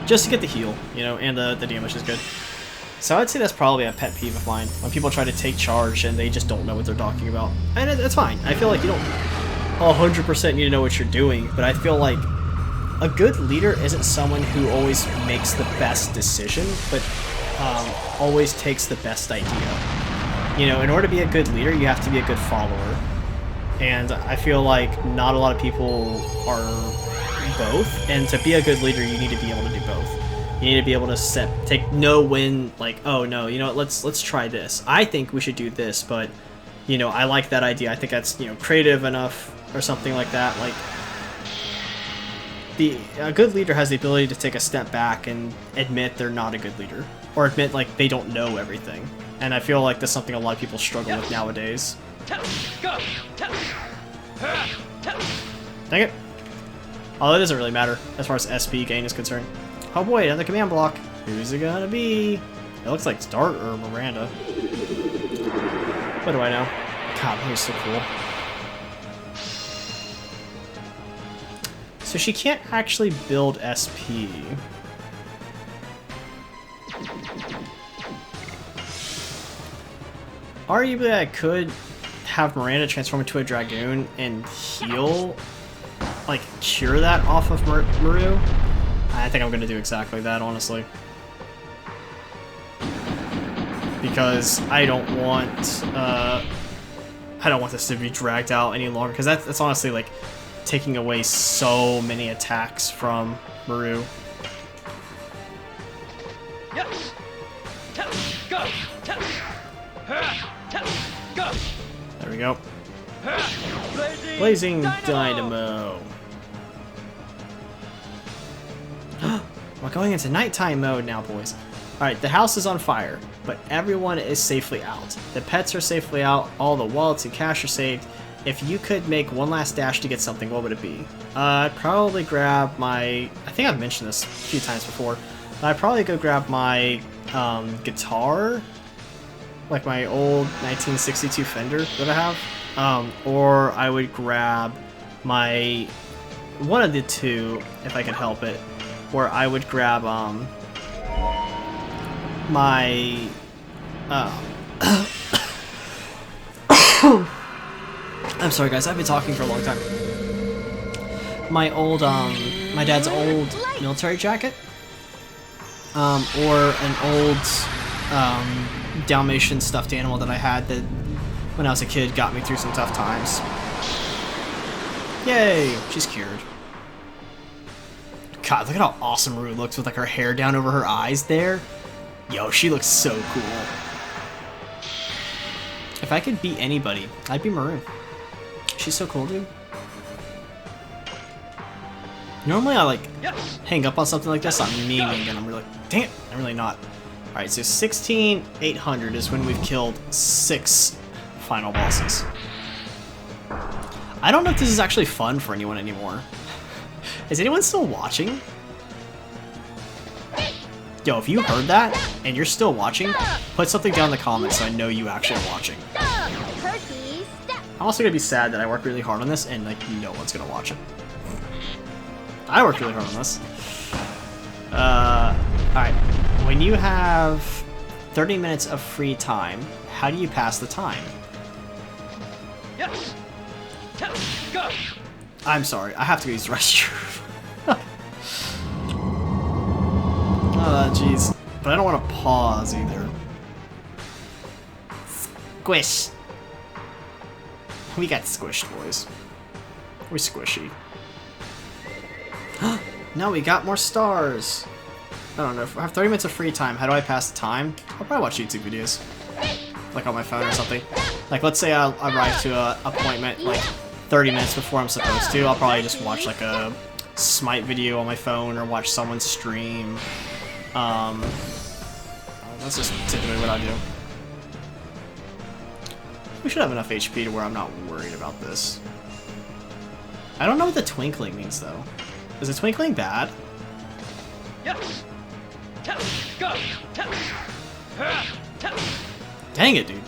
just to get the heal, you know, and the damage is good. So I'd say that's probably a pet peeve of mine, when people try to take charge and they just don't know what they're talking about. And it's fine. I feel like you don't 100% need to know what you're doing, but I feel like a good leader isn't someone who always makes the best decision, but always takes the best idea. You know, in order to be a good leader, you have to be a good follower. And I feel like not a lot of people are both, and to be a good leader, you need to be able to do both. You need to be able to know when, like, oh no, you know what, let's try this. I think we should do this, but, you know, I like that idea. I think that's, you know, creative enough or something like that. Like, a good leader has the ability to take a step back and admit they're not a good leader, or admit like they don't know everything. And I feel like that's something a lot of people struggle with nowadays. Dang it. Although it doesn't really matter as far as SP gain is concerned. Oh boy, another command block. Who's it gonna be? It looks like it's Dart or Miranda. What do I know? God, that was so cool. So she can't actually build SP. Arguably, I could have Miranda transform into a Dragoon and heal, like, cure that off of Meru. I think I'm going to do exactly that, honestly. because I don't want this to be dragged out any longer, because that's honestly like taking away so many attacks from Meru. There we go. Blazing Dynamo. We're going into nighttime mode now, boys. Alright, the house is on fire, but everyone is safely out. The pets are safely out, all the wallets and cash are saved. If you could make one last dash to get something, what would it be? I'd probably grab my... I think I've mentioned this a few times before. I'd probably go grab my guitar, like my old 1962 Fender that I have. Or I would grab my... one of the two, if I could help it. Or I would grab my... I'm sorry guys, I've been talking for a long time. My old, my dad's old military jacket. Or an old, Dalmatian stuffed animal that I had that, when I was a kid, got me through some tough times. Yay! She's cured. God, look at how awesome Meru looks with like her hair down over her eyes there. Yo, she looks so cool. If I could beat anybody, I'd be Meru. She's so cool, dude. Normally I like hang up on something like this, I'm memeing, and I'm really like, damn, I'm really not. Alright, so 16,800 is when we've killed 6 final bosses. I don't know if this is actually fun for anyone anymore. Is anyone still watching? Yo, if you heard that, and you're still watching, put something down in the comments so I know you actually are watching. I'm also gonna be sad that I worked really hard on this, and like, no one's gonna watch it. I worked really hard on this. Alright. When you have 30 minutes of free time, how do you pass the time? Yes. Go. I'm sorry, I have to use the restroom. Oh, jeez. But I don't want to pause either. Squish. We got squished, boys. We're squishy. No, we got more stars. I don't know. If I have 30 minutes of free time, how do I pass the time? I'll probably watch YouTube videos. Like on my phone or something. Like, let's say I arrive to an appointment like 30 minutes before I'm supposed to. I'll probably just watch like a Smite video on my phone or watch someone stream. That's just typically what I do. We should have enough HP to where I'm not worried about this. I don't know what the twinkling means though. Is the twinkling bad? Yes. Go. Dang it, dude.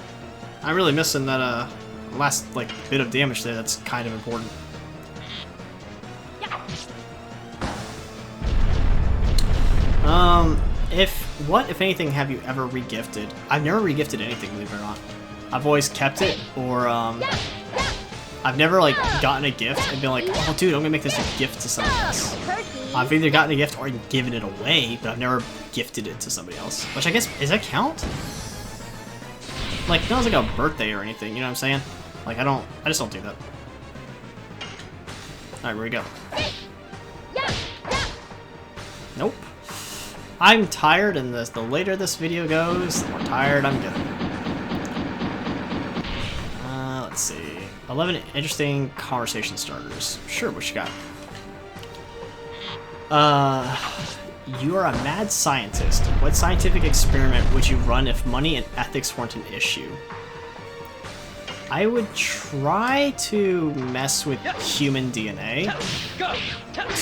I'm really missing that last like bit of damage there that's kind of important. If anything, have you ever regifted? I've never regifted anything, believe it or not. I've always kept it, or I've never like gotten a gift and been like, oh dude, I'm gonna make this a gift to someone else. I've either gotten a gift or given it away, but I've never gifted it to somebody else. Which I guess, does that count? Like, not as like a birthday or anything, you know what I'm saying? Like, I just don't do that. Alright, where we go? Nope. I'm tired, and the later this video goes, the more tired I'm getting. Let's see. 11 interesting conversation starters. Sure, what you got? You are a mad scientist. What scientific experiment would you run if money and ethics weren't an issue? I would try to mess with human DNA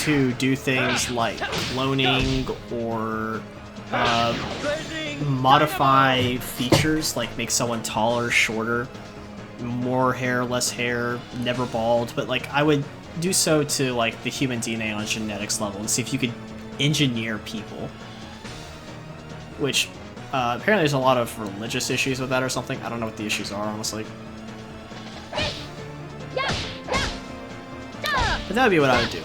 to do things like cloning or modify features, like make someone taller, shorter, more hair, less hair, never bald, but like I would do so to like the human DNA on a genetics level and see if you could engineer people. Which apparently there's a lot of religious issues with that or something. I don't know what the issues are, honestly. But that would be what I would do.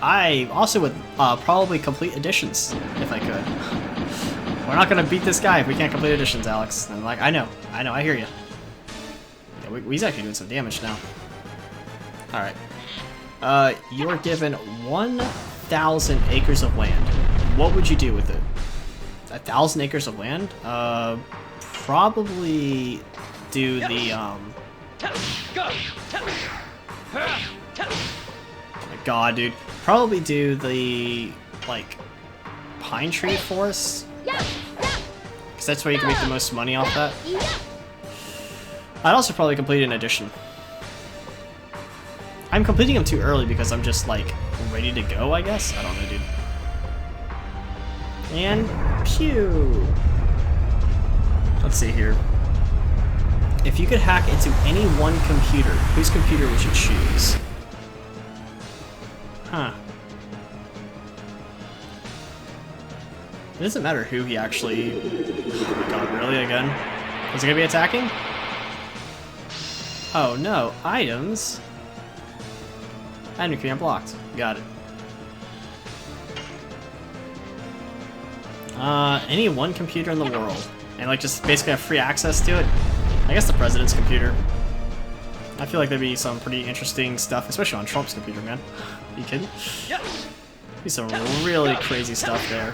I also would probably complete additions if I could. We're not gonna beat this guy if we can't complete additions, Alex. And I'm like, I know, I hear you. Yeah, he's actually doing some damage now. Alright. You are given 1,000 acres of land. What would you do with it? 1,000 acres of land? Probably do the, Oh my god, dude. Probably do the, like, pine tree forest. Because that's where you can make the most money off that. I'd also probably complete an addition. I'm completing them too early because I'm just, like, ready to go, I guess? I don't know, dude. And, pew! Let's see here. If you could hack into any one computer, whose computer would you choose? Huh. It doesn't matter who he actually... Oh my god, really, again? Is it gonna be attacking? Oh no, items? Item key unblocked. Got it. Any one computer in the world. And like just basically have free access to it. I guess the president's computer. I feel like there'd be some pretty interesting stuff, especially on Trump's computer, man. Are you kidding? Be some really crazy stuff there.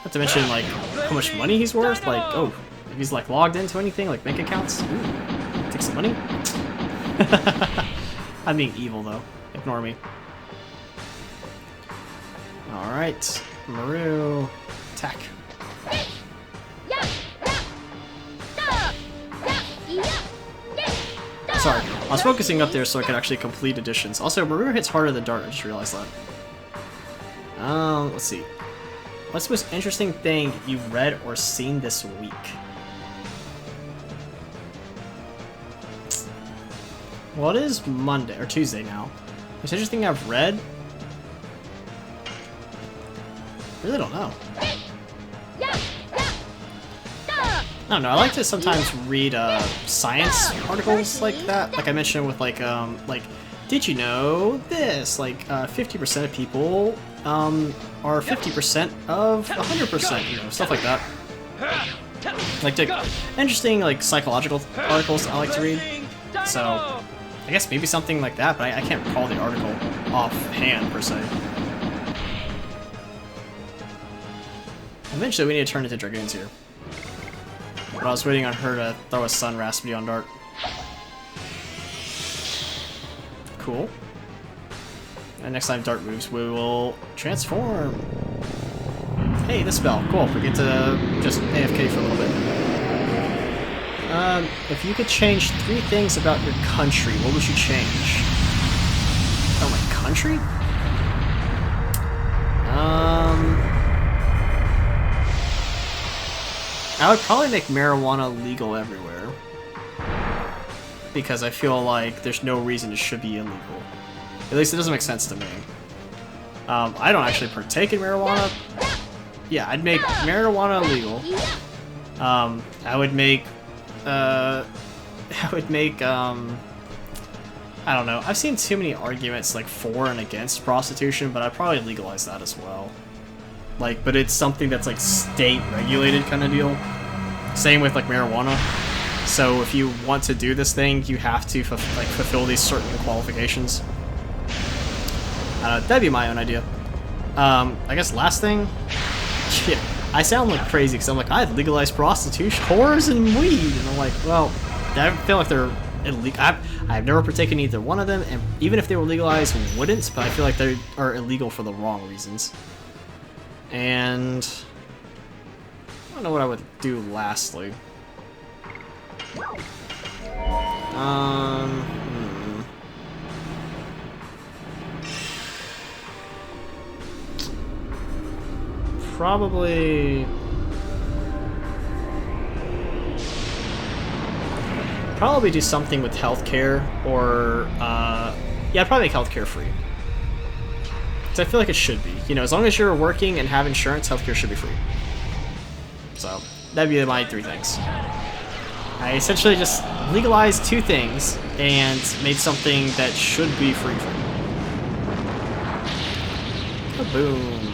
Not to mention like how much money he's worth. Like, oh, if he's like logged into anything, like bank accounts. Ooh, take some money. I'm being evil though. Ignore me. Alright. Meru. Attack. Sorry, I was focusing up there so I could actually complete additions. Also, Meru hits harder than Dart, I just realized that. Let's see. What's the most interesting thing you've read or seen this week? Well, it is Monday, or Tuesday now. Most interesting thing I've read? I really don't know. I don't know, I like to sometimes read science articles like that. Like I mentioned with like, did you know this? Like 50% of people are 50% of 100%, you know, stuff like that. Like interesting like psychological articles I like to read. So I guess maybe something like that, but I can't recall the article offhand per se. Eventually we need to turn into Dragoons here. But I was waiting on her to throw a Sun Raspberry on Dart. Cool. And next time Dart moves, we will transform. Hey, this spell. Cool. We get to just AFK for a little bit. If you could change 3 things about your country, what would you change? Oh, my country? I would probably make marijuana legal everywhere. Because I feel like there's no reason it should be illegal. At least it doesn't make sense to me. I don't actually partake in marijuana. Yeah, I'd make marijuana illegal. I would make, I don't know. I've seen too many arguments like for and against prostitution, but I'd probably legalize that as well. Like, but it's something that's like state regulated kind of deal. Same with like marijuana. So if you want to do this thing, you have to fulfill these certain qualifications. That'd be my own idea. I guess last thing, yeah, I sound like crazy because I'm like, I'd legalize prostitution, whores, and weed, and I'm like, well, I feel like they're illegal. I've never partaken in either one of them, and even if they were legalized, wouldn't. But I feel like they are illegal for the wrong reasons. And I don't know what I would do lastly. Probably do something with healthcare, or yeah, I'd probably make healthcare free. Because I feel like it should be. You know, as long as you're working and have insurance, healthcare should be free. So that'd be my 3 things. I essentially just legalized 2 things and made something that should be free. Kaboom.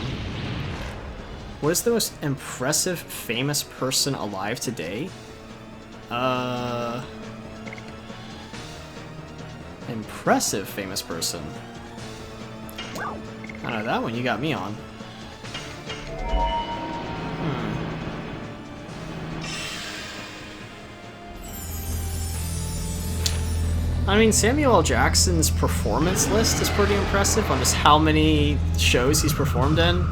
What is the most impressive famous person alive today? Impressive famous person. I know that one you got me on. I mean, Samuel L. Jackson's performance list is pretty impressive on just how many shows he's performed in.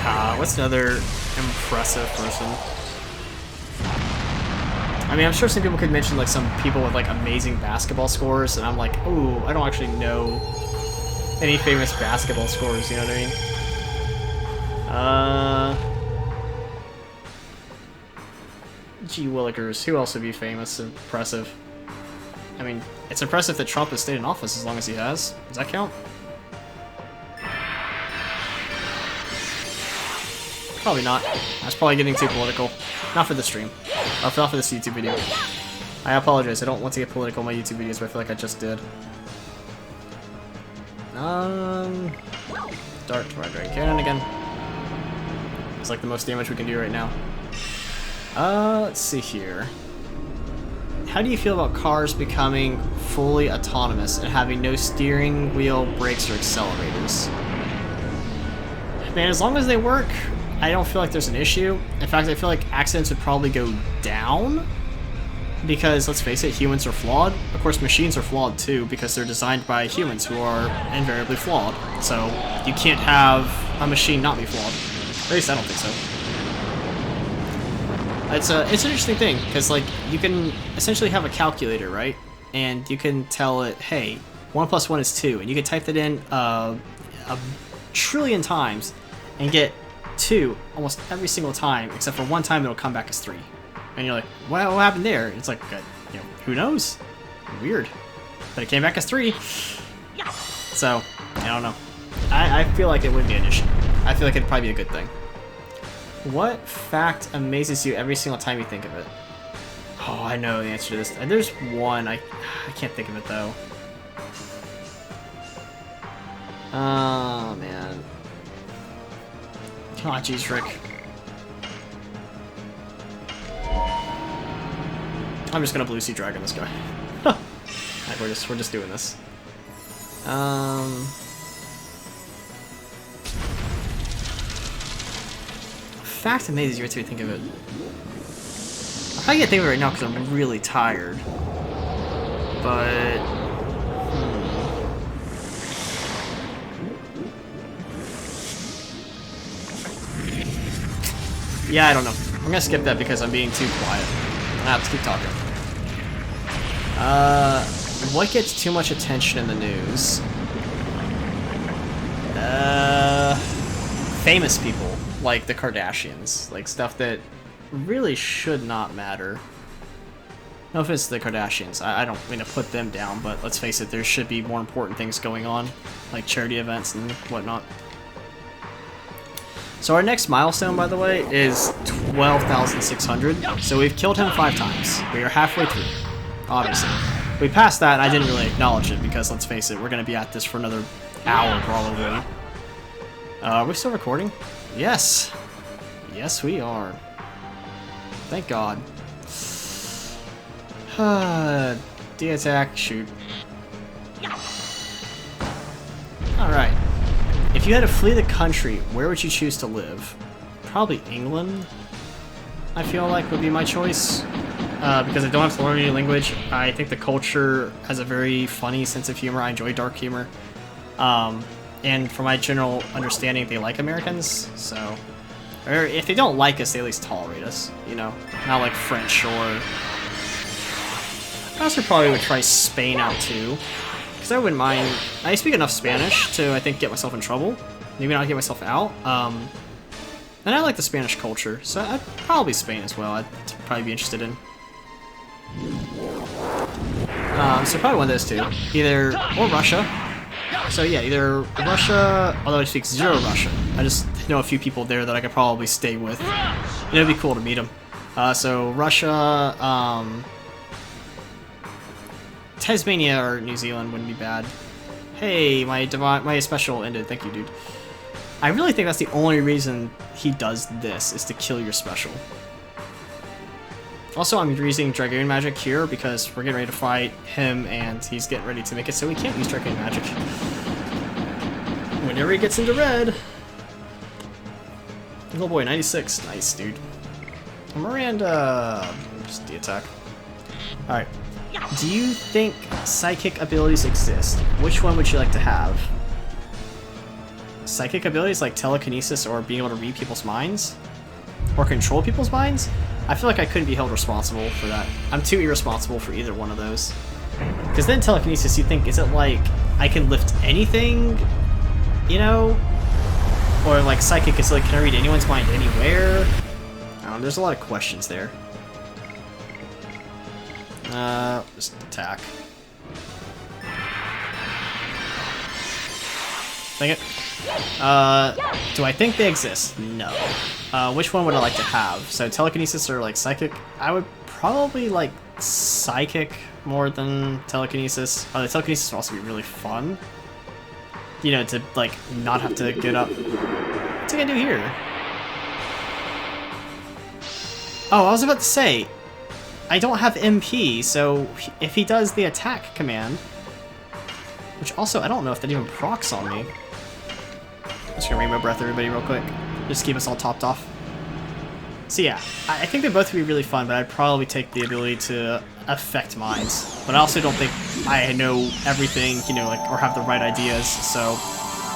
God, what's another impressive person? I mean, I'm sure some people could mention like some people with like amazing basketball scores, and I'm like, ooh, I don't actually know any famous basketball scores, you know what I mean? Gee willikers, who else would be famous and impressive? I mean, it's impressive that Trump has stayed in office as long as he has. Does that count? Probably not. That's probably getting too political. Not for the stream. Or not for this YouTube video. I apologize, I don't want to get political in my YouTube videos, but I feel like I just did. Dart to Dragon Cannon again. It's like the most damage we can do right now. Let's see here. How do you feel about cars becoming fully autonomous and having no steering wheel, brakes, or accelerators? Man, as long as they work, I don't feel like there's an issue. In fact, I feel like accidents would probably go down because, let's face it, humans are flawed. Of course, machines are flawed too because they're designed by humans who are invariably flawed. So you can't have a machine not be flawed. At least I don't think so. It's an interesting thing, because like you can essentially have a calculator, right? And you can tell it, hey, 1 + 1 is 2, and you can type that in a trillion times and get 2 almost every single time, except for one time it'll come back as 3. And you're like, well, what happened there? It's like, you know, who knows? Weird. But it came back as 3. So, I don't know. I feel like it would be an issue. I feel like it'd probably be a good thing. What fact amazes you every single time you think of it? Oh, I know the answer to this. There's one. I can't think of it, though. Oh, man. Come on, jeez, Rick. I'm just gonna Blue Sea Dragon this guy. Like, we're just doing this. Fact amazes you until you think of it. I can't think of it right now because I'm really tired. But yeah, I don't know. I'm gonna skip that because I'm being too quiet. I have to keep talking. What gets too much attention in the news? Famous people. Like the Kardashians, like stuff that really should not matter. No offense to the Kardashians, I don't mean to put them down, but let's face it, there should be more important things going on, like charity events and whatnot. So our next milestone, by the way, is 12,600, so we've killed him 5 times. We are halfway through, obviously. We passed that, and I didn't really acknowledge it, because let's face it, we're going to be at this for another hour, probably. Are we still recording? Yes. Yes, we are. Thank God. D-attack, shoot. Alright. If you had to flee the country, where would you choose to live? Probably England, I feel like, would be my choice. Because I don't have to learn any language. I think the culture has a very funny sense of humor. I enjoy dark humor. And from my general understanding, they like Americans, so... Or if they don't like us, they at least tolerate us, you know? Not like French or... I also probably would try Spain out, too. Because I wouldn't mind... I speak enough Spanish to, I think, get myself in trouble. Maybe not get myself out. And I like the Spanish culture, so I'd probably Spain as well. I'd probably be interested in. So probably one of those two. Either... Or Russia. So yeah, either Russia, although I speak 0 Russian. I just know a few people there that I could probably stay with. And it'd be cool to meet them. So Russia, Tasmania or New Zealand wouldn't be bad. Hey, my special ended. Thank you, dude. I really think that's the only reason he does this, is to kill your special. Also, I'm using Dragoon magic here because we're getting ready to fight him and he's getting ready to make it so he can't use Dragoon magic. Whenever he gets into red. Oh boy, 96. Nice, dude. Miranda. Just the attack. Alright. Do you think psychic abilities exist? Which one would you like to have? Psychic abilities like telekinesis or being able to read people's minds? Or control people's minds? I feel like I couldn't be held responsible for that. I'm too irresponsible for either one of those. Because then telekinesis, you think, is it like I can lift anything? You know? Or like psychic, is it like, can I read anyone's mind anywhere? I don't know, there's a lot of questions there. Just attack. Dang it. Do I think they exist? No. Which one would I like to have? So telekinesis or like psychic? I would probably like psychic more than telekinesis. The telekinesis would also be really fun. You know, to like not have to get up. What's I gonna do here? Oh, I was about to say, I don't have MP, so if he does the attack command, which also I don't know if that even procs on me. I'm just gonna rainbow breath everybody real quick, just to keep us all topped off. So yeah, I think they both would be really fun, but I'd probably take the ability to affect minds. But I also don't think I know everything, you know, like, or have the right ideas, so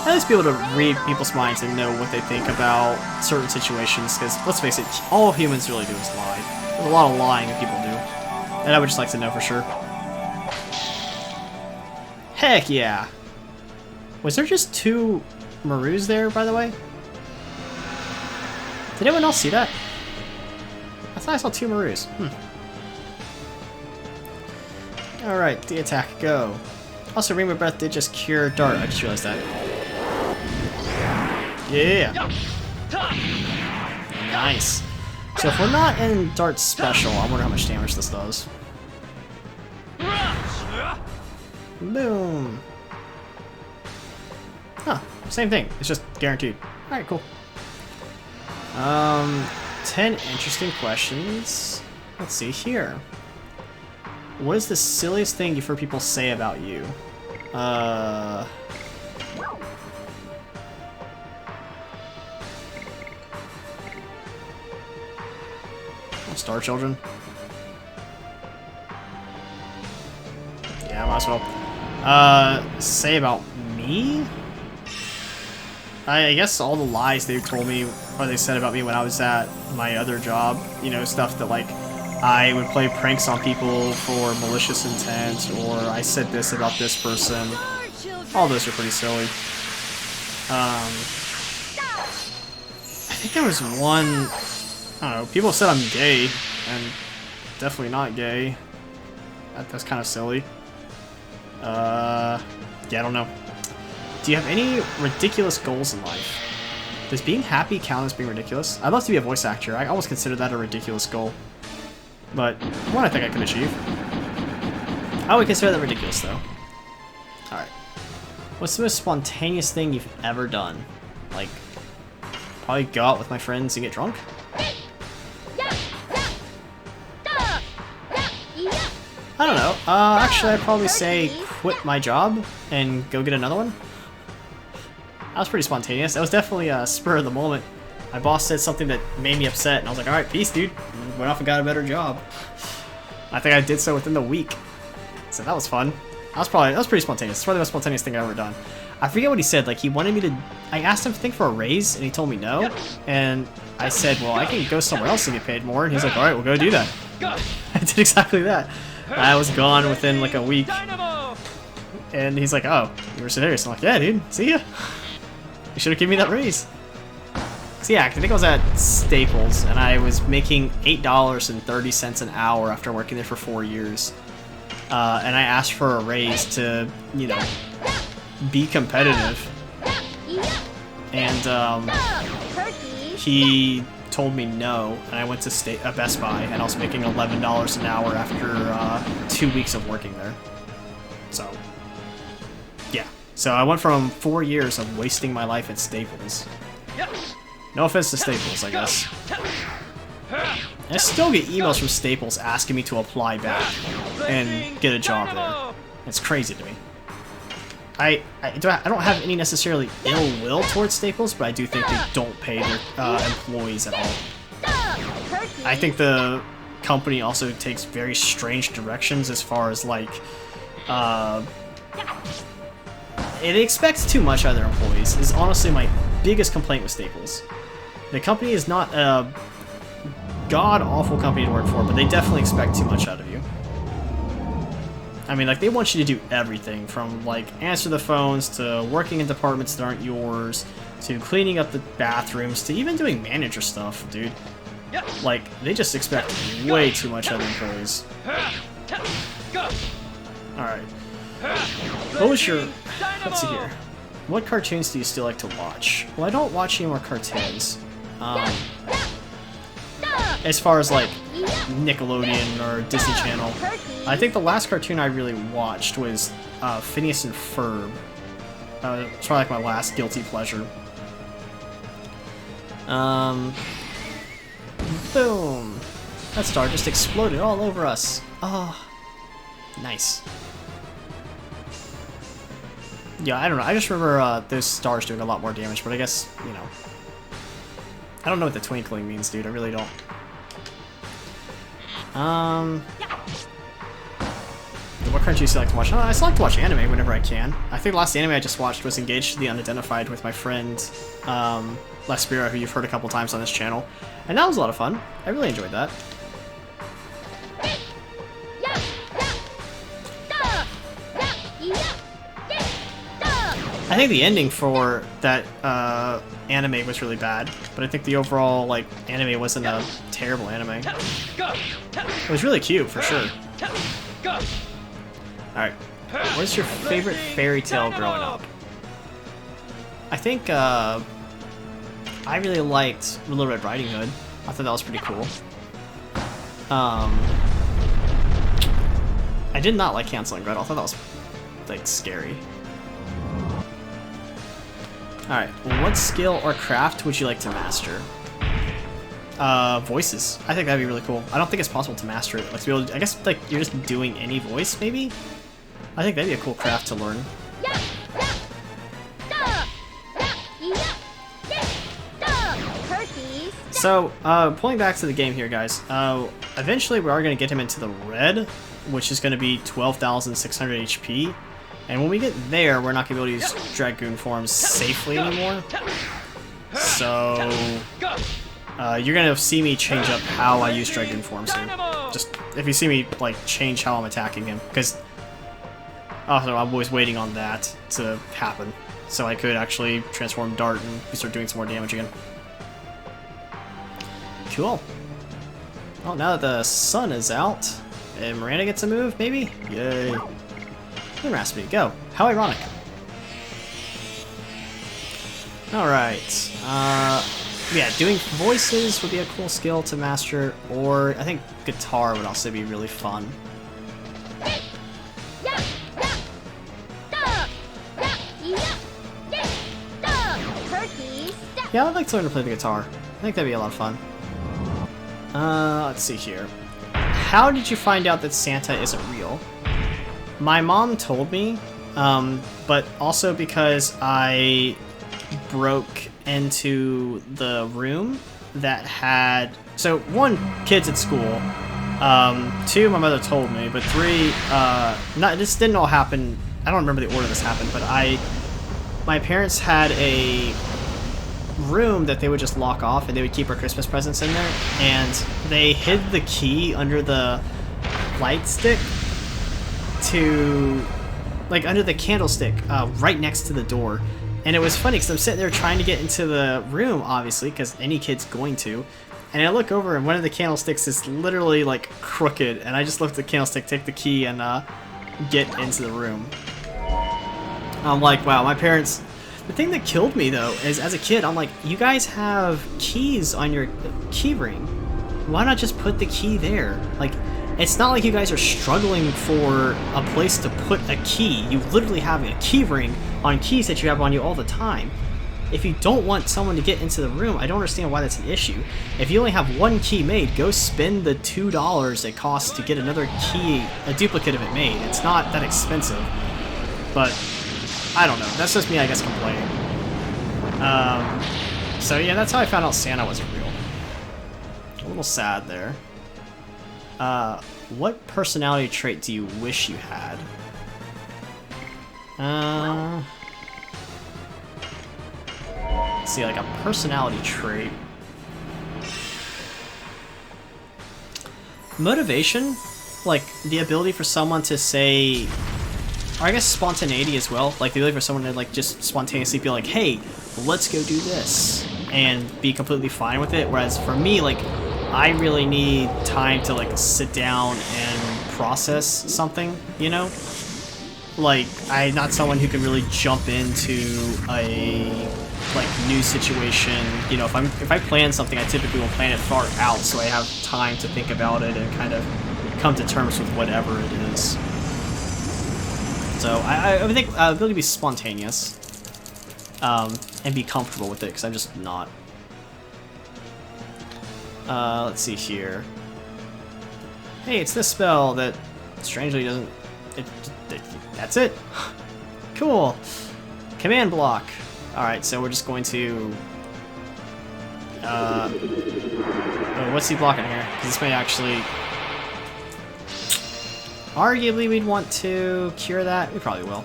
at least be able to read people's minds and know what they think about certain situations, because let's face it, all humans really do is lie. There's a lot of lying that people do, and I would just like to know for sure. Heck yeah! Was there just 2 Merus there, by the way? Did anyone else see that? I thought I saw 2 Merus. Alright, the attack, go. Also, Rainbow Breath did just cure Dart, I just realized that. Yeah! Nice. So if we're not in Dart's special, I wonder how much damage this does. Boom! Huh, same thing, it's just guaranteed. Alright, cool. 10 interesting questions. Let's see here. What is the silliest thing you've heard people say about you? Star Children? Yeah, might as well. Say about me? I guess all the lies they told me, or they said about me when I was at my other job, you know, stuff that like, I would play pranks on people for malicious intent, or I said this about this person. All those are pretty silly. I think there was one, I don't know, people said I'm gay, and definitely not gay. That's kind of silly. Yeah, I don't know. Do you have any ridiculous goals in life? Does being happy count as being ridiculous? I'd love to be a voice actor. I always consider that a ridiculous goal. But one I think I can achieve. I would consider that ridiculous, though. Alright. What's the most spontaneous thing you've ever done? Like, probably go out with my friends and get drunk? I don't know. Actually, I'd probably say quit my job and go get another one. That was pretty spontaneous. That was definitely a spur of the moment. My boss said something that made me upset, and I was like, alright, peace, dude. And went off and got a better job. I think I did so within the week. So that was fun. That was pretty spontaneous. It's probably the most spontaneous thing I've ever done. I forget what he said. Like, he wanted me to... I asked him to think for a raise, and he told me no. And I said, well, I can go somewhere else and get paid more. And he's like, alright, we'll go do that. I did exactly that. I was gone within like a week. And he's like, oh, you were serious? I'm like, yeah, dude, see ya. You should have given me that raise. So yeah, I think I was at Staples, and I was making $8.30 an hour after working there for 4 years. And I asked for a raise to, you know, be competitive. And he told me no, and I went to Best Buy, and I was making $11 an hour after 2 weeks of working there. So, yeah, So I went from 4 years of wasting my life at Staples. No offense to Staples, I guess. I still get emails from Staples asking me to apply back and get a job there. It's crazy to me. I don't have any necessarily ill will towards Staples, but I do think they don't pay their employees at all. I think the company also takes very strange directions as far as like it expects too much out of their employees is honestly my biggest complaint with Staples. The company is not a god-awful company to work for, but they definitely expect too much out of you. I mean, like, they want you to do everything from, like, answer the phones to working in departments that aren't yours to cleaning up the bathrooms to even doing manager stuff, dude. Like, they just expect way too much out of employees. Alright. What was your... Let's see here. What cartoons do you still like to watch? Well, I don't watch any more cartoons. As far as, like, Nickelodeon or Disney Channel. I think the last cartoon I really watched was Phineas and Ferb. It's probably like my last guilty pleasure. Boom! That star just exploded all over us. Oh, nice. Yeah, I don't know. I just remember those stars doing a lot more damage, but I guess, you know. I don't know what the twinkling means, dude. I really don't. What cartoons do you like to watch? I still like to watch anime whenever I can. I think the last anime I just watched was Engaged to the Unidentified with my friend, Lespira, who you've heard a couple times on this channel. And that was a lot of fun. I really enjoyed that. I think the ending for that anime was really bad, but I think the overall like anime wasn't a terrible anime. It was really cute for sure. Alright, what's your favorite fairy tale growing up? I think I really liked Little Red Riding Hood. I thought that was pretty cool. I did not like Hansel and Gretel. I thought that was like scary. Alright, what skill or craft would you like to master? Voices. I think that'd be really cool. I don't think it's possible to master it. Like, to be able to, I guess, like, you're just doing any voice, maybe? I think that'd be a cool craft to learn. So, pulling back to the game here, guys. Eventually we are going to get him into the red, which is going to be 12,600 HP. And when we get there, we're not going to be able to use Dragoon forms safely anymore. So, you're going to see me change up how I use Dragoon forms here. Just, if you see me, like, change how I'm attacking him. Because, also, I'm always waiting on that to happen. So I could actually transform Dart and start doing some more damage again. Cool. Well, now that the sun is out, and Miranda gets a move, maybe? Yay. Moon Raspy, go. How ironic. Alright. Yeah, doing voices would be a cool skill to master, or I think guitar would also be really fun. Yeah, I'd like to learn to play the guitar. I think that'd be a lot of fun. Let's see here. How did you find out that Santa isn't real? My mom told me, but also because I broke into the room that had... So, one, kids at school. Two, my mother told me, but three, this didn't all happen... I don't remember the order this happened, but my parents had a room that they would just lock off and they would keep our Christmas presents in there, and they hid the key under the light stick to, like, under the candlestick, right next to the door. And it was funny because I'm sitting there trying to get into the room, obviously, because any kid's going to, and I look over and one of the candlesticks is literally, like, crooked, and I just lift the candlestick, take the key, and get into the room. I'm like, wow, my parents... The thing that killed me, though, is as a kid, I'm like, you guys have keys on your key ring. Why not just put the key there? Like, it's not like you guys are struggling for a place to put a key. You literally have a key ring on keys that you have on you all the time. If you don't want someone to get into the room, I don't understand why that's an issue. If you only have one key made, go spend the $2 it costs to get another key, a duplicate of it made. It's not that expensive. But, I don't know. That's just me, I guess, complaining. So yeah, that's how I found out Santa wasn't real. A little sad there. What personality trait do you wish you had? Let's see, like a personality trait. Motivation? Like, the ability for someone to say... Or I guess spontaneity as well. Like, the ability for someone to, like, just spontaneously be like, hey, let's go do this. And be completely fine with it. Whereas for me, like, I really need time to, like, sit down and process something, you know? Like, I'm not someone who can really jump into a, like, new situation. You know, if I plan something, I typically will plan it far out so I have time to think about it and kind of come to terms with whatever it is. So, I would think ability to be spontaneous. And be comfortable with it, because I'm just not. Let's see here. Hey, it's this spell that strangely doesn't... that's it. Cool. Command block. Alright, so we're just going to... oh, what's he blocking here? Because this may actually... Arguably, we'd want to cure that. We probably will.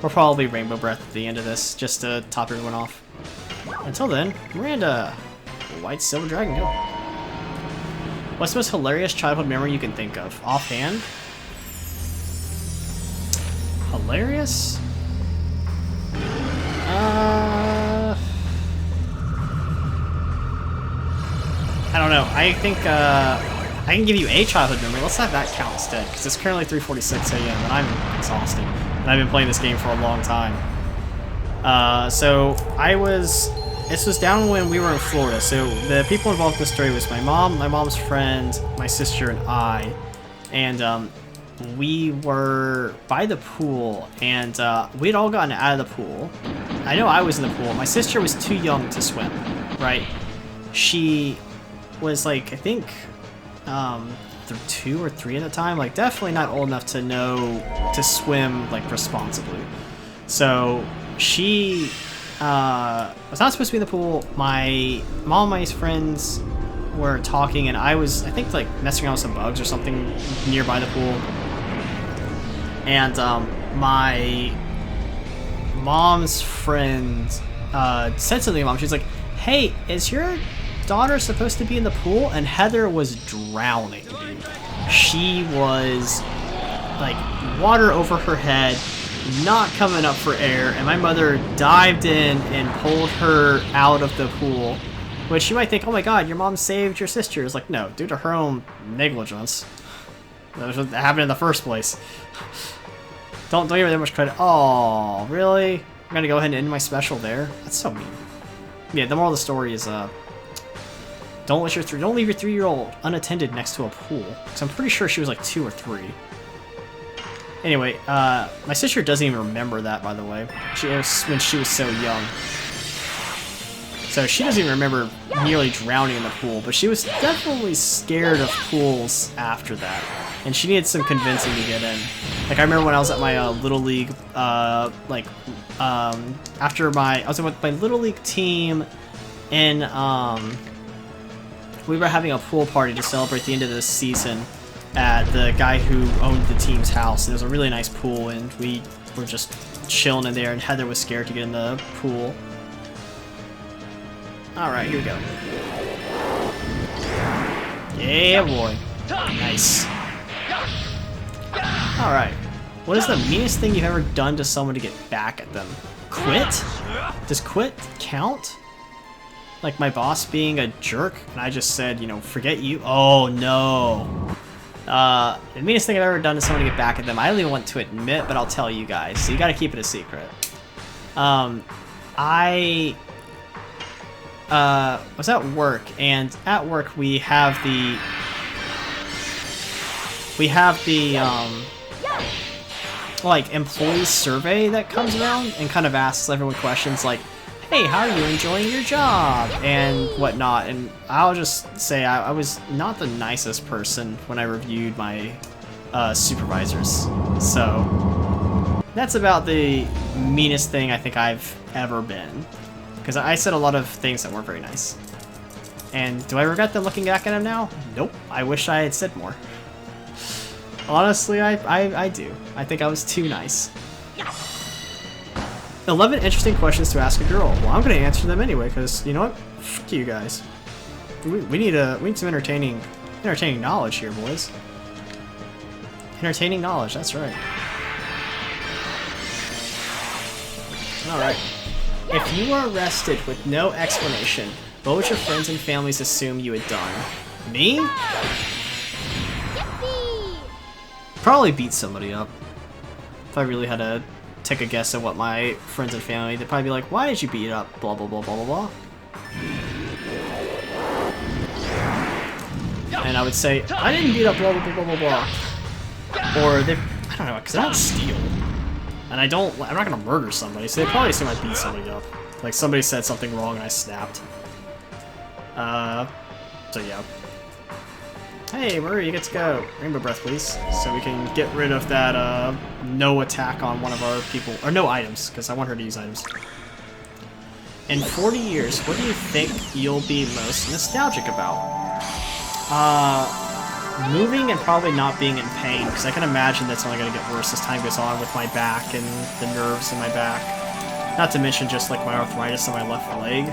We'll probably Rainbow Breath at the end of this, just to top everyone off. Until then, Miranda. White Silver Dragon, go. What's the most hilarious childhood memory you can think of? Offhand? Hilarious? I don't know. I think, I can give you a childhood memory. Let's have that count instead, because it's currently 3:46 a.m. and I'm exhausted. And I've been playing this game for a long time. So this was down when we were in Florida. So the people involved in the story was my mom, my mom's friend, my sister, and I. And we were by the pool, and we'd all gotten out of the pool. I know I was in the pool. My sister was too young to swim, right? She was like, I think, 2 or 3 at the time, like definitely not old enough to know to swim like responsibly. So she was not supposed to be in the pool. My mom and my friends were talking, and I think like messing around with some bugs or something nearby the pool. And my mom's friend said something to mom. She's like, hey, is your daughter supposed to be in the pool? And Heather was drowning, dude. She was like water over her head, not coming up for air, and my mother dived in and pulled her out of the pool. Which you might think, oh my god, your mom saved your sister. It's like, no, due to her own negligence. That was what happened in the first place. Don't give her that much credit. Oh, really? I'm gonna go ahead and end my special there? That's so mean. Yeah, the moral of the story is, don't leave your 3-year-old unattended next to a pool. Because I'm pretty sure she was like 2 or 3. Anyway, my sister doesn't even remember that, by the way. When she was so young. So she doesn't even remember nearly drowning in the pool, but she was definitely scared of pools after that. And she needed some convincing to get in. Like, I remember when I was at my Little League, I was with my Little League team, and we were having a pool party to celebrate the end of the season at the guy who owned the team's house. It was a really nice pool, and we were just chilling in there, and Heather was scared to get in the pool. Alright, here we go. Yeah, boy. Nice. Alright. What is the meanest thing you've ever done to someone to get back at them? Quit? Does quit count? Like my boss being a jerk, and I just said, you know, forget you? Oh, no. The meanest thing I've ever done to someone to get back at them, I don't even want to admit, but I'll tell you guys, so you gotta keep it a secret. I was at work, and at work we have the... we have the like employee survey that comes around and kind of asks everyone questions like, hey, how are you enjoying your job and whatnot. And I'll just say I was not the nicest person when I reviewed my supervisors, so that's about the meanest thing I think I've ever been, because I said a lot of things that weren't very nice. And do I regret them looking back at him now? Nope. I wish I had said more. Honestly, I do. I think I was too nice. 11 interesting questions to ask a girl. Well, I'm gonna answer them anyway, because you know what? Fuck you guys. We need some entertaining knowledge here, boys. Entertaining knowledge, that's right. Alright. If you were arrested with no explanation, what would your friends and families assume you had done? Me? Probably beat somebody up. If I really had to take a guess at what my friends and family, they'd probably be like, why did you beat up? Blah, blah, blah, blah, blah, blah. And I would say, I didn't beat up blah, blah, blah, blah, blah, blah. Or they, I don't know, because I don't steal. And I'm not going to murder somebody, so they probably assume I beat somebody up. Like somebody said something wrong and I snapped. So yeah. Hey, Meru, you get to go. Rainbow Breath, please. So we can get rid of that, no attack on one of our people. Or no items, because I want her to use items. In 40 years, what do you think you'll be most nostalgic about? Moving and probably not being in pain, because I can imagine that's only going to get worse as time goes on with my back and the nerves in my back. Not to mention just like my arthritis on my left leg.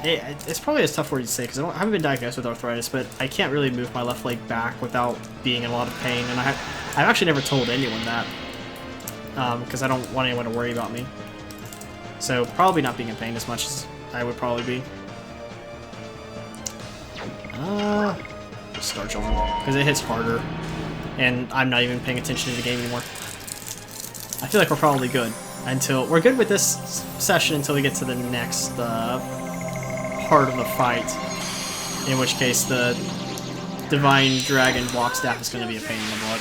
It's probably a tough word to say, because I haven't been diagnosed with arthritis, but I can't really move my left leg back without being in a lot of pain, and I've actually never told anyone that, because I don't want anyone to worry about me. So probably not being in pain as much as I would probably be. Start over, because it hits harder, and I'm not even paying attention to the game anymore. I feel like we're probably good until we're good with this session until we get to the next part of the fight, in which case the Divine Dragon block staff is going to be a pain in the butt.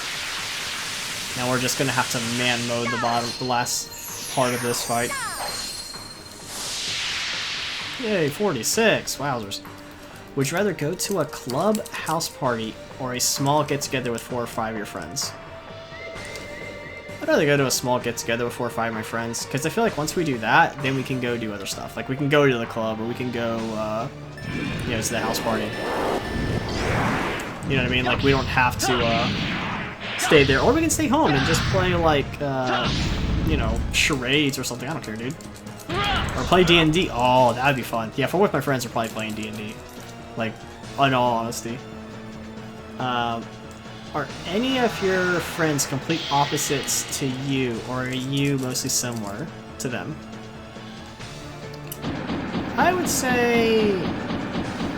Now we're just going to have to man mode the last part of this fight. Yay, 46! Wowzers. Would you rather go to a club house party or a small get-together with 4 or 5 of your friends? I'd rather go to a small get-together with 4 or 5 of my friends, because I feel like once we do that, then we can go do other stuff. Like, we can go to the club, or we can go, you know, to the house party. You know what I mean? Like, we don't have to, stay there. Or we can stay home and just play, like, you know, charades or something. I don't care, dude. Or play D&D. Oh, that'd be fun. Yeah, if I'm with my friends, we're probably playing D&D. Like, in all honesty. Are any of your friends complete opposites to you, or are you mostly similar to them? I would say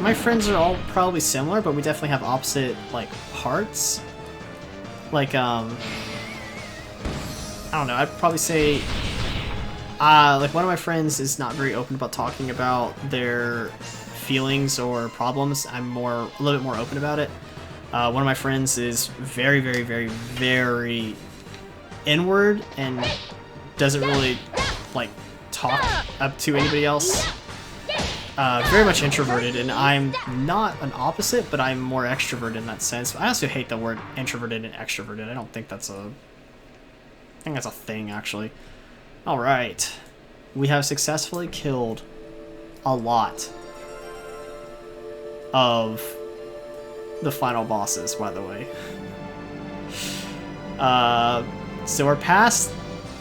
my friends are all probably similar, but we definitely have opposite, like, parts. Like, I don't know, I'd probably say, like, one of my friends is not very open about talking about their feelings or problems. I'm a little bit more open about it. One of my friends is very, very, very, very inward and doesn't really, like, talk up to anybody else. Very much introverted, and I'm not an opposite, but I'm more extroverted in that sense. I also hate the word introverted and extroverted. I don't think that's I think that's a thing, actually. Alright. We have successfully killed a lot of the final bosses, by the way. So we're past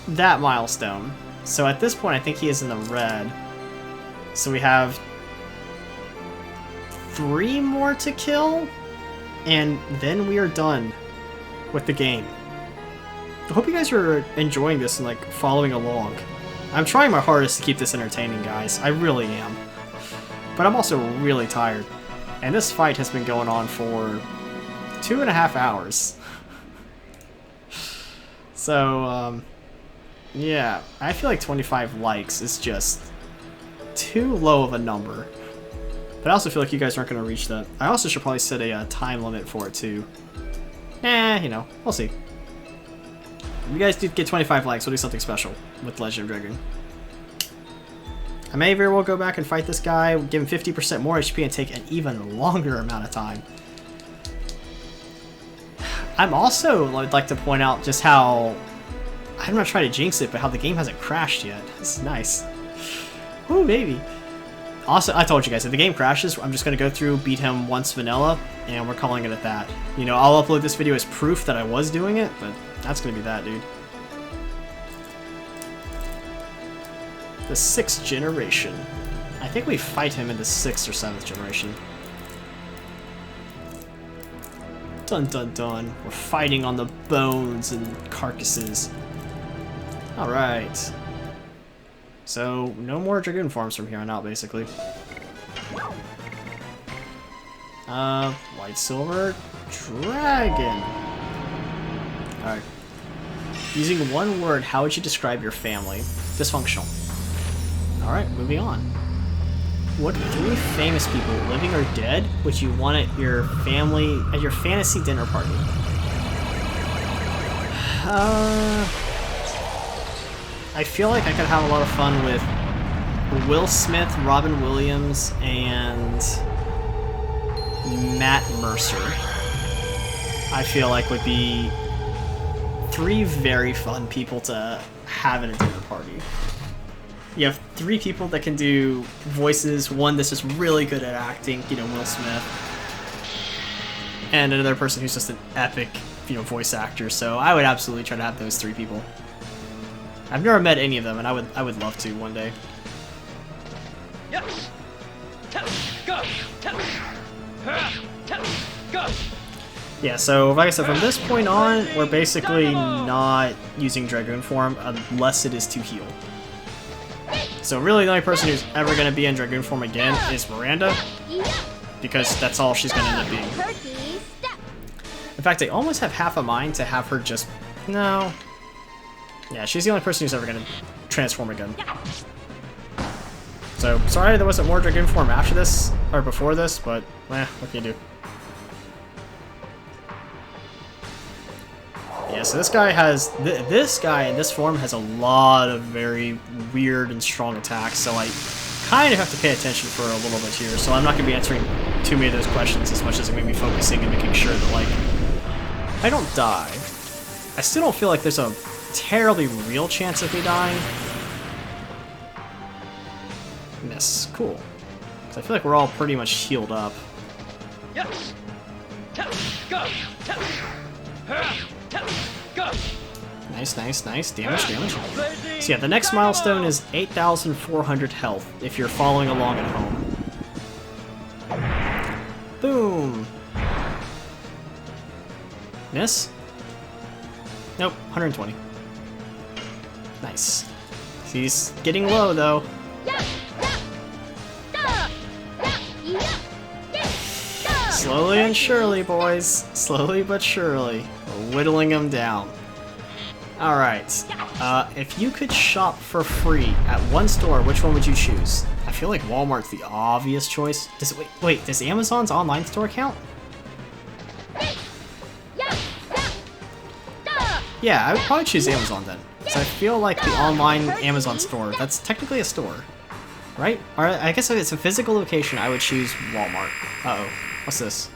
that milestone. So at this point, I think he is in the red. So we have 3 more to kill, and then we are done with the game. I hope you guys are enjoying this and, like, following along. I'm trying my hardest to keep this entertaining, guys. I really am. But I'm also really tired. And this fight has been going on for 2.5 hours. So, yeah. I feel like 25 likes is just too low of a number. But I also feel like you guys aren't going to reach that. I also should probably set a time limit for it too. You know, we'll see. If you guys did get 25 likes, we'll do something special with Legend of Dragoon. I may very well go back and fight this guy, give him 50% more HP, and take an even longer amount of time. I'm also would like to point out just how, I'm not trying to jinx it, but how the game hasn't crashed yet. This is nice. Ooh, baby. Also, I told you guys, if the game crashes, I'm just going to go through, beat him once vanilla, and we're calling it at that. You know, I'll upload this video as proof that I was doing it, but that's going to be that, dude. The 6th generation. I think we fight him in the 6th or 7th generation. Dun dun dun. We're fighting on the bones and carcasses. Alright. So, no more Dragoon forms from here on out, basically. White Silver Dragon. Alright. Using one word, how would you describe your family? Dysfunctional. Alright, moving on. What 3 famous people, living or dead, would you want at your fantasy dinner party? I feel like I could have a lot of fun with Will Smith, Robin Williams, and Matt Mercer. I feel like would be 3 very fun people to have at a dinner party. You have 3 people that can do voices, one that's just really good at acting, you know, Will Smith, and another person who's just an epic, you know, voice actor. So I would absolutely try to have those 3 people. I've never met any of them, and I would love to one day. Yeah, so like I said, from this point on, we're basically not using Dragoon form unless it is to heal. So really the only person who's ever going to be in Dragoon form again is Miranda, because that's all she's going to end up being. In fact, I almost have half a mind to have her just... No. Yeah, she's the only person who's ever going to transform again. So, sorry there wasn't more Dragoon form after this, or before this, but, what can you do? Yeah, so this guy has, this guy in this form has a lot of very weird and strong attacks, so I kind of have to pay attention for a little bit here, so I'm not going to be answering too many of those questions as much as I'm going to be focusing and making sure that, like, I don't die. I still don't feel like there's a terribly real chance of me dying. Miss. Cool. So I feel like we're all pretty much healed up. Nice, nice, nice. Damage, damage. So yeah, the next milestone is 8,400 health if you're following along at home. Boom. Miss? Nope, 120. Nice. He's getting low, though. Slowly and surely, boys. Slowly but surely. We're whittling him down. Alright. If you could shop for free at one store, which one would you choose? I feel like Walmart's the obvious choice. Wait, does Amazon's online store count? Yeah, I would probably choose Amazon then. So I feel like the online Amazon store, that's technically a store, right? Or I guess if it's a physical location, I would choose Walmart. Uh-oh. What's this?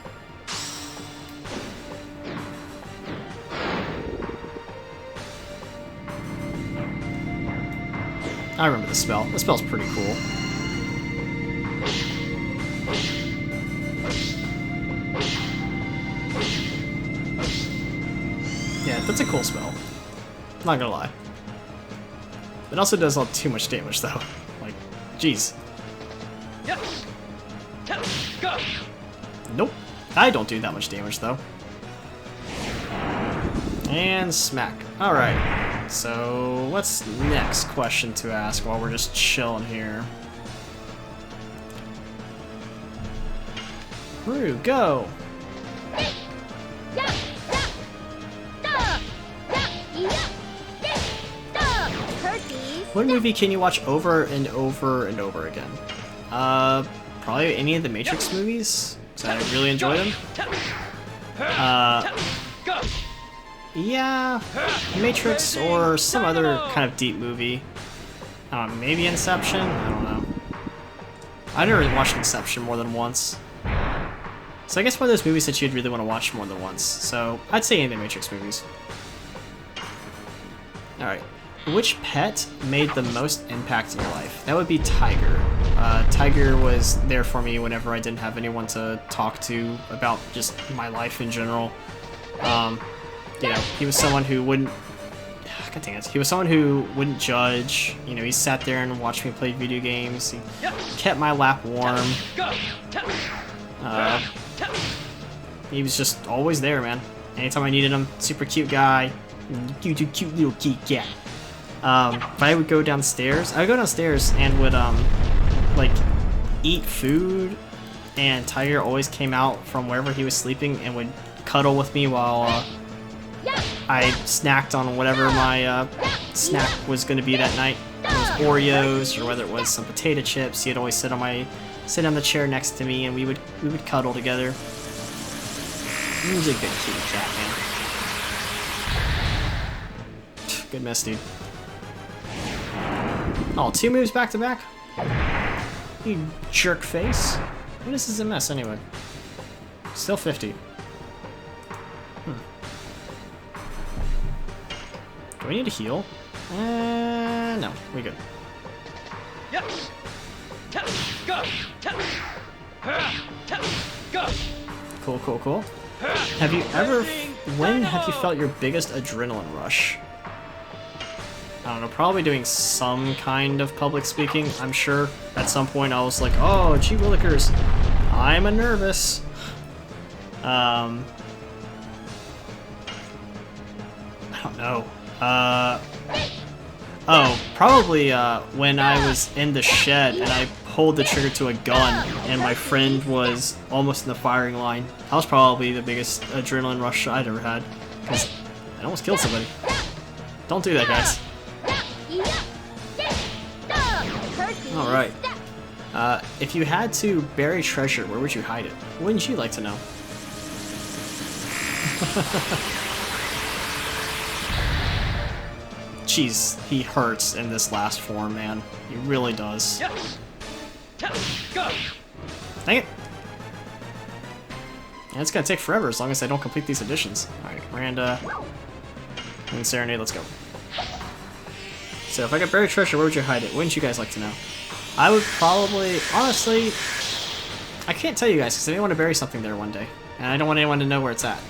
I remember the spell. The spell's pretty cool. Yeah, that's a cool spell. Not gonna lie. It also does all too much damage though. Like, jeez. Nope. I don't do that much damage though. And smack. Alright. So, what's next question to ask while we're just chilling here? Meru, go! What movie can you watch over and over and over again? Probably any of the Matrix movies, because I really enjoy them. Yeah, Matrix or some other kind of deep movie. Maybe Inception? I don't know. I never watched Inception more than once. So I guess one of those movies that you'd really want to watch more than once. So I'd say any of the Matrix movies. Alright. Which pet made the most impact in your life? That would be Tiger. Tiger was there for me whenever I didn't have anyone to talk to about just my life in general. You know, he was someone who wouldn't... God dang it. He was someone who wouldn't judge. You know, he sat there and watched me play video games. He kept my lap warm. He was just always there, man. Anytime I needed him. Super cute guy. Cute little cute cat. If I would go downstairs, I would go downstairs and would, like, eat food, and Tiger always came out from wherever he was sleeping and would cuddle with me while, I snacked on whatever my, snack was going to be that night. Whether it was Oreos, or whether it was some potato chips, he'd always sit on the chair next to me, and we would cuddle together. He was a good kitty cat, man. Good mess, dude. Oh, 2 moves back to back? You jerk face. What is this a mess anyway? Still 50. Do we need to heal? No, we good. Cool, cool, cool. Have you ever... When have you felt your biggest adrenaline rush? I don't know, probably doing some kind of public speaking. I'm sure at some point I was like, oh, gee willikers, I'm a nervous. I don't know. Oh, probably when I was in the shed and I pulled the trigger to a gun and my friend was almost in the firing line. That was probably the biggest adrenaline rush I'd ever had, because I almost killed somebody. Don't do that, guys. Alright. If you had to bury treasure, where would you hide it? Wouldn't you like to know? Jeez, he hurts in this last form, man. He really does. Dang it! And it's gonna take forever as long as I don't complete these additions. Alright, Miranda. And Serenade, let's go. So if I could bury treasure, where would you hide it? Wouldn't you guys like to know? I would probably... Honestly, I can't tell you guys because I didn't want to bury something there one day. And I don't want anyone to know where it's at.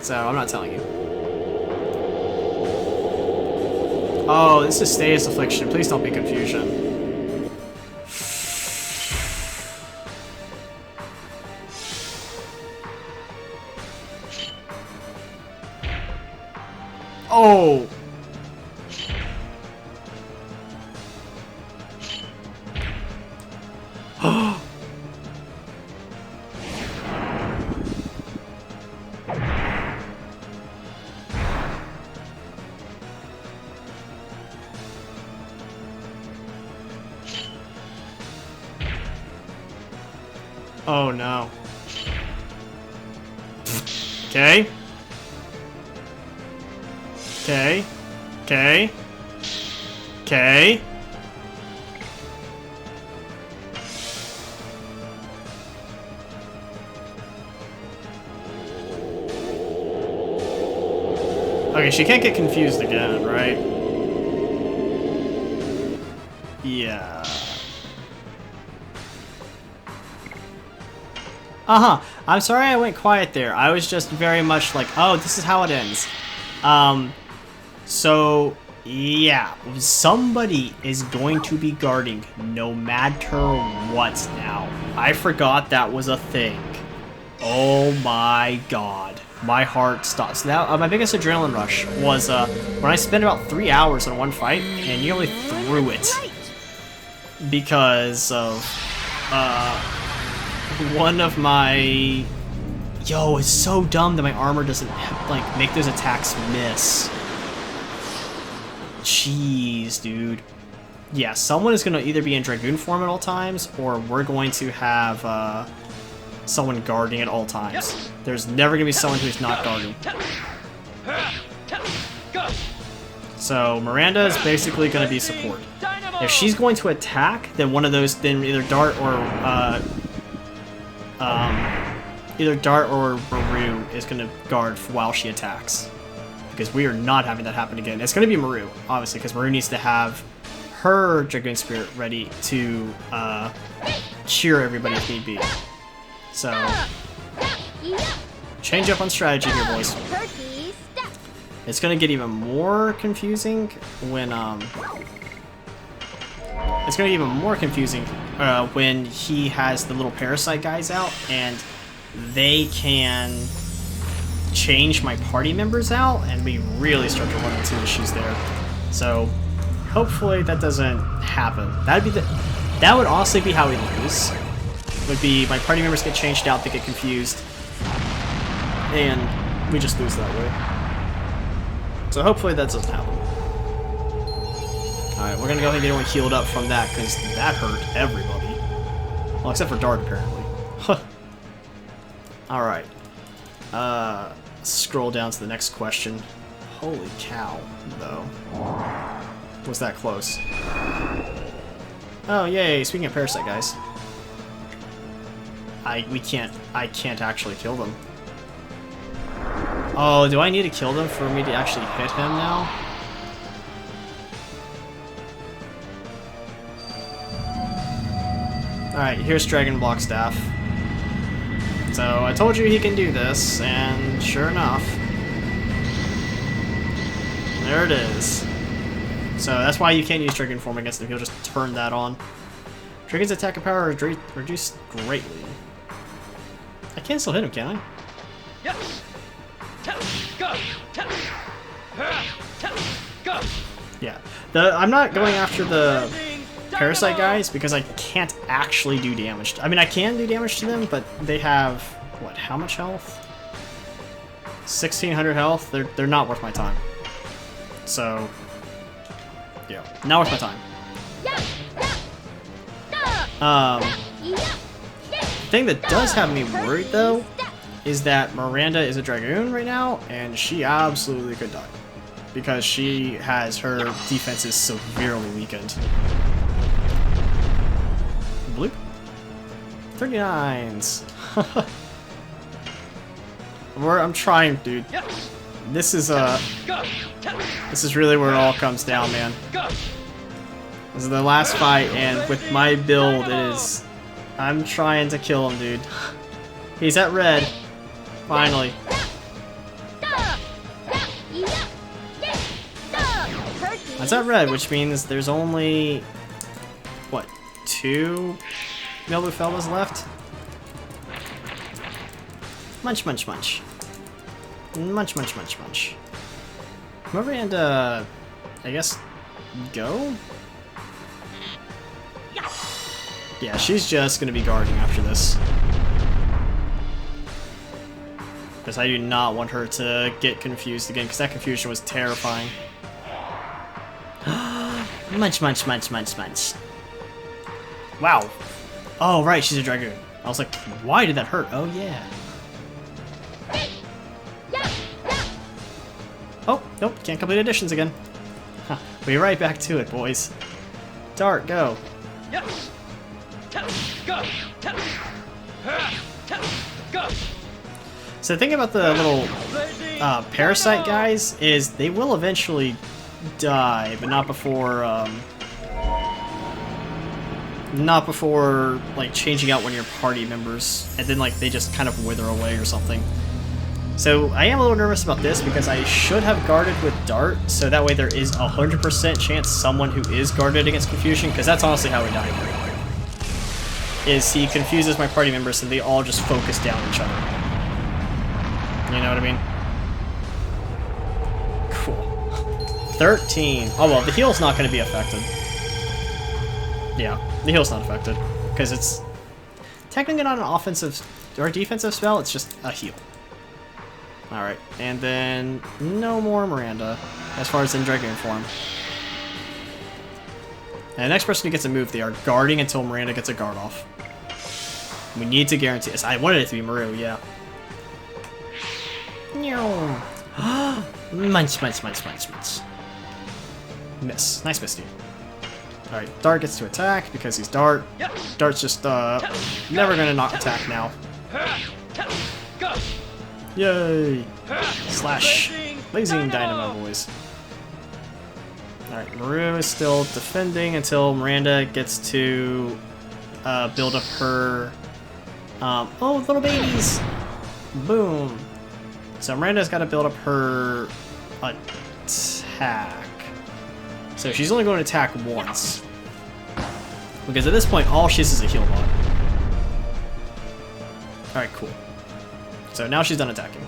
So I'm not telling you. Oh, this is Status Affliction. Please don't be confusion. Oh! Oh no. Okay. Okay. Okay. Okay. Okay, she can't get confused again, right? Yeah. Uh-huh. I'm sorry I went quiet there. I was just very much like, oh, this is how it ends. So, yeah. Somebody is going to be guarding no matter what now. I forgot that was a thing. Oh my god. My heart stopped. So now, my biggest adrenaline rush was when I spent about 3 hours on one fight and nearly threw it. Because of, one of my... Yo, it's so dumb that my armor doesn't, like, make those attacks miss. Jeez, dude. yeah, someone is going to either be in Dragoon form at all times, or we're going to have someone guarding at all times. There's never going to be someone who's not guarding. So Miranda is basically going to be support. If she's going to attack, then one of those, then either Dart or Meru is going to guard while she attacks, because we are not having that happen again. It's going to be Meru, obviously, because Meru needs to have her Dragoon Spirit ready to cheer everybody if need be. So change up on strategy here, boys. It's going to get even more confusing when when he has the little parasite guys out and they can change my party members out, and we really start to run into issues there. So hopefully that doesn't happen. That would honestly be how we lose. Would be my party members get changed out, they get confused, and we just lose that way. So hopefully that doesn't happen. Alright, we're gonna go ahead and get everyone healed up from that, because that hurt everybody. Well, except for Dart, apparently. Alright. Scroll down to the next question. Holy cow, though. Was that close? Oh, yay, speaking of Parasite, guys. I can't actually kill them. Oh, do I need to kill them for me to actually hit him now? Alright, here's Dragon Block Staff. So, I told you he can do this, and sure enough, there it is. So that's why you can't use Dragoon form against him, he'll just turn that on. Dragon's attack and power is reduced greatly. I can still hit him, can I? Yes. Go. Go. Yeah. I'm not going after the Parasite guys because I can't actually do damage. I mean, I can do damage to them, but they have, what, how much health? 1,600 health? They're not worth my time. So, yeah, not worth my time. The thing that does have me worried, though, is that Miranda is a Dragoon right now, and she absolutely could die. Because she has her defenses severely weakened. Bloop. 39s. I'm trying, dude. This is really where it all comes down, man. This is the last fight, and with my build, I'm trying to kill him, dude. He's at red. Finally. That's at red, which means there's only, what, 2 Meru fellas left? Munch, munch, munch. Munch, munch, munch, munch. Miranda, I guess, go? Yeah, she's just gonna be guarding after this. Because I do not want her to get confused again, because that confusion was terrifying. Munch, munch, munch, munch, munch. Wow. Oh, right, she's a Dragoon. I was like, why did that hurt? Oh, yeah. Oh, nope, can't complete additions again. Huh. Be right back to it, boys. Dart, go. Yes. Go. Go. So the thing about the little parasite guys is they will eventually die, but not before like changing out one of your party members, and then like they just kind of wither away or something. So I am a little nervous about this because I should have guarded with Dart, so that way there is 100% chance someone who is guarded against confusion, because that's honestly how he died. Is he confuses my party members and they all just focus down each other. You know what I mean? Cool. 13. Oh well, the heal's not going to be affected. Yeah, the heal's not affected, because it's technically not an offensive or defensive spell, it's just a heal. Alright, and then no more Miranda, as far as in Dragoon form. And the next person who gets a move, they are guarding until Miranda gets a guard off. We need to guarantee this. I wanted it to be Meru, yeah. Munch, munch, munch, munch, munch. Miss. Nice miss, dude. Alright, Dart gets to attack because he's Dart. Dart's just, never gonna not attack now. Yay! Slash. Blazing Dynamo, boys. Alright, Meru is still defending until Miranda gets to build up her... oh, little babies! Boom! So Miranda's got to build up her attack. So she's only going to attack once. Because at this point, all she is a heal bot. Alright, cool. So now she's done attacking.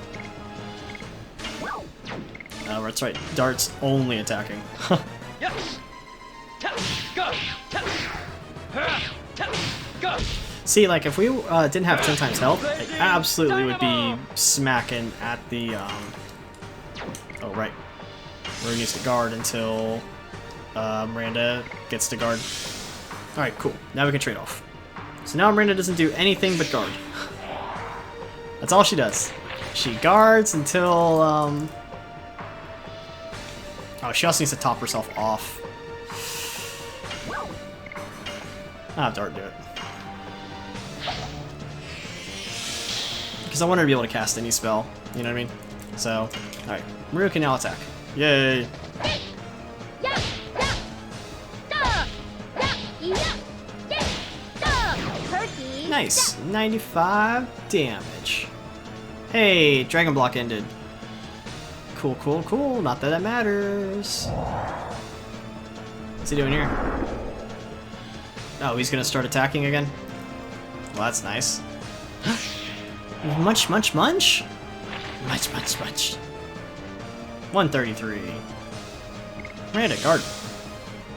That's right, Dart's only attacking. See, like, if we didn't have 10 times health, I absolutely would be smacking at the, oh, right. We're gonna use the guard until Miranda gets to guard. Alright, cool. Now we can trade off. So now Miranda doesn't do anything but guard. That's all she does. She guards until, oh, she also needs to top herself off. I'll have Dart do it. Because I want her to be able to cast any spell, you know what I mean? So, alright. Meru can now attack. Yay! Nice! 95 damage. Hey, Dragon Block ended. Cool, cool, cool. Not that it matters. What's he doing here? Oh, he's gonna start attacking again? Well, that's nice. Munch, munch, munch? Munch, munch, munch. 133. Miranda, guard.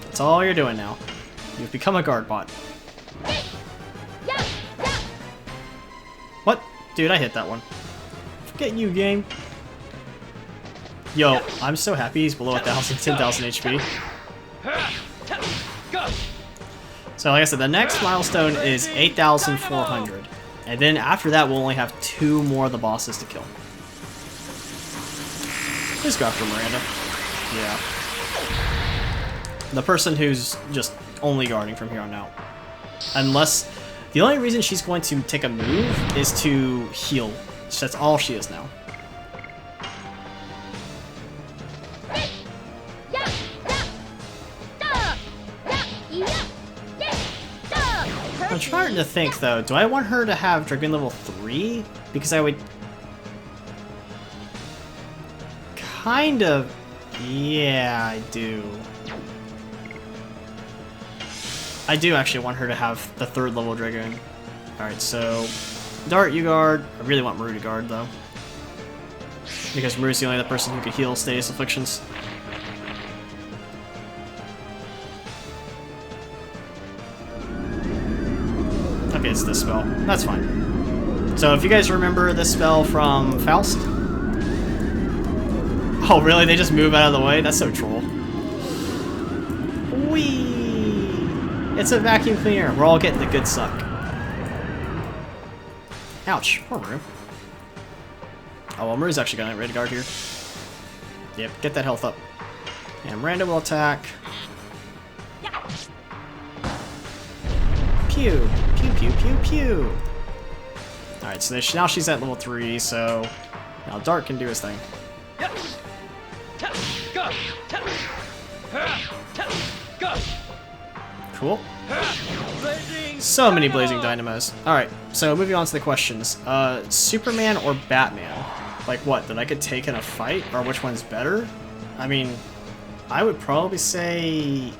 That's all you're doing now. You've become a guard bot. What? Dude, I hit that one. Forget you, game. Yo, I'm so happy he's below 1,000, 10,000 HP. So like I said, the next milestone is 8,400. And then after that, we'll only have 2 more of the bosses to kill. Just go after Miranda. Yeah. The person who's just only guarding from here on out. Unless... The only reason she's going to take a move is to heal. That's all she is now. I'm trying to think though, do I want her to have Dragoon level 3? Because I would... Kind of... Yeah, I do. I do actually want her to have the 3rd level Dragoon. Alright, so... Dart, you guard. I really want Meru to guard though. Because Meru's the only other person who could heal status afflictions. Okay, it's this spell. That's fine. So if you guys remember this spell from Faust... Oh really? They just move out of the way? That's so troll. Whee! It's a vacuum cleaner. We're all getting the good suck. Ouch. Poor Meru. Oh well, Meru's actually going to ready to guard here. Yep, get that health up. And Miranda will attack. Pew! Pew, pew, pew, pew! Alright, so now she's at level 3, so... Now Dart can do his thing. Cool. So many Blazing Dynamos. Alright, so moving on to the questions. Superman or Batman? Like what, that I could take in a fight? Or which one's better? I mean, I would probably say...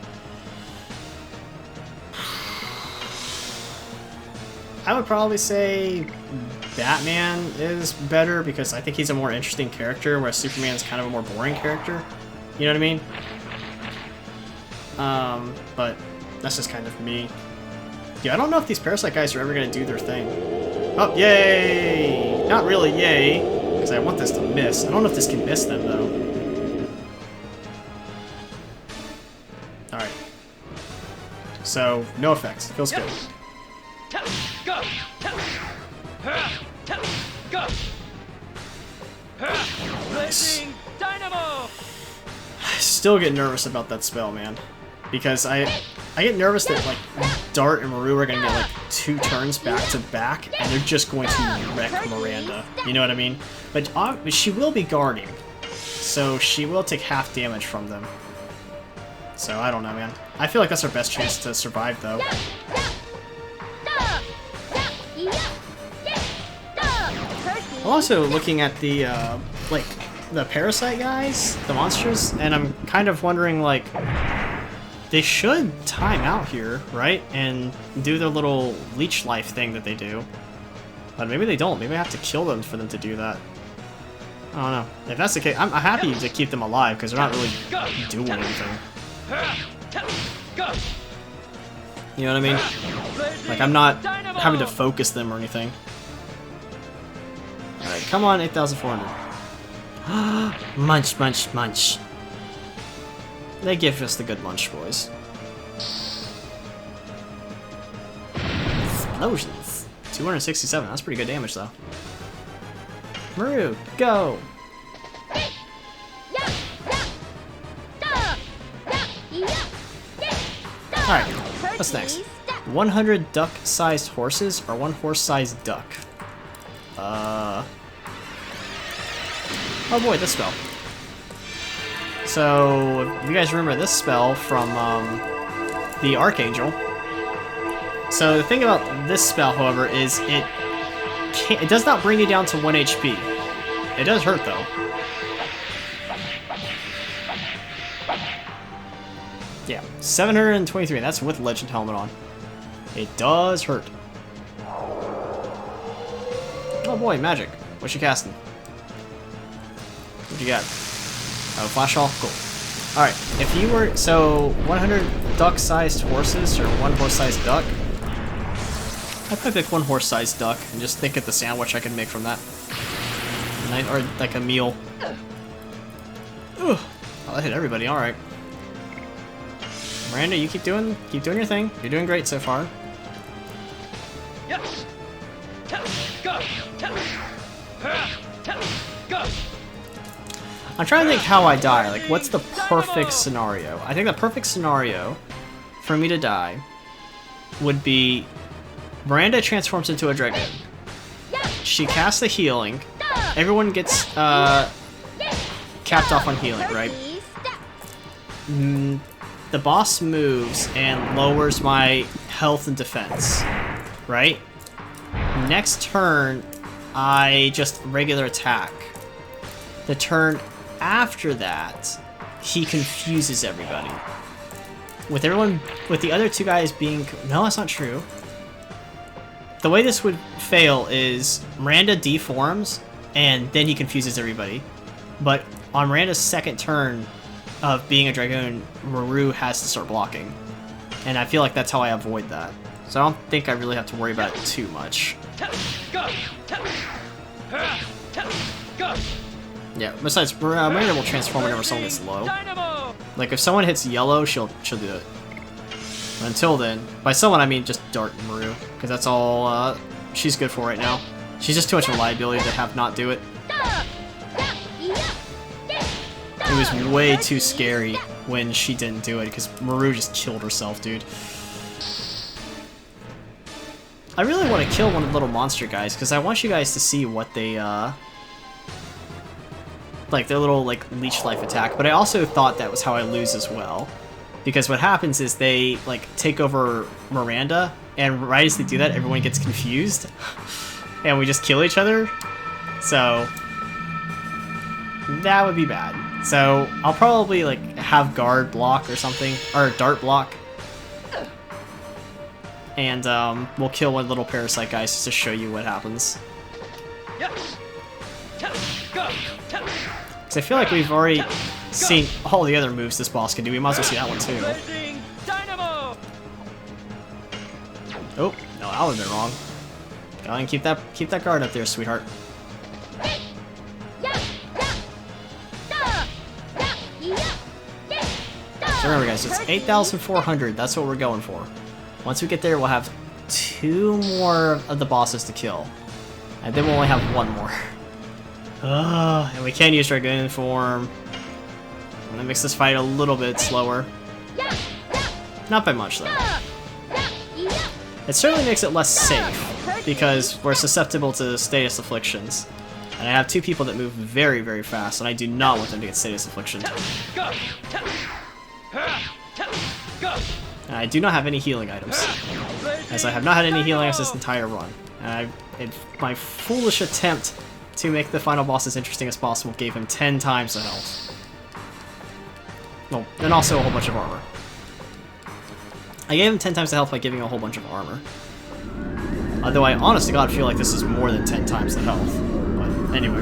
Batman is better because I think he's a more interesting character, whereas Superman's kind of a more boring character. You know what I mean? But that's just kind of me. Yeah, I don't know if these Parasite guys are ever going to do their thing. Oh, yay! Not really yay, because I want this to miss. I don't know if this can miss them, though. Alright. So, no effects. Feels good. Yes. Go. Go. Blazing dynamo. I still get nervous about that spell, man. Because I get nervous that, like, Dart and Meru are gonna get, like, 2 turns back to back, and they're just going to wreck Miranda. You know what I mean? But she will be guarding, so she will take half damage from them. So, I don't know, man. I feel like that's our best chance to survive, though. I'm also looking at the, like, the parasite guys, the monsters, and I'm kind of wondering, like, they should time out here, right? And do their little leech life thing that they do. But maybe they don't. Maybe I have to kill them for them to do that. I don't know. If that's the case, I'm happy to keep them alive, because they're not really doing anything. You know what I mean? Like, I'm not having to focus them or anything. Alright, come on, 8,400. Munch, munch, munch. They give us the good munch, boys. Explosions. 267, that's pretty good damage, though. Meru, go! Alright, what's next? 100 duck-sized horses or 1 horse-sized duck? Oh boy, this spell. So, if you guys remember this spell from the Archangel. So the thing about this spell, however, is it does not bring you down to 1 HP. It does hurt though. Yeah, 723. That's with Legend Helmet on. It does hurt. Oh boy, magic. What you casting? What you got? Oh, flash all? Cool. Alright, if you were... So, 100 duck-sized horses, or 1 horse-sized duck. I'd probably pick 1 horse-sized duck, and just think of the sandwich I can make from that. Or, like, a meal. Ugh. Oh, that hit everybody, alright. Miranda, you keep doing your thing. You're doing great so far. Yes. Go. Go. I'm trying to think how I die. Like, what's the perfect scenario? I think the perfect scenario for me to die would be Miranda transforms into a Dragoon. She casts the healing. Everyone gets capped off on healing, right? The boss moves and lowers my health and defense, right? Next turn, I just regular attack. The turn after that, he confuses everybody. With the other 2 guys being... No, that's not true. The way this would fail is Miranda deforms, and then he confuses everybody. But on Miranda's second turn of being a Dragoon, Meru has to start blocking. And I feel like that's how I avoid that. So I don't think I really have to worry about it too much. Yeah, besides, Miranda will transform whenever someone gets low. Like, if someone hits yellow, she'll do it. But until then, by someone I mean just Dart and Meru, because that's all she's good for right now. She's just too much of a liability to have not do it. It was way too scary when she didn't do it, because Meru just killed herself, dude. I really want to kill one of the little monster guys, because I want you guys to see what they, like, their little, like, leech life attack, but I also thought that was how I lose as well. Because what happens is they, like, take over Miranda, and right as they do that, everyone gets confused, and we just kill each other. So, that would be bad. So, I'll probably, like, have guard block or something, or dart block. And, we'll kill one little parasite guys just to show you what happens. Yes. Go. Because I feel like we've already seen all the other moves this boss can do. We might as well see that one too. Oh, no, that would have been wrong. Go ahead and keep that guard up there, sweetheart. So remember guys, it's 8,400, that's what we're going for. Once we get there, we'll have 2 more of the bosses to kill. And then we'll only have 1 more. And we can use Dragoon form. And that makes this fight a little bit slower. Not by much, though. It certainly makes it less safe, because we're susceptible to status afflictions. And I have 2 people that move very, very fast, and I do not want them to get status affliction. And I do not have any healing items, as I have not had any healing items this entire run. And my foolish attempt to make the final boss as interesting as possible gave him 10 times the health. Well, and also a whole bunch of armor. I gave him 10 times the health by giving him a whole bunch of armor. Although I honest to God feel like this is more than 10 times the health. But anyway.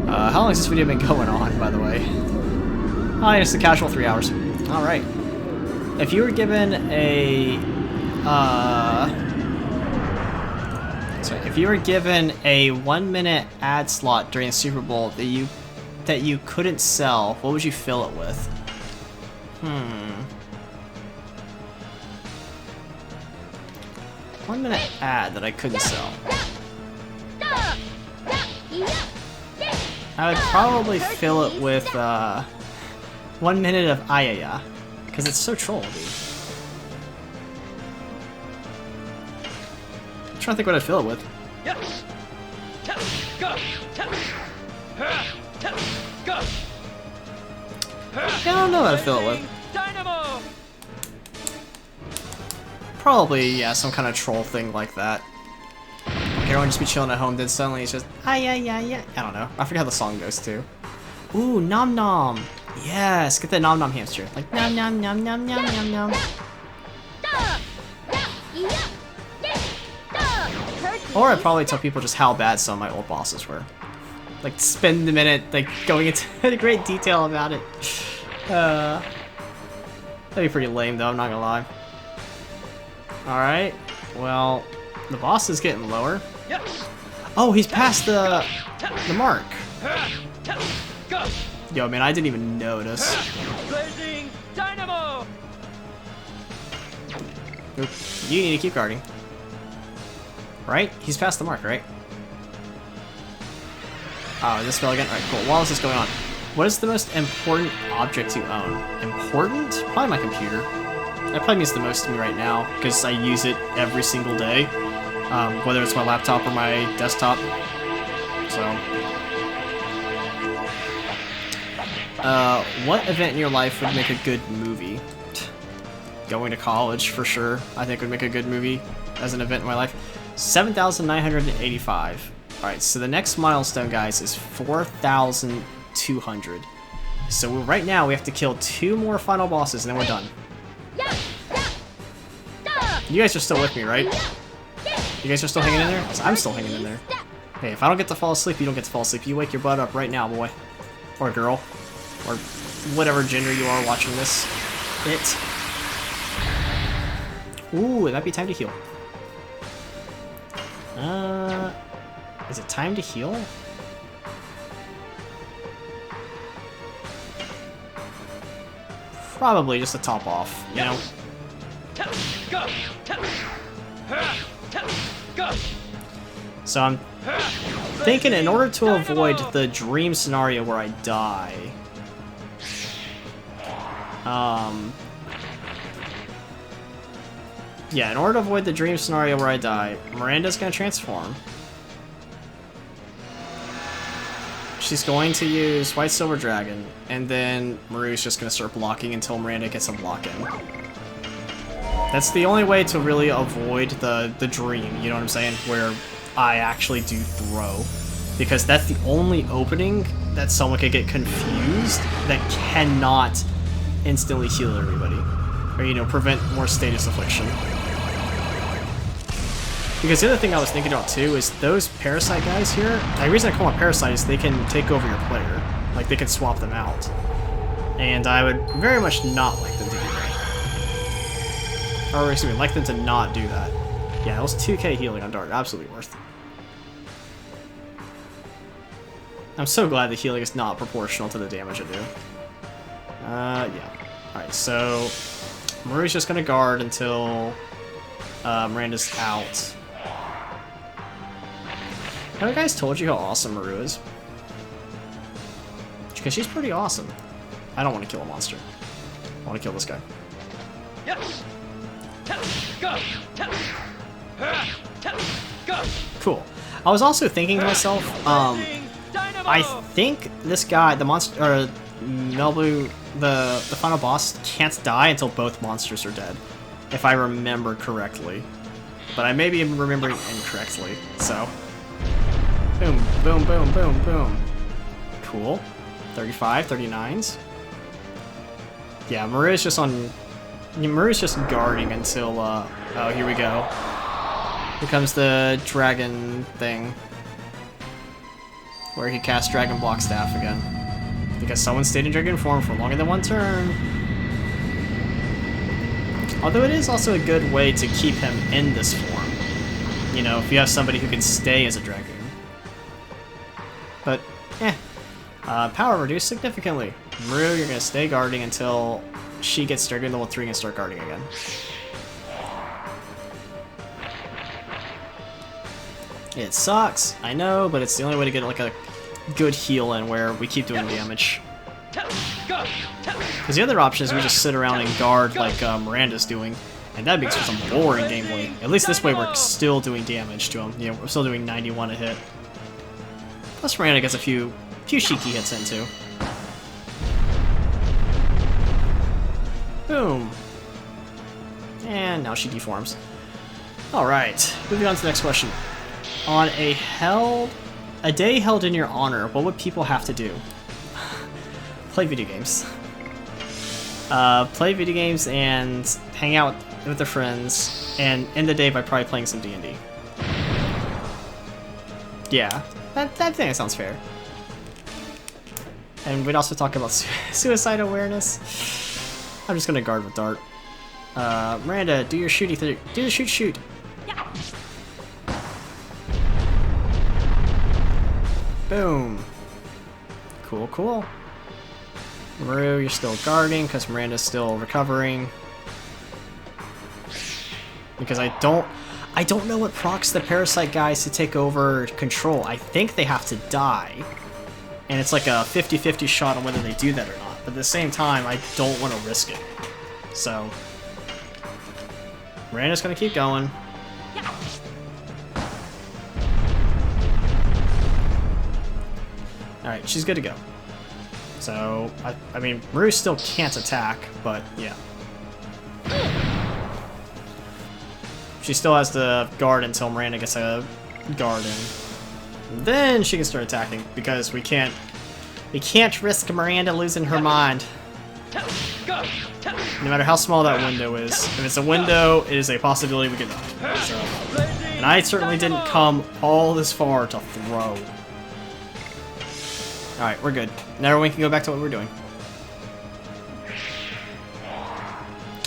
How long has this video been going on, by the way? Oh, yeah, it's a casual 3 hours. Alright. If you were given a... if you were given a 1-minute ad slot during the Super Bowl that you couldn't sell, what would you fill it with? 1-minute ad that I couldn't sell. I would probably fill it with 1 minute of Ayaya, because it's so troll, dude. I'm trying to think what I'd fill it with. I don't know what I'd fill it with. Probably, yeah, some kind of troll thing like that. Like everyone just be chilling at home, then suddenly it's just, yeah. I don't know. I forget how the song goes too. Ooh, nom nom. Yes, get that nom nom hamster. Like nom nom nom nom nom nom nom. Or I'd probably tell people just how bad some of my old bosses were. Like spend a minute like going into great detail about it. That'd be pretty lame though, I'm not gonna lie. Alright, well, the boss is getting lower. Oh, he's past the mark. Yo, man, I didn't even notice. Oop, you need to keep guarding. Right? He's past the mark, right? Oh, this spell again? Alright, cool. While this is going on, what is the most important object you own? Important? Probably my computer. That probably means the most to me right now, because I use it every single day, whether it's my laptop or my desktop. So, what event in your life would make a good movie? Going to college, for sure, I think would make a good movie as an event in my life. 7,985. Alright, so the next milestone, guys, is 4,200. So right now, we have to kill 2 more final bosses, and then we're done. You guys are still with me, right? You guys are still hanging in there? 'Cause I'm still hanging in there. Hey, if I don't get to fall asleep, you don't get to fall asleep. You wake your butt up right now, boy. Or girl. Or whatever gender you are watching this. Ooh, it might be time to heal. Is it time to heal? Probably just to top off, you know? So I'm thinking in order to avoid the dream scenario where I die, yeah, in order to avoid the dream scenario where I die, Miranda's gonna transform. She's going to use White Silver Dragon, and then Meru's just gonna start blocking until Miranda gets a block in. That's the only way to really avoid the dream, you know what I'm saying? Where I actually do throw. Because that's the only opening that someone could get confused that cannot instantly heal everybody. Or, you know, prevent more status affliction. Because the other thing I was thinking about too is those parasite guys here, the reason I call them parasite is they can take over your player. Like, they can swap them out. And I would very much not like them to do that. Or, excuse me, like them to not do that. Yeah, it was 2k healing on Dark. Absolutely worth it. I'm so glad the healing is not proportional to the damage I do. Yeah. Alright, so... Meru's just gonna guard until Miranda's out. Have you guys told you how awesome Meru is? Because she's pretty awesome. I don't want to kill a monster. I want to kill this guy. Yes. Go. Go. Cool. I was also thinking to myself, Blazing Dynamo. I think this guy, the monster, or Melbu, the final boss, can't die until both monsters are dead, if I remember correctly. But I may be remembering incorrectly, so. Boom, boom, boom, boom, boom. Cool. 35, 39s. Yeah, Meru's just on... Meru's just guarding until, oh, here we go. Here comes the dragon thing. Where he casts Dragon Block Staff again. Because someone stayed in dragon form for longer than one turn. Although it is also a good way to keep him in this form. You know, if you have somebody who can stay as a Dragoon. But, power reduced significantly. Meru, you're gonna stay guarding until she gets Dragoon level 3 and start guarding again. It sucks, I know, but it's the only way to get like a good heal in where we keep doing damage. Because the other option is we just sit around and guard like Miranda's doing, and that makes for some boring gameplay. At least this way we're still doing damage to him. You know, we're still doing 91 a hit. Plus Miranda gets a few cheeky hits in too. Boom. And now she deforms. Alright, moving on to the next question. On a day held in your honor, what would people have to do? Play video games. Play video games and hang out with their friends, and end the day by probably playing some D&D. Yeah, I think that sounds fair. And we'd also talk about suicide awareness. I'm just gonna guard with Dart. Miranda, do your shooty thing. Do the shoot. Yeah. Boom. Cool. Meru, you're still guarding because Miranda's still recovering. Because I don't know what procs the parasite guys to take over control. I think they have to die. And it's like a 50-50 shot on whether they do that or not. But at the same time, I don't want to risk it. So, Miranda's gonna keep going. Yeah. Alright, she's good to go. So, I mean, Meru still can't attack, but yeah. She still has to guard until Miranda gets a guard in. Then she can start attacking, because we can't risk Miranda losing her mind. No matter how small that window is. If it's a window, it is a possibility we could die. So, and I certainly didn't come all this far to throw. Alright, we're good. Now everyone can go back to what we're doing.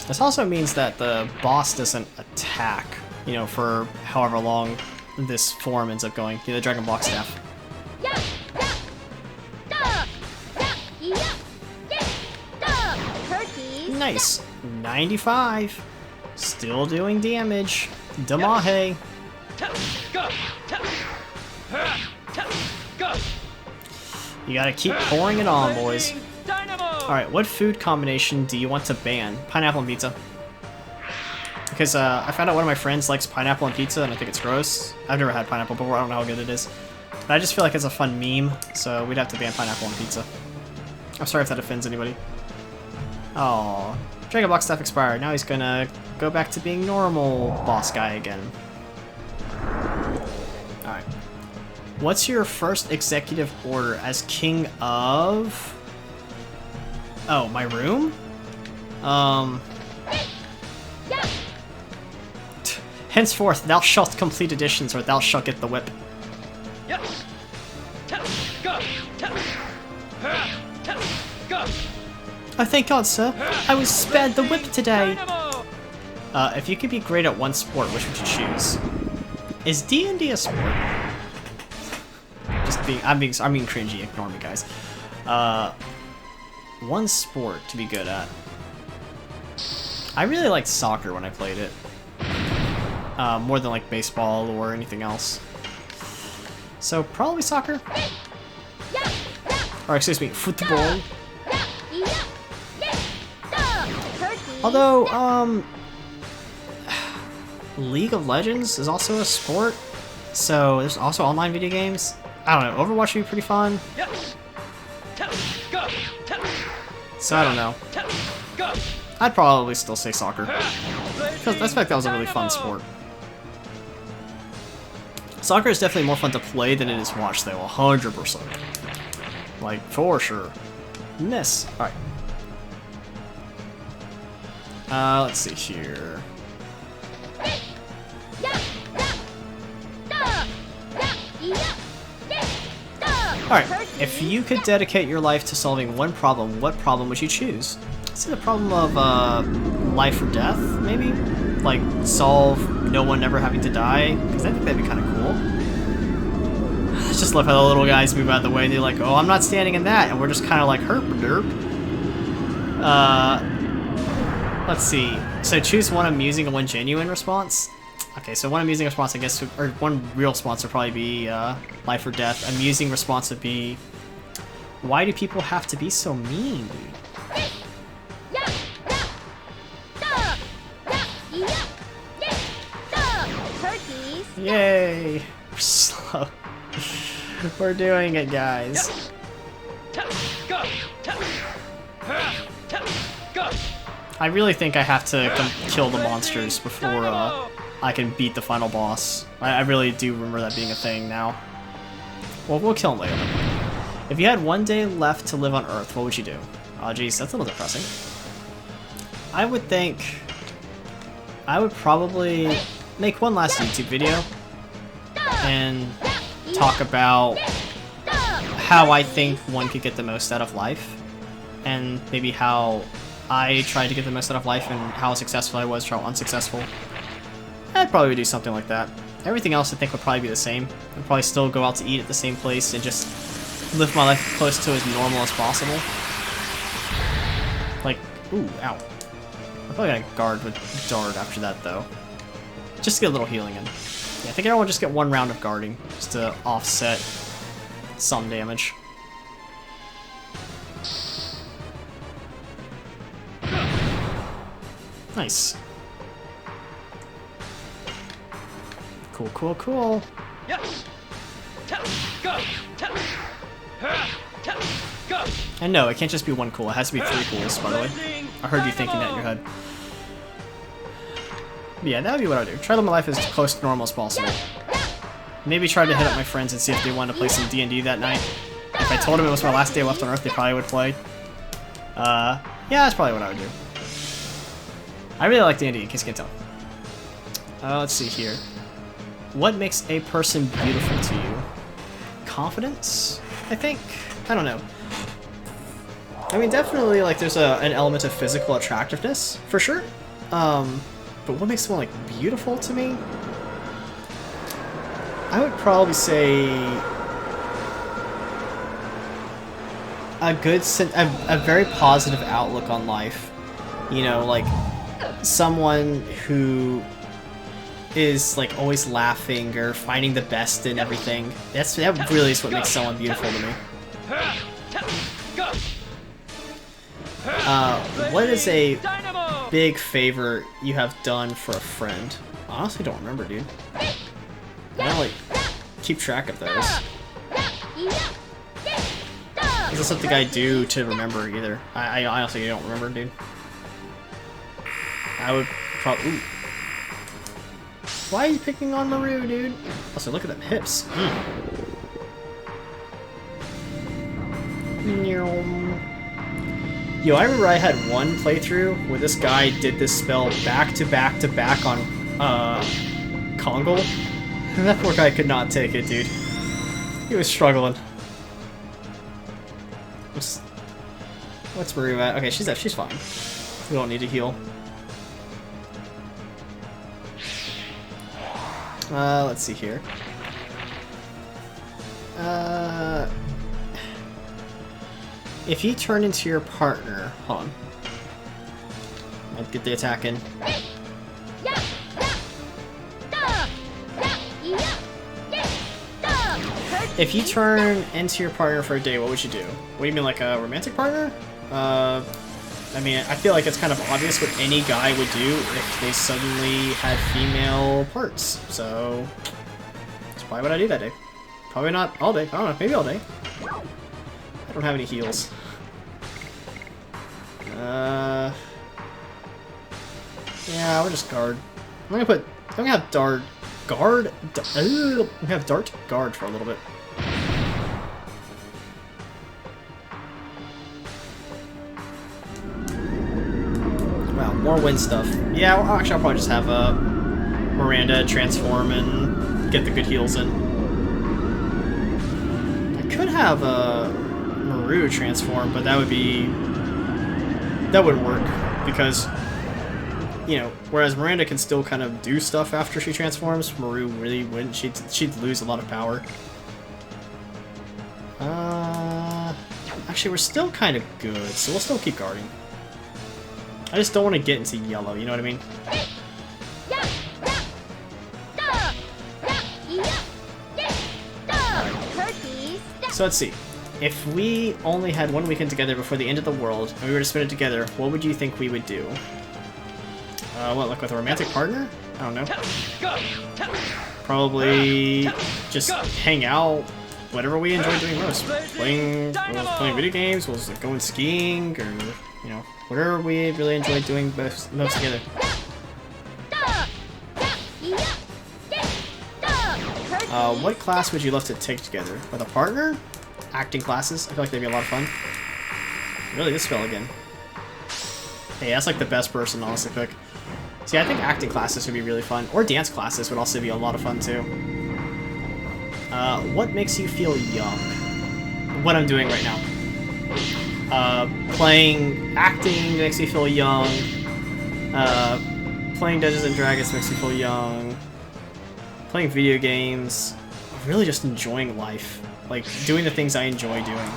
This also means that the boss doesn't attack, you know, for however long this form ends up going. The Dragon Block Staff. Nice. 95. Still doing damage. Damahe. You gotta keep pouring it on, boys. Alright, what food combination do you want to ban? Pineapple and pizza. Because I found out one of my friends likes pineapple and pizza, and I think it's gross. I've never had pineapple before, I don't know how good it is. But I just feel like it's a fun meme, so we'd have to ban pineapple and pizza. I'm sorry if that offends anybody. Oh, Dragon Block Staff expired. Now he's gonna go back to being normal boss guy again. Alright. What's your first executive order as king of... Oh, my room? Henceforth, thou shalt complete additions, or thou shalt get the whip. Yes. Go. Go. Oh, thank God, sir. I was spared the whip today. If you could be great at one sport, which would you choose? Is D&D a sport? I'm being cringy. Ignore me, guys. One sport to be good at. I really liked soccer when I played it. More than like baseball or anything else. So probably soccer. Or excuse me, football. Although, League of Legends is also a sport, so there's also online video games. I don't know, Overwatch would be pretty fun. So I don't know. I'd probably still say soccer. Because I feel like that was a really fun sport. Soccer is definitely more fun to play than it is to watch, though, 100%. Like, for sure. Miss. Alright. Let's see here. Alright, if you could dedicate your life to solving one problem, what problem would you choose? Is it a problem of, life or death, maybe? Like, solve no one ever having to die? Because I think that'd be kind of cool. I just love how the little guys move out of the way and they're like, oh, I'm not standing in that, and we're just kind of like, herp derp. Let's see. So choose one amusing and one genuine response. Okay, so one amusing response, I guess, or one real response would probably be life or death. Amusing response would be, why do people have to be so mean, dude? Yay! We're slow. We're doing it, guys. I really think I have to kill the monsters before I can beat the final boss. I really do remember that being a thing now. Well, we'll kill him later. If you had one day left to live on Earth, what would you do? Oh, geez, that's a little depressing. I would think I would probably make one last YouTube video and talk about how I think one could get the most out of life, and maybe how I tried to get the most out of life and how successful I was, how unsuccessful. I'd probably do something like that. Everything else I think would probably be the same. I'd probably still go out to eat at the same place and just live my life close to as normal as possible. Like, ooh, ow. I'm probably gonna guard with Dart after that, though. Just to get a little healing in. Yeah, I think everyone will just get one round of guarding, just to offset some damage. Nice. Cool, cool, cool. Yes. Go. Go. And no, it can't just be one cool. It has to be 3 cools, by the way. I heard you thinking that in your head. But yeah, that would be what I would do. Try to live my life as close to normal as possible. Maybe try to hit up my friends and see if they want to play some D&D that night. If I told them it was my last day left on Earth, they probably would play. Yeah, that's probably what I would do. I really like D&D, in case you can't tell. Let's see here. What makes a person beautiful to you? Confidence, I think? I don't know. I mean, definitely, like, there's an element of physical attractiveness, for sure. But what makes someone, like, beautiful to me? I would probably say a very positive outlook on life. You know, like, someone who is like always laughing or finding the best in everything. That really is what makes someone beautiful to me. What is a big favor you have done for a friend? I honestly don't remember, dude. I don't like keep track of those. Is this something I do to remember either? I honestly don't remember, dude. I would probably. Ooh. Why are you picking on Meru, dude? Also, look at them hips. Yo, I remember I had one playthrough where this guy did this spell back to back to back on Kongal. And that poor guy could not take it, dude. He was struggling. What's Meru at? Okay, she's fine. We don't need to heal. Let's see here. If you turn into your partner, hold on. I'd get the attack in. If you turn into your partner for a day, what would you do? What do you mean, like a romantic partner? I mean, I feel like it's kind of obvious what any guy would do if they suddenly had female parts. So, that's probably what I do that day. Probably not all day. I don't know, maybe all day. I don't have any heals. Yeah, we'll just guard. I'm gonna have dart guard. I'm gonna have dart guard for a little bit. Wow, more wind stuff. Yeah, well, actually, I'll probably just have Miranda transform and get the good heals in. I could have Meru transform, but that wouldn't work because, you know, whereas Miranda can still kind of do stuff after she transforms, Meru really wouldn't. She'd lose a lot of power. Actually, we're still kind of good, so we'll still keep guarding. I just don't want to get into yellow, you know what I mean? So let's see. If we only had one weekend together before the end of the world, and we were to spend it together, what would you think we would do? What, like with a romantic partner? I don't know. Probably just hang out, whatever we enjoy doing most. Playing video games, we'll just like going skiing, or, you know, whatever we really enjoy doing most together. What class would you love to take together? With a partner? Acting classes? I feel like they'd be a lot of fun. Really, this spell again. Hey, that's like the best person, honestly, pick. See, I think acting classes would be really fun. Or dance classes would also be a lot of fun, too. What makes you feel young? What I'm doing right now. Playing acting makes me feel young. Playing Dungeons and Dragons makes me feel young. Playing video games. Really just enjoying life. Like, doing the things I enjoy doing.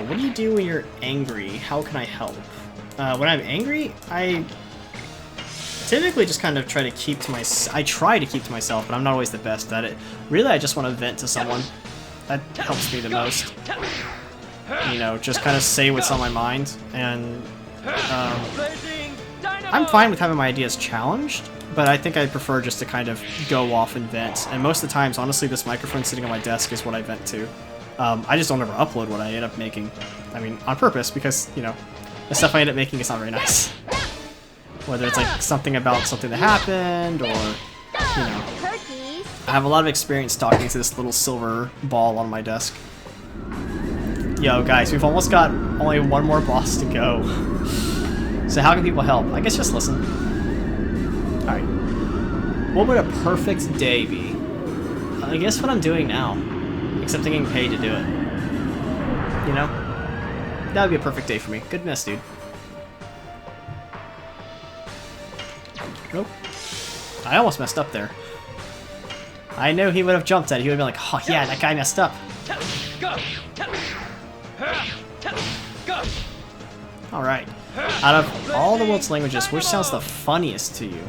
What do you do when you're angry? How can I help? When I'm angry, I typically just kind of try to keep to myself. I try to keep to myself, but I'm not always the best at it. Really, I just want to vent to someone. That helps me the most. You know, just kind of say what's on my mind, and I'm fine with having my ideas challenged, but I think I prefer just to kind of go off and vent. And most of the times, honestly, this microphone sitting on my desk is what I vent to. I just don't ever upload what I end up making. I mean, on purpose, because, you know, the stuff I end up making is not very nice. Whether it's like something about something that happened, or, you know. I have a lot of experience talking to this little silver ball on my desk. Yo, guys, we've almost got only one more boss to go. So how can people help? I guess just listen. Alright. What would a perfect day be? I guess what I'm doing now. Except I'm getting paid to do it. You know? That would be a perfect day for me. Good miss, dude. Nope. I almost messed up there. I know he would have jumped at it. He would have been like, oh yeah, that guy messed up. Alright. Out of all the world's languages, which sounds the funniest to you?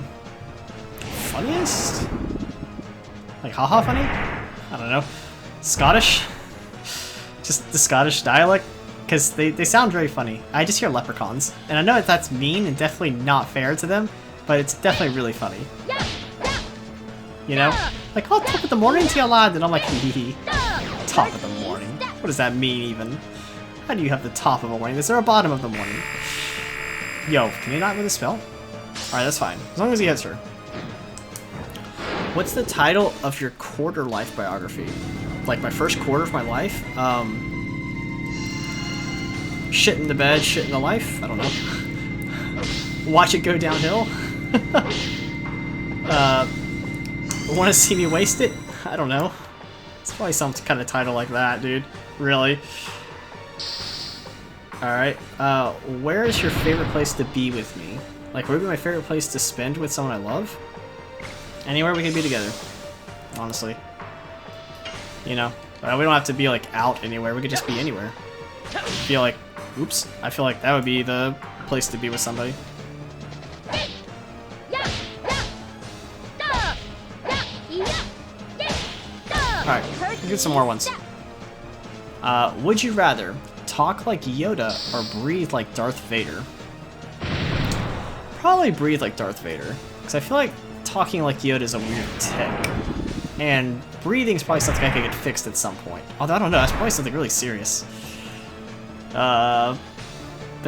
Funniest? Like haha funny? I don't know. Scottish? Just the Scottish dialect? Because they sound very funny. I just hear leprechauns. And I know that that's mean and definitely not fair to them, but it's definitely really funny. You know? Like, oh, top of the morning to you, lad. And I'm like, hee hee. Top of the morning? What does that mean, even? How do you have the top of the morning? Is there a bottom of the morning? Yo, can he not with a spell? Alright, that's fine. As long as he hits her. What's the title of your quarter life biography? Like, my first quarter of my life? Shit in the bed, shit in the life? I don't know. Watch it go downhill? Want to see me waste it? I don't know. It's probably some kind of title like that, dude. Really. Alright. Where is your favorite place to be with me? Like, where would be my favorite place to spend with someone I love? Anywhere we can be together. Honestly. You know? We don't have to be, like, out anywhere. We could just be anywhere. I feel like... Oops. I feel like that would be the place to be with somebody. Alright, get some more ones. Would you rather talk like Yoda or breathe like Darth Vader? Probably breathe like Darth Vader, because I feel like talking like Yoda is a weird tick. And breathing is probably something I could get fixed at some point. Although, I don't know, that's probably something really serious. But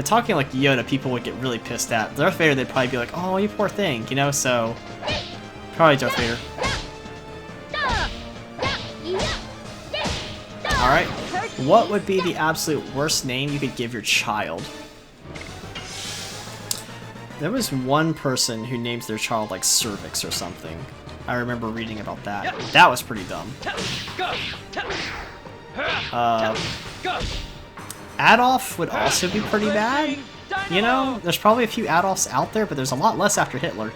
talking like Yoda, people would get really pissed at. Darth Vader, they'd probably be like, oh, you poor thing, you know, so... Probably Darth Vader. Alright, what would be the absolute worst name you could give your child? There was one person who names their child like Cervix or something. I remember reading about that. That was pretty dumb. Adolf would also be pretty bad. You know, there's probably a few Adolfs out there, but there's a lot less after Hitler.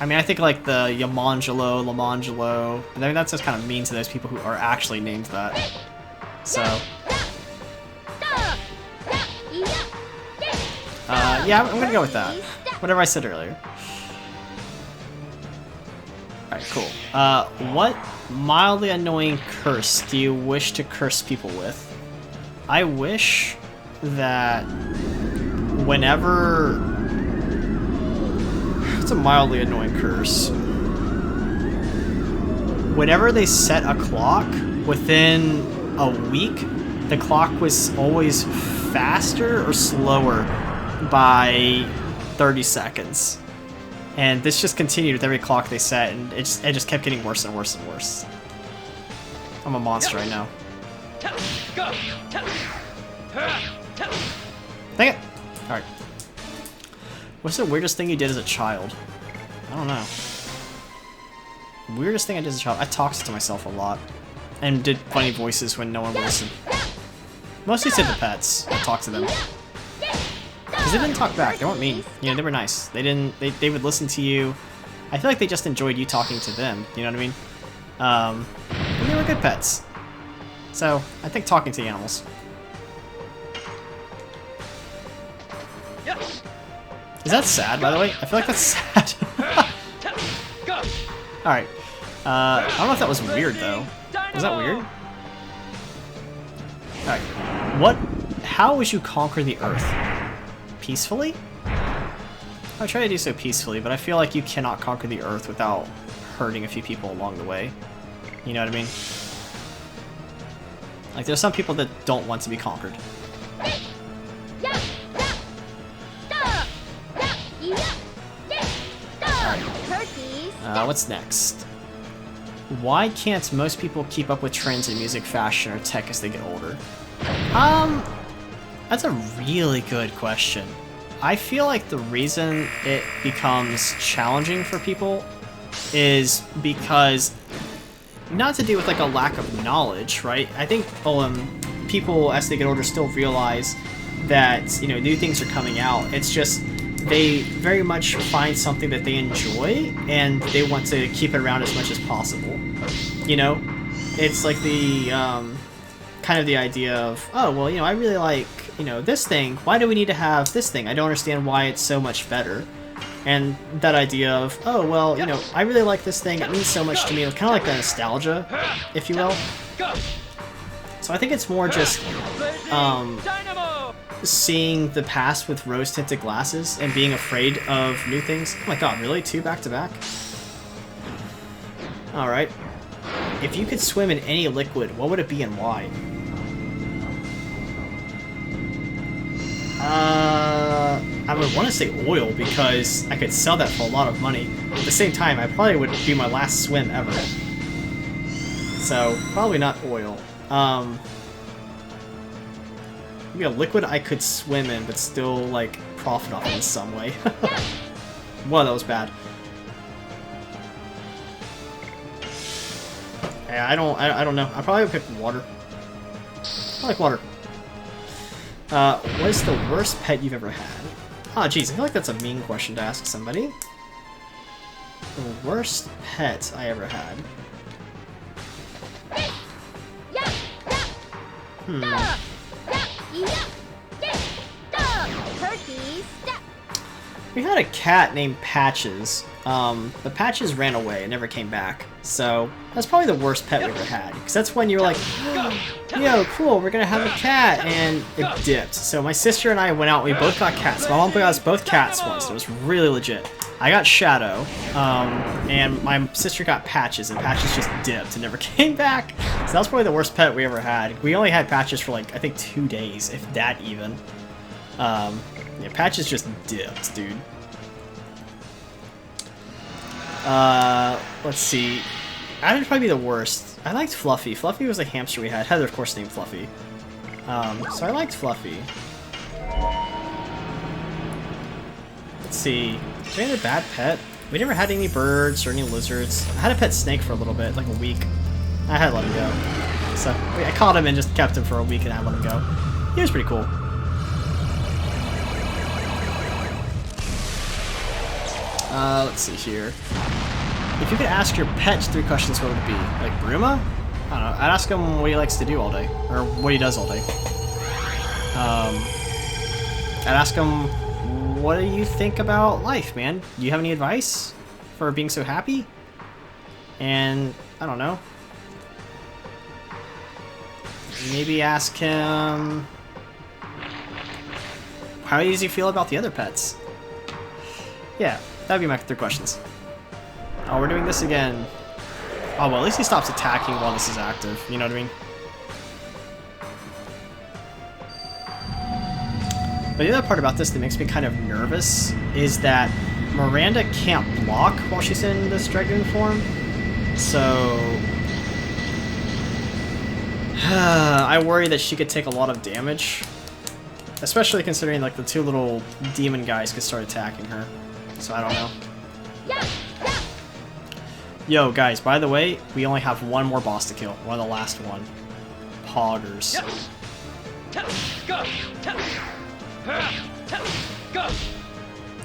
I mean, I think like the Yamangelo, Lamangelo, I mean, that's just kind of mean to those people who are actually named that. So, yeah, I'm gonna go with that. Whatever I said earlier. Alright, cool. What mildly annoying curse do you wish to curse people with? I wish that whenever... It's a mildly annoying curse. Whenever they set a clock, within a week, the clock was always faster or slower by 30 seconds. And this just continued with every clock they set, and it just kept getting worse and worse and worse. I'm a monster right now. Dang it! Alright. What's the weirdest thing you did as a child? I don't know. Weirdest thing I did as a child? I talked to myself a lot. And did funny voices when no one would listen. Mostly to the pets. I talked to them. Because they didn't talk back. They weren't mean. You know, they were nice. They would listen to you. I feel like they just enjoyed you talking to them. You know what I mean? And they were good pets. So, I think talking to the animals. Is that sad, by the way? I feel like that's sad. Alright. I don't know if that was weird, though. Was that weird? Alright. How would you conquer the Earth? Peacefully? I try to do so peacefully, but I feel like you cannot conquer the Earth without hurting a few people along the way. You know what I mean? Like, there's some people that don't want to be conquered. What's next? Why can't most people keep up with trends in music, fashion, or tech as they get older? That's a really good question. I feel like the reason it becomes challenging for people is because, not to do with like a lack of knowledge, right? I think people as they get older still realize that, you know, new things are coming out. It's just they very much find something that they enjoy and they want to keep it around as much as possible. You know, it's like the kind of the idea of, oh, well, you know, I really like, you know, this thing. Why do we need to have this thing? I don't understand why it's so much better. And that idea of, oh, well, you know, I really like this thing. It means so much to me. Kind of like the nostalgia, if you will. So I think it's more just seeing the past with rose-tinted glasses and being afraid of new things. Oh my god, really? 2 back-to-back? Alright. If you could swim in any liquid, what would it be and why? I would want to say oil because I could sell that for a lot of money. At the same time, I probably would be my last swim ever. So, probably not oil. Maybe a liquid I could swim in, but still, like, profit off in some way. Whoa, that was bad. Yeah, I don't know. I probably would pick water. I like water. What is the worst pet you've ever had? Oh, geez, I feel like that's a mean question to ask somebody. The worst pet I ever had. Yeah. Get. Go. Turkey step. We had a cat named Patches, but Patches ran away and never came back. So that's probably the worst pet we ever had, because that's when you were like, yo, cool, we're gonna have a cat, and it dipped. So my sister and I went out, we both got cats. My mom got us both cats once, it was really legit. I got Shadow, and my sister got Patches, and Patches just dipped and never came back. So that was probably the worst pet we ever had. We only had Patches for like, I think 2 days, if that even. Yeah, Patches just dipped, dude. Let's see. That would probably be the worst. I liked Fluffy. Fluffy was a hamster we had. Heather, of course, named Fluffy. So I liked Fluffy. Let's see. Did we have a bad pet? We never had any birds or any lizards. I had a pet snake for a little bit, like a week. I had to let him go. So I caught him and just kept him for a week and I let him go. He was pretty cool. Let's see here. If you could ask your pet 3 questions, what would it be? Like Bruma? I don't know. I'd ask him what he likes to do all day. Or what he does all day. I'd ask him, what do you think about life, man? Do you have any advice for being so happy? And, I don't know. Maybe ask him, how does he feel about the other pets? Yeah. That'd be my 3 questions. Oh, we're doing this again. Oh, well, at least he stops attacking while this is active. You know what I mean? But the other part about this that makes me kind of nervous is that Miranda can't block while she's in this Dragoon form. So I worry that she could take a lot of damage. Especially considering like the 2 little demon guys could start attacking her. So I don't know. Yo, guys, by the way, we only have 1 more boss to kill. One of the last one. Poggers.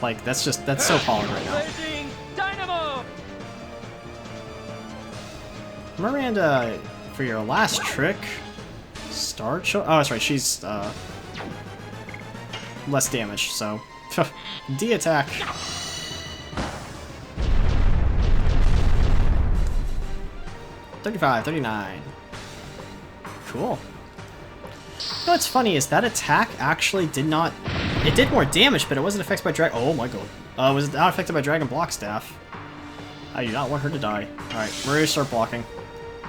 Like, that's so Pog right now. Miranda, for your last trick, Star Chill. Oh, that's right, she's less damage, so D attack. 35, 39. Cool. You know what's funny is that attack actually did not... It did more damage, but it wasn't affected by Dragon... Oh my god. It was not affected by Dragon Block Staff. I do not want her to die. Alright, Meru, start blocking.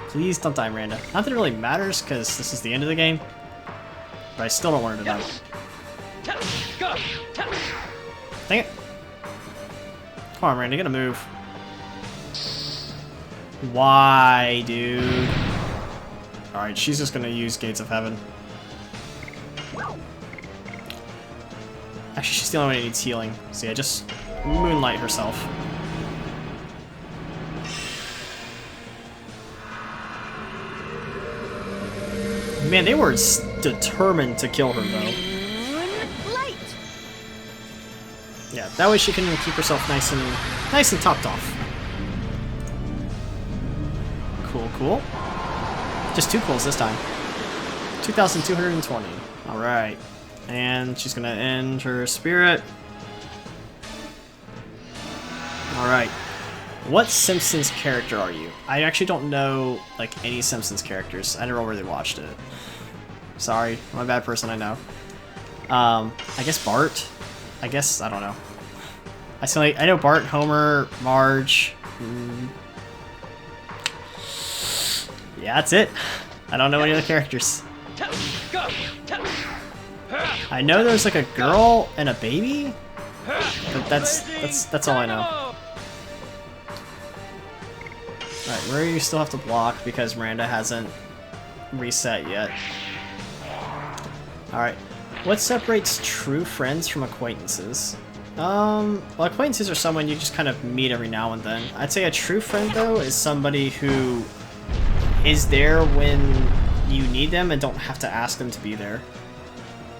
Please don't die, Miranda. Not that it really matters, because this is the end of the game. But I still don't want her to die. Dang it. Come on, Miranda, get a move. Why, dude? Alright, she's just gonna use Gates of Heaven. Actually, she's the only one who needs healing. So yeah, just Moonlight herself. Man, they were determined to kill her, though. Yeah, that way she can keep herself nice and topped off. Cool. Just 2 cools this time. 2,220. Alright. And she's gonna end her spirit. Alright. What Simpsons character are you? I actually don't know, like, any Simpsons characters. I never really watched it. Sorry. I'm a bad person, I know. I guess Bart? I don't know. I know Bart, Homer, Marge. Yeah, that's it. I don't know any other characters. I know there's like a girl and a baby, but that's all I know. Alright, where you still have to block because Miranda hasn't reset yet. Alright. What separates true friends from acquaintances? Well, acquaintances are someone you just kind of meet every now and then. I'd say a true friend, though, is somebody who is there when you need them and don't have to ask them to be there.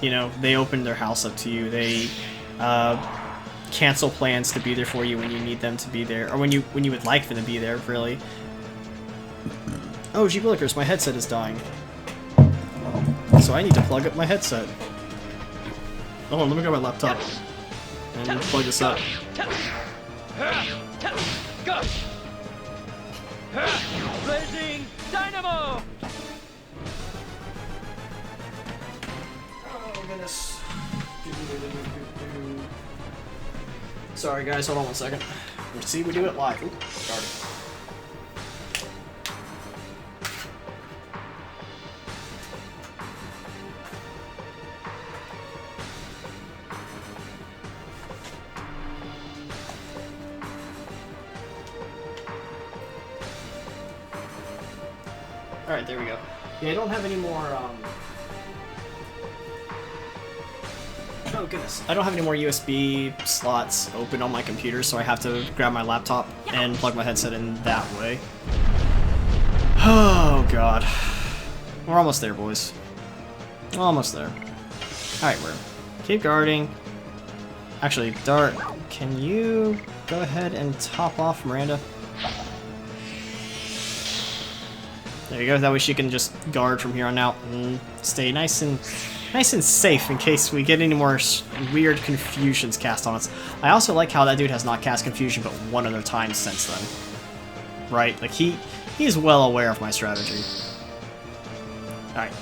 You know, they open their house up to you. They cancel plans to be there for you when you need them to be there, or when you would like them to be there, really. Oh, gee willikers, my headset is dying. Also, I need to plug up my headset. Hold on, let me grab my laptop and plug this up. Go! Blazing Dynamo! Oh goodness. Sorry guys, hold on one second. Let's see, we do it live. Oop, darn it. Alright, there we go. Yeah, I don't have any more, oh goodness. I don't have any more USB slots open on my computer, so I have to grab my laptop and plug my headset in that way. Oh god. We're almost there, boys. Almost there. Alright, we're keep guarding. Actually, Dart, can you go ahead and top off Miranda? There you go, that way she can just guard from here on out and stay nice and safe in case we get any more weird confusions cast on us. I also like how that dude has not cast confusion but one other time since then. Right? Like he's well aware of my strategy. Alright.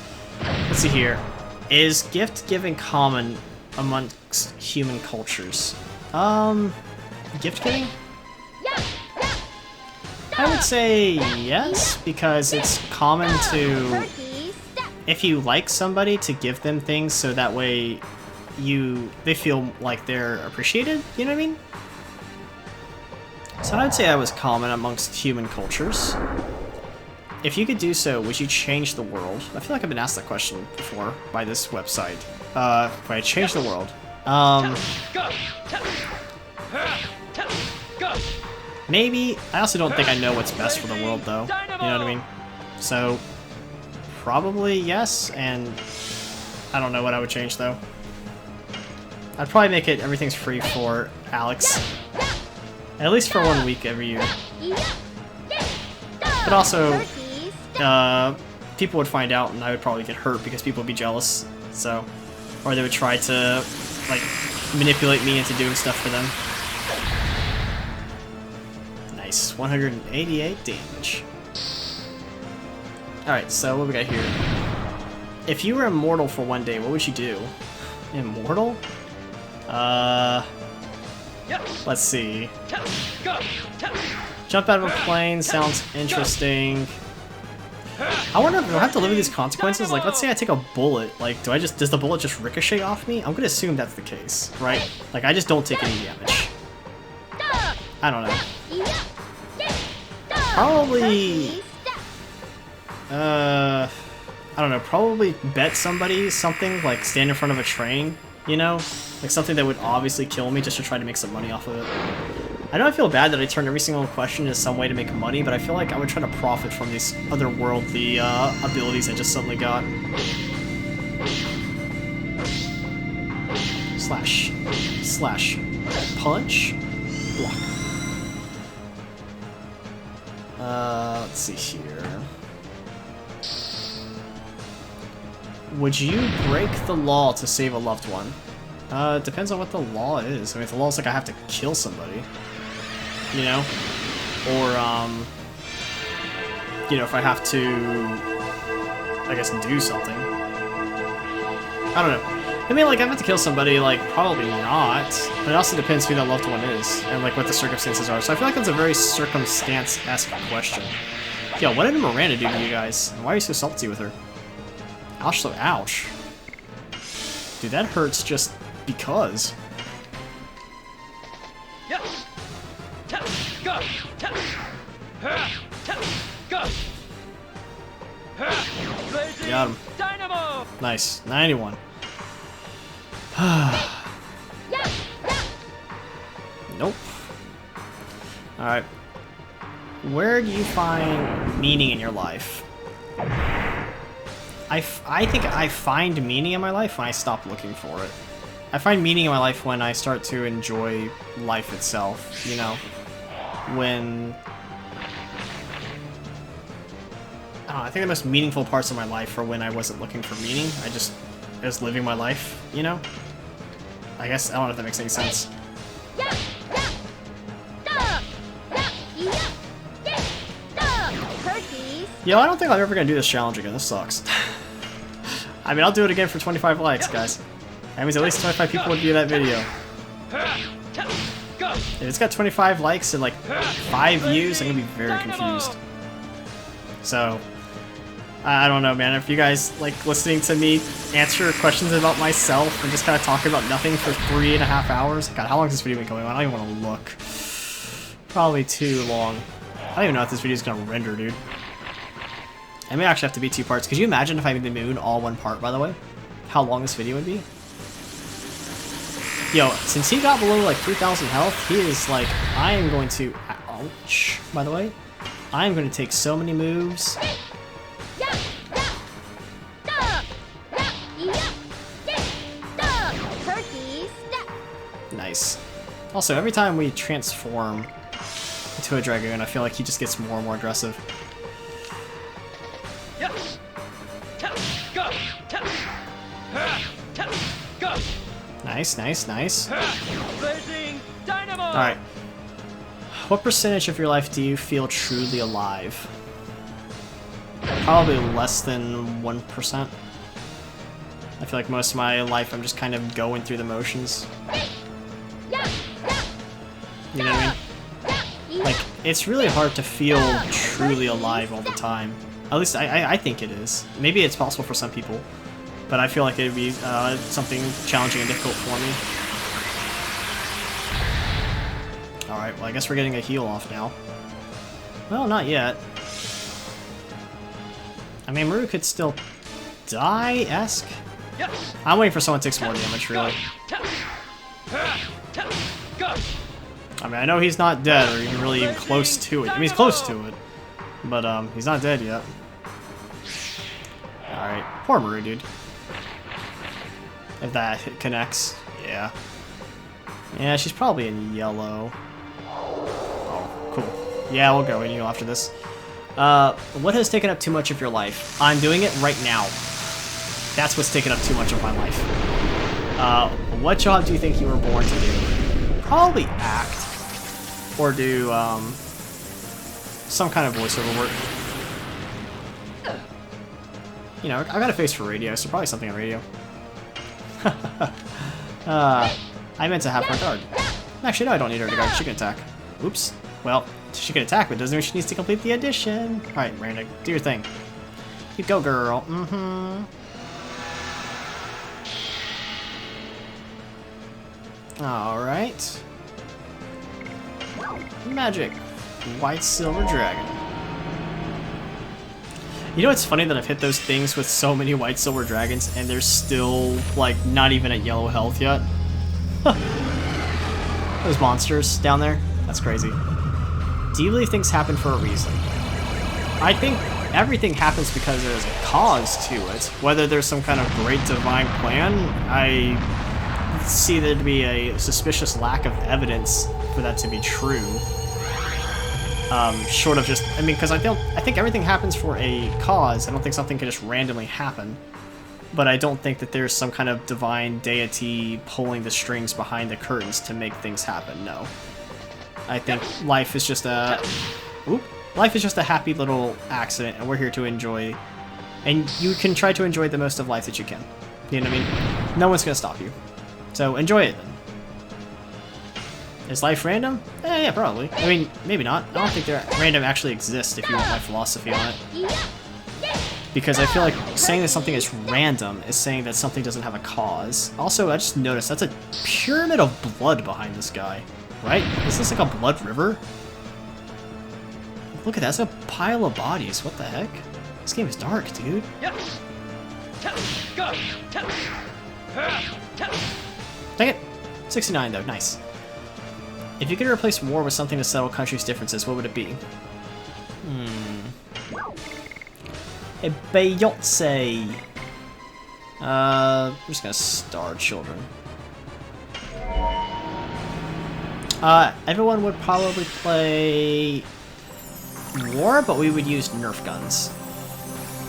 Let's see here. Is gift giving common amongst human cultures? Gift giving? I would say yes, because it's common to, if you like somebody, to give them things so that way they feel like they're appreciated, you know what I mean? So I'd say that was common amongst human cultures. If you could do so, would you change the world? I feel like I've been asked that question before by this website. If I change the world. Maybe. I also don't think I know what's best for the world, though. You know what I mean? So, probably yes, and I don't know what I would change, though. I'd probably make it everything's free for Alex. At least for 1 week every year. But also, people would find out and I would probably get hurt because people would be jealous. So, or they would try to, like, manipulate me into doing stuff for them. Nice, 188 damage. Alright, so what we got here? If you were immortal for 1 day, what would you do? Immortal? Let's see. Jump out of a plane sounds interesting. I wonder if I have to live with these consequences. Like, let's say I take a bullet. Like, does the bullet just ricochet off me? I'm gonna assume that's the case, right? Like, I just don't take any damage. I don't know. Probably, I don't know, probably bet somebody something, like stand in front of a train, you know? Like something that would obviously kill me just to try to make some money off of it. I know I feel bad that I turned every single question into some way to make money, but I feel like I would try to profit from these otherworldly abilities I just suddenly got. Slash. Punch. Block. Let's see here. Would you break the law to save a loved one? It depends on what the law is. I mean, if the law is like I have to kill somebody, you know? Or, you know, if I have to, I guess, do something. I don't know. I mean, like, if I have to kill somebody, like, probably not. But it also depends who that loved one is, and, like, what the circumstances are. So I feel like that's a very circumstance-esque question. Yo, what did Miranda do to you guys? And why are you so salty with her? Ouch, so ouch. Dude, that hurts just because. Got him. Nice. 91. Nope. Alright. Where do you find meaning in your life? I think I find meaning in my life when I stop looking for it. I find meaning in my life when I start to enjoy life itself, you know? When... I think the most meaningful parts of my life are when I wasn't looking for meaning. I was living my life, you know? I guess, I don't know if that makes any sense. Yo, I don't think I'm ever gonna do this challenge again. This sucks. I mean, I'll do it again for 25 likes, guys. That means at least 25 people would view that video. If it's got 25 likes and like 5 views, I'm gonna be very confused. So, I don't know, man. If you guys like listening to me answer questions about myself and just kind of talk about nothing for 3.5 hours, God, how long has this video been going on? I don't even want to look. Probably too long. I don't even know if this video is gonna render, dude. I may actually have to be 2 parts. Could you imagine if I made the moon all 1 part, by the way? How long this video would be? Yo, since he got below like 3,000 health, he is like, I am going to, ouch, by the way. I am going to take so many moves. Nice. Also, every time we transform into a Dragoon, I feel like he just gets more and more aggressive. Nice, nice, nice. Alright. What percentage of your life do you feel truly alive? Probably less than 1%. I feel like most of my life I'm just kind of going through the motions. You know what I mean? Like, it's really hard to feel truly alive all the time. At least I think it is. Maybe it's possible for some people, but I feel like it would be something challenging and difficult for me. Alright, well I guess we're getting a heal off now. Well, not yet. I mean, Meru could still die-esque? I'm waiting for someone to take some more damage, really. I mean, I know he's not dead, or even really even close to it. I mean, he's close to it, but he's not dead yet. Alright, poor Meru, dude. If that hit connects, yeah. Yeah, she's probably in yellow. Oh, cool. Yeah, we'll go in you after this. What has taken up too much of your life? I'm doing it right now. That's what's taken up too much of my life. What job do you think you were born to do? Probably act. Or do, some kind of voiceover work. You know, I got a face for radio, so probably something on radio. I meant to have her guard. Actually, no, I don't need her to guard. She can attack. Oops. Well, she can attack, but doesn't mean she needs to complete the addition. Alright, Miranda, do your thing. You go, girl. Mm-hmm. Alright. Magic. White Silver Dragon. You know what's funny that I've hit those things with so many White Silver Dragons and they're still, like, not even at yellow health yet? Those monsters down there? That's crazy. Do you believe things happen for a reason? I think everything happens because there's a cause to it. Whether there's some kind of great divine plan, I see there to be a suspicious lack of evidence for that to be true. Short of just, I mean, because I think everything happens for a cause. I don't think something can just randomly happen. But I don't think that there's some kind of divine deity pulling the strings behind the curtains to make things happen, no. I think life is just a... Life is just a happy little accident, and we're here to enjoy... And you can try to enjoy the most of life that you can. You know what I mean? No one's gonna stop you. So enjoy it, then. Is life random? Yeah, probably. I mean, maybe not. I don't think random actually exists, if you want my philosophy on it. Because I feel like saying that something is random is saying that something doesn't have a cause. Also, I just noticed that's a pyramid of blood behind this guy. Right? Is this like a blood river? Look at that, that's a pile of bodies. What the heck? This game is dark, dude. Dang it! 69 though, nice. If you could replace war with something to settle countries' differences, what would it be? A Beyonce. I'm just gonna star children. Everyone would probably play war, but we would use Nerf guns.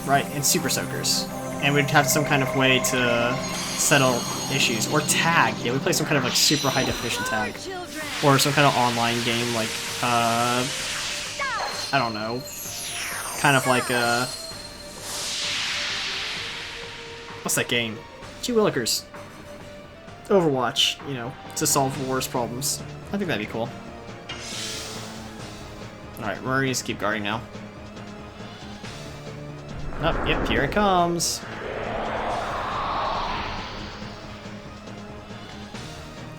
right? And Super Soakers. And we'd have some kind of way to settle issues. Or tag. Yeah, we play some kind of like super high definition tag. Or some kind of online game like, I don't know. Kind of like, what's that game? Gee Willikers. Overwatch, you know, to solve wars problems. I think that'd be cool. Alright, Meru needs to keep guarding now. Oh, yep, here it comes.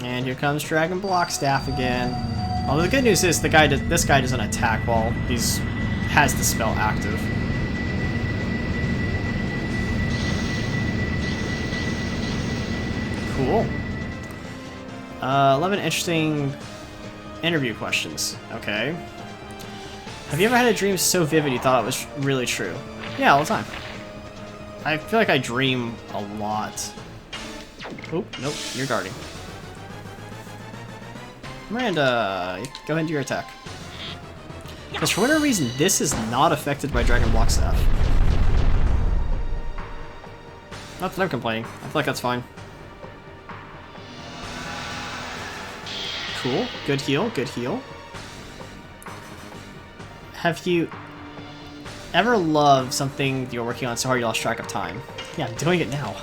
And here comes Dragon Blockstaff again. Although the good news is this guy doesn't attack while has the spell active. Cool. 11 interesting interview questions. Okay. Have you ever had a dream so vivid you thought it was really true? Yeah, all the time. I feel like I dream a lot. Oh, nope, you're guarding. Miranda, go ahead and do your attack. Because for whatever reason, this is not affected by Dragon Blockstaff. Not that I'm complaining. I feel like that's fine. Cool. Good heal, good heal. Have you ever loved something you're working on so hard you lost track of time? Yeah, I'm doing it now.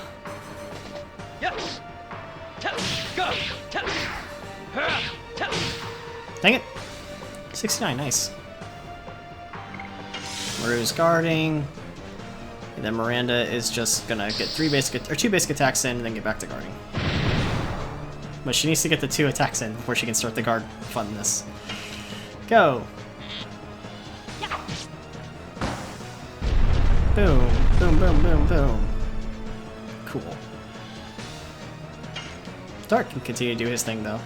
Dang it! 69, nice. Meru's guarding. And then Miranda is just gonna get 2 basic attacks in and then get back to guarding. But she needs to get the 2 attacks in before she can start the guard funness. Go! Boom, boom, boom, boom, boom. Cool. Dark can continue to do his thing though.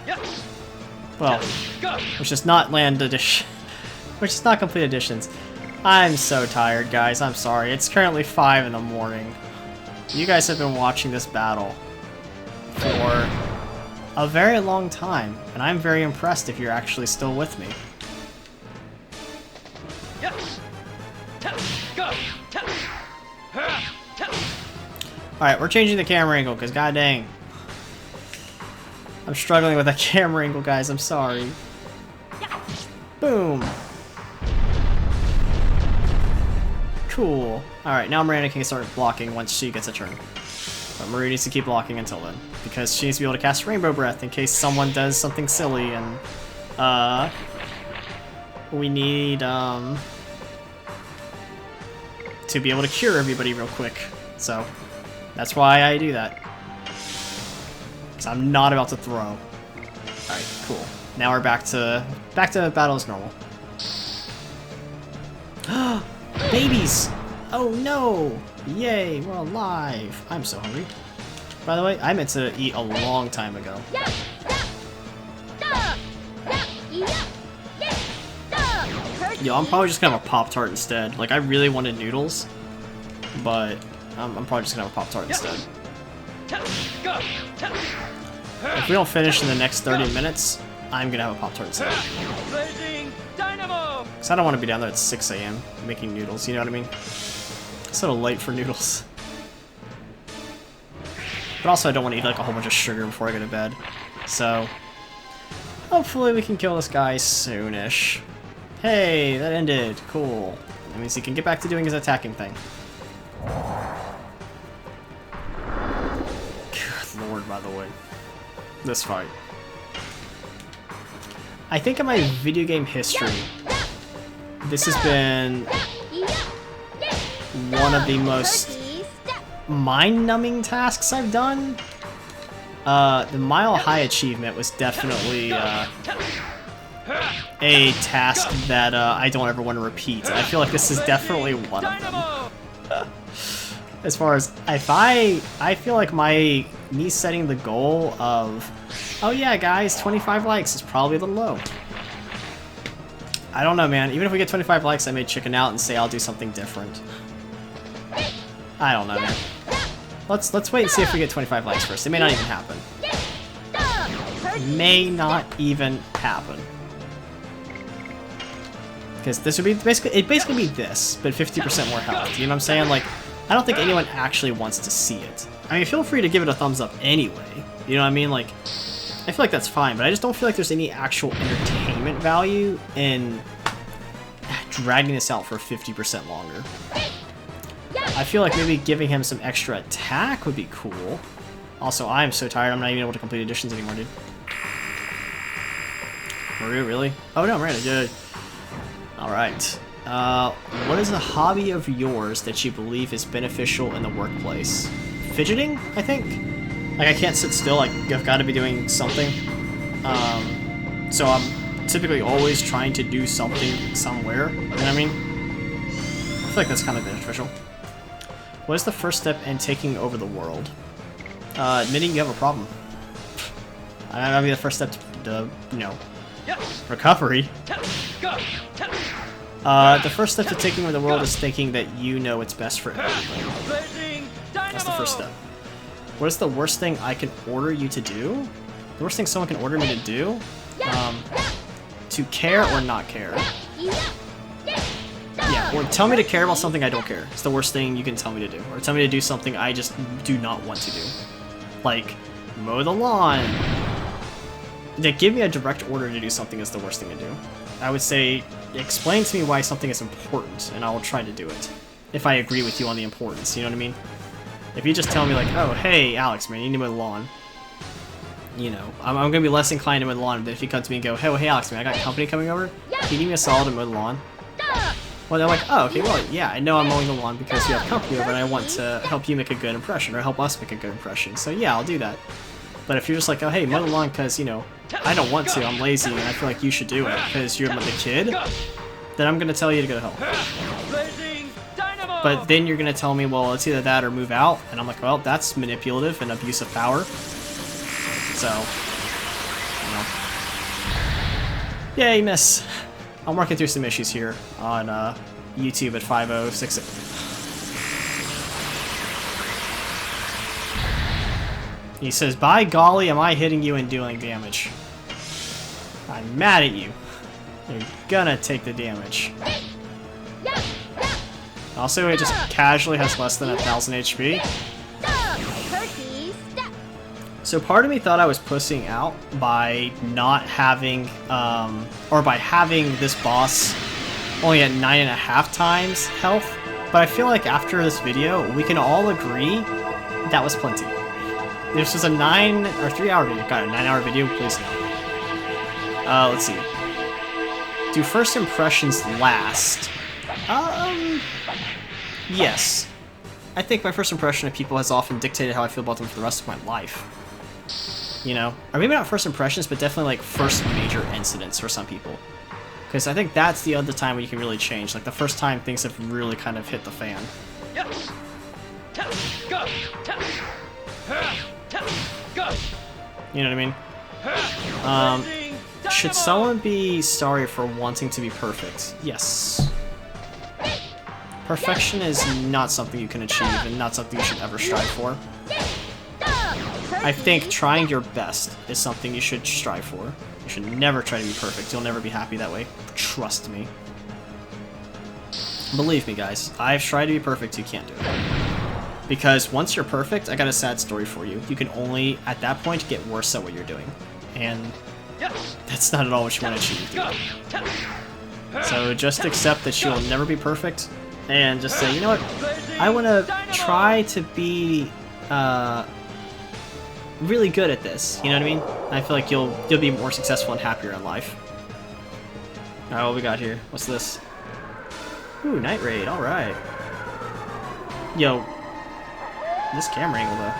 Well, which is not which is not complete additions. I'm so tired, guys. I'm sorry. It's currently 5 in the morning. You guys have been watching this battle for a very long time, and I'm very impressed if you're actually still with me. Alright, we're changing the camera angle, because god dang. I'm struggling with that camera angle, guys. I'm sorry. Boom. Cool. Alright, now Miranda can start blocking once she gets a turn. But Meru needs to keep blocking until then, because she needs to be able to cast Rainbow Breath in case someone does something silly, and, we need, to be able to cure everybody real quick. So, that's why I do that. Because I'm not about to throw. Alright, cool. Now we're back to battle as normal. Babies! Oh no! Yay, we're alive! I'm so hungry. By the way, I meant to eat a long time ago. Yo, I'm probably just gonna have a Pop-Tart instead. Like, I really wanted noodles, but I'm probably just gonna have a Pop-Tart instead. If we don't finish in the next 30 minutes, I'm gonna have a Pop-Tart instead. Because I don't want to be down there at 6 AM making noodles, you know what I mean? It's a little late for noodles. But also I don't want to eat like a whole bunch of sugar before I go to bed. So, hopefully we can kill this guy soonish. Hey, that ended. Cool. That means he can get back to doing his attacking thing. Good lord, by the way. This fight. I think in my video game history, this has been one of the most mind-numbing tasks I've done. The Mile High achievement was definitely a task that I don't ever want to repeat. I feel like this is definitely one of them. As far as I feel like me setting the goal of, oh yeah guys, 25 likes is probably a little low. I don't know, man. Even if we get 25 likes, I may chicken out and say I'll do something different. I don't know, man. Let's wait and see if we get 25 likes first. It may not even happen. May not even happen. Because this would be basically be this, but 50% more health. You know what I'm saying? Like, I don't think anyone actually wants to see it. I mean, feel free to give it a thumbs up anyway. You know what I mean? Like, I feel like that's fine, but I just don't feel like there's any actual entertainment value in dragging this out for 50% longer. I feel like maybe giving him some extra attack would be cool. Also, I am so tired, I'm not even able to complete additions anymore, dude. Meru, really? Oh no, Miranda, good. Alright. What is a hobby of yours that you believe is beneficial in the workplace? Fidgeting, I think? Like, I can't sit still, like, I've got to be doing something. So I'm typically always trying to do something somewhere, you know what I mean? I feel like that's kind of beneficial. What is the first step in taking over the world? Admitting you have a problem. That'd be the first step to, you know, recovery. The first step to taking over the world is thinking that you know what's best for everyone. That's the first step. What is the worst thing I can order you to do? The worst thing someone can order me to do? To care or not care. Yeah, or tell me to care about something I don't care. It's the worst thing you can tell me to do. Or tell me to do something I just do not want to do. Like, mow the lawn. Like, give me a direct order to do something is the worst thing to do. I would say, explain to me why something is important, and I will try to do it. If I agree with you on the importance, you know what I mean? If you just tell me like, oh, hey, Alex, man, you need to mow the lawn. You know, I'm going to be less inclined to mow the lawn than if you come to me and go, hey, Alex, man, I got company coming over. Can you give me a solid to mow the lawn? Well, they're like, oh, okay, well, yeah, I know I'm mowing the lawn because you have company over and I want to help you make a good impression or help us make a good impression. So, yeah, I'll do that. But if you're just like, oh, hey, mow the lawn because, you know, I don't want to, I'm lazy, and I feel like you should do it because you're the kid, then I'm going to tell you to go to hell. But then you're going to tell me, well, it's either that or move out, and I'm like, well, that's manipulative and abuse of power. So, you know. Yay, miss. I'm working through some issues here on YouTube at 5068. He says, by golly, am I hitting you and doing damage? I'm mad at you. You're gonna take the damage. Also, it just casually has less than 1,000 HP. So part of me thought I was pussing out by not having, or by having this boss only at 9.5 times health. But I feel like after this video, we can all agree that was plenty. This was a 9 or 3 hour video. Got a 9-hour video, please no. Let's see. Do first impressions last? Yes. I think my first impression of people has often dictated how I feel about them for the rest of my life. You know? Or maybe not first impressions, but definitely like first major incidents for some people. Because I think that's the other time when you can really change. Like the first time things have really kind of hit the fan. You know what I mean? Should someone be sorry for wanting to be perfect? Yes. Perfection is not something you can achieve and not something you should ever strive for. I think trying your best is something you should strive for. You should never try to be perfect. You'll never be happy that way. Trust me. Believe me, guys. I've tried to be perfect. You can't do it. Because once you're perfect, I got a sad story for you. You can only, at that point, get worse at what you're doing. And that's not at all what you want to achieve, dude. So just accept that you'll never be perfect, and just say, you know what, I want to try to be really good at this, you know what I mean? I feel like you'll be more successful and happier in life. Alright, what we got here? What's this? Ooh, Night Raid, alright. Yo, this camera angle though.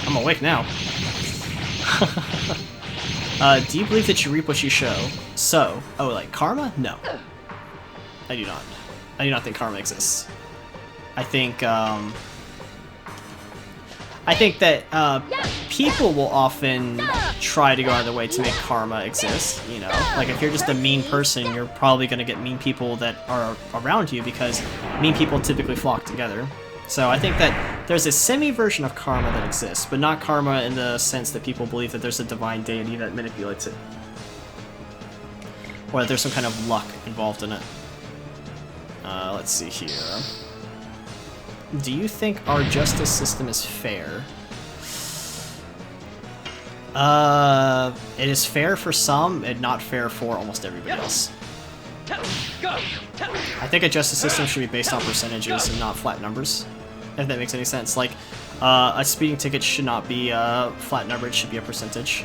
I'm awake now. Do you believe that you reap what you show? So, oh, like karma? No. I do not. I do not think karma exists. I think that people will often try to go out of their way to make karma exist, you know? Like, if you're just a mean person, you're probably going to get mean people that are around you because mean people typically flock together. So I think that there's a semi-version of karma that exists, but not karma in the sense that people believe that there's a divine deity that manipulates it. or that there's some kind of luck involved in it. Let's see here. Do you think our justice system is fair? It is fair for some and not fair for almost everybody else. I think a justice system should be based on percentages and not flat numbers, if that makes any sense. Like, a speeding ticket should not be a flat number, it should be a percentage.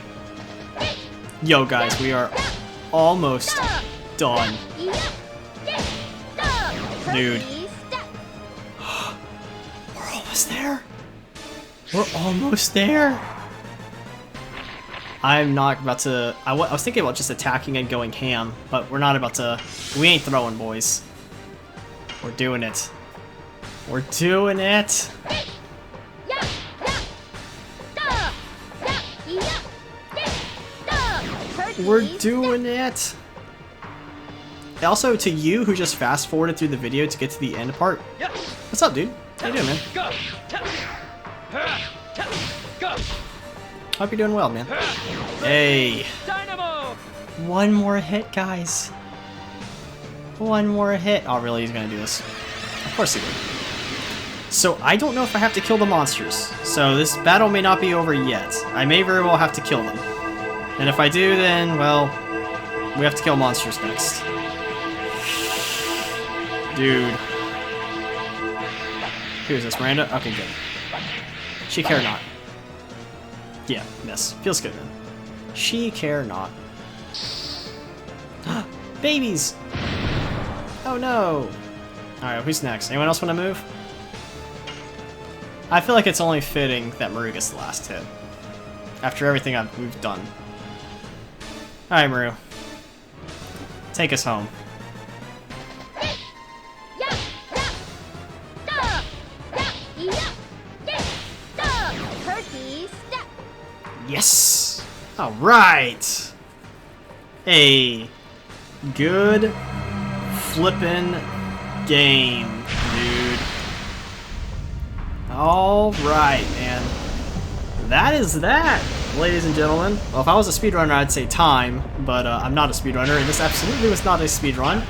Yo guys, we are almost done. Dude. We're almost there. We're almost there. I'm not about to... I was thinking about just attacking and going ham, but we're not about to... We ain't throwing, boys. We're doing it. We're doing it. We're doing it. Also, to you who just fast forwarded through the video to get to the end part, what's up, dude? How you doing, man? Hope you're doing well, man. Hey. One more hit, guys. One more hit. Oh, really? He's gonna do this. Of course he would. So, I don't know if I have to kill the monsters. So, this battle may not be over yet. I may very well have to kill them. And if I do, then, well, we have to kill monsters next. Dude. Who's this, Miranda? Okay, good. She care not. Yeah, miss. Feels good, man. She care not. Babies! Oh no! Alright, who's next? Anyone else want to move? I feel like it's only fitting that Meru gets the last hit. After everything we've done. Alright, Meru. Take us home. Yes! Alright! Hey. Good flippin' game, dude. Alright, man. That is that, ladies and gentlemen. Well, if I was a speedrunner, I'd say time, but I'm not a speedrunner, and this absolutely was not a speedrun,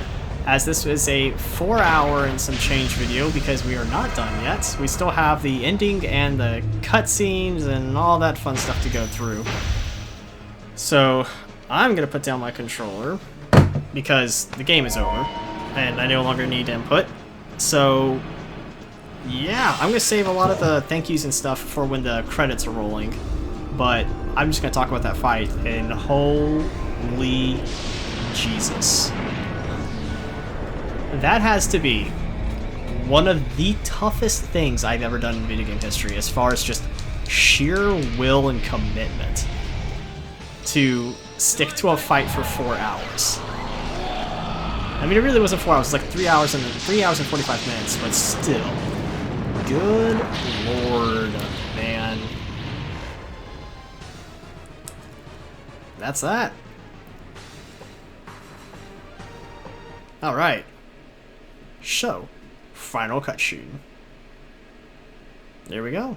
as this was a 4-hour and some change video, because we are not done yet. We still have the ending and the cutscenes and all that fun stuff to go through. So, I'm gonna put down my controller, because the game is over, and I no longer need input. So, yeah, I'm gonna save a lot of the thank yous and stuff for when the credits are rolling, but I'm just gonna talk about that fight, and holy Jesus. That has to be one of the toughest things I've ever done in video game history, as far as just sheer will and commitment to stick to a fight for 4 hours. I mean, it really wasn't 4 hours, it was like 3 hours and 45 minutes, but still. Good lord, man. That's that. Alright. So, final cutscene. There we go.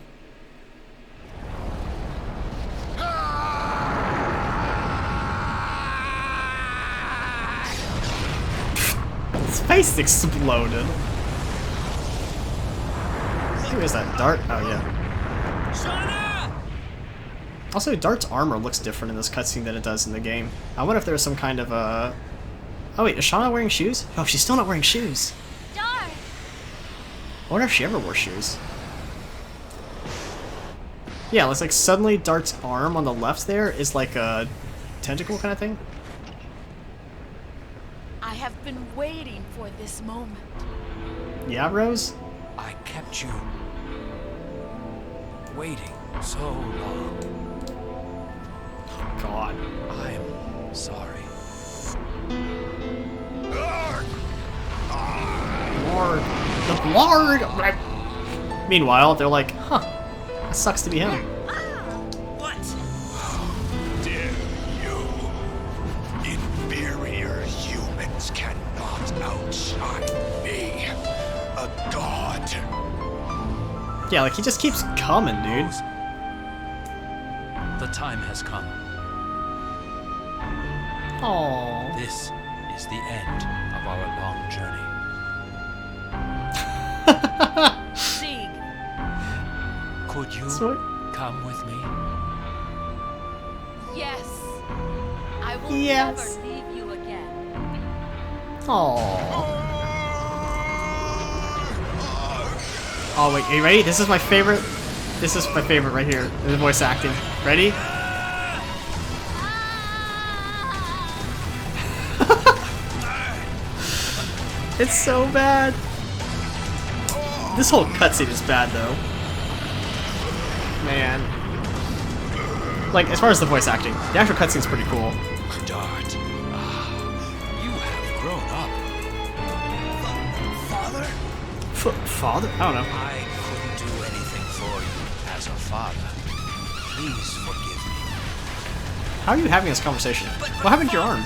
His face exploded. Who is that? Dart? Oh, yeah. Also, Dart's armor looks different in this cutscene than it does in the game. I wonder if there's some kind of a... Oh wait, is Shauna wearing shoes? Oh, she's still not wearing shoes. Dart! I wonder if she ever wore shoes. Yeah, it's like suddenly Dart's arm on the left there is like a tentacle kind of thing. I have been waiting for this moment. Yeah, Rose? I kept you waiting so long. Oh, God. I'm sorry. Lord. The Lord! Meanwhile, they're like, huh, that sucks to be him. What? Dare you? Inferior humans cannot outshine me. A god. Yeah, like he just keeps coming, dude. The time has come. Aww. This is the end of our long journey. Sieg, Could you Sweet. come with me? yes. I will Yes. never leave you again. Aww. Oh wait, are you ready? This is my favorite. This is my favorite right here. The voice acting. Ready? It's so bad. This whole cutscene is bad though. Man. Like, as far as the voice acting, the actual cutscene's pretty cool. Dart, you have grown up. Father? Father? I don't know. I couldn't do anything for you as a father. Please forgive me. How are you having this conversation? What happened to your arm? We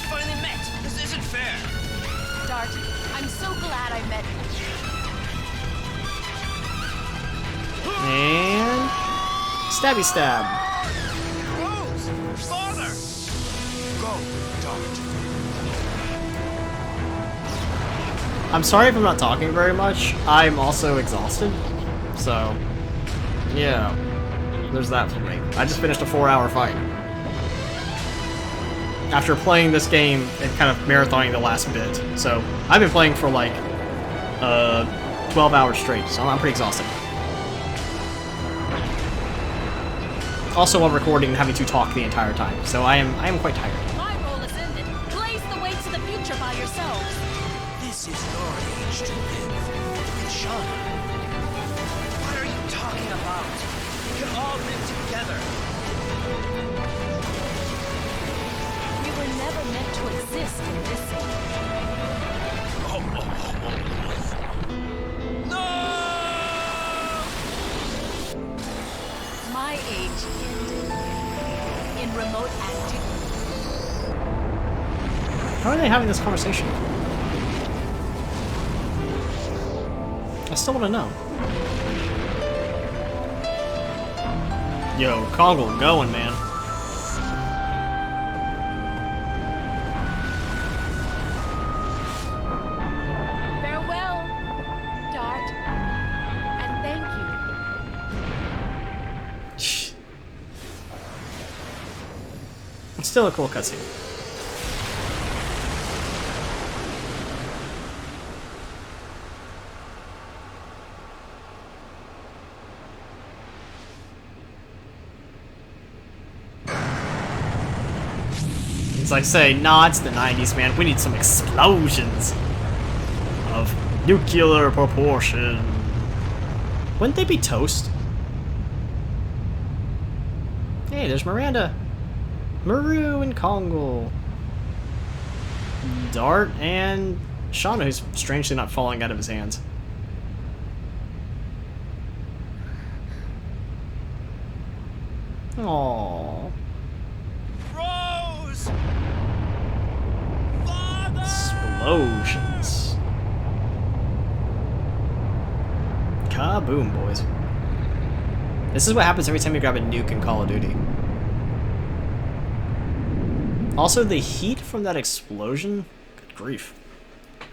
finally met. This isn't fair. Dart, I'm so glad I met you. And stabby stab. Rose! Father! Go, Dart. I'm sorry if I'm not talking very much. I'm also exhausted. So, yeah. There's that for me. I just finished a 4-hour fight. After playing this game and kind of marathoning the last bit. So, I've been playing for like 12 hours straight, so I'm pretty exhausted. Also while recording and having to talk the entire time, so I am quite tired. My role is ended. Blaze the way to the future by yourselves. This is your age to live. Look at Shauna. What are you talking about? We can all live together. We were never meant to exist in this age. My age ended in remote antiquity. How are they having this conversation? I still want to know. Yo, Kongle going, man. Farewell, Dart, and thank you. It's still a cool cutscene. It's like saying, nah, it's the 90s, man. We need some explosions of nuclear proportion. Wouldn't they be toast? Hey, there's Miranda. Meru and Kongle. Dart and Shauna, who's strangely not falling out of his hands. Aww. Rose! Father! Explosions. Kaboom, boys. This is what happens every time you grab a nuke in Call of Duty. Also, the heat from that explosion, good grief.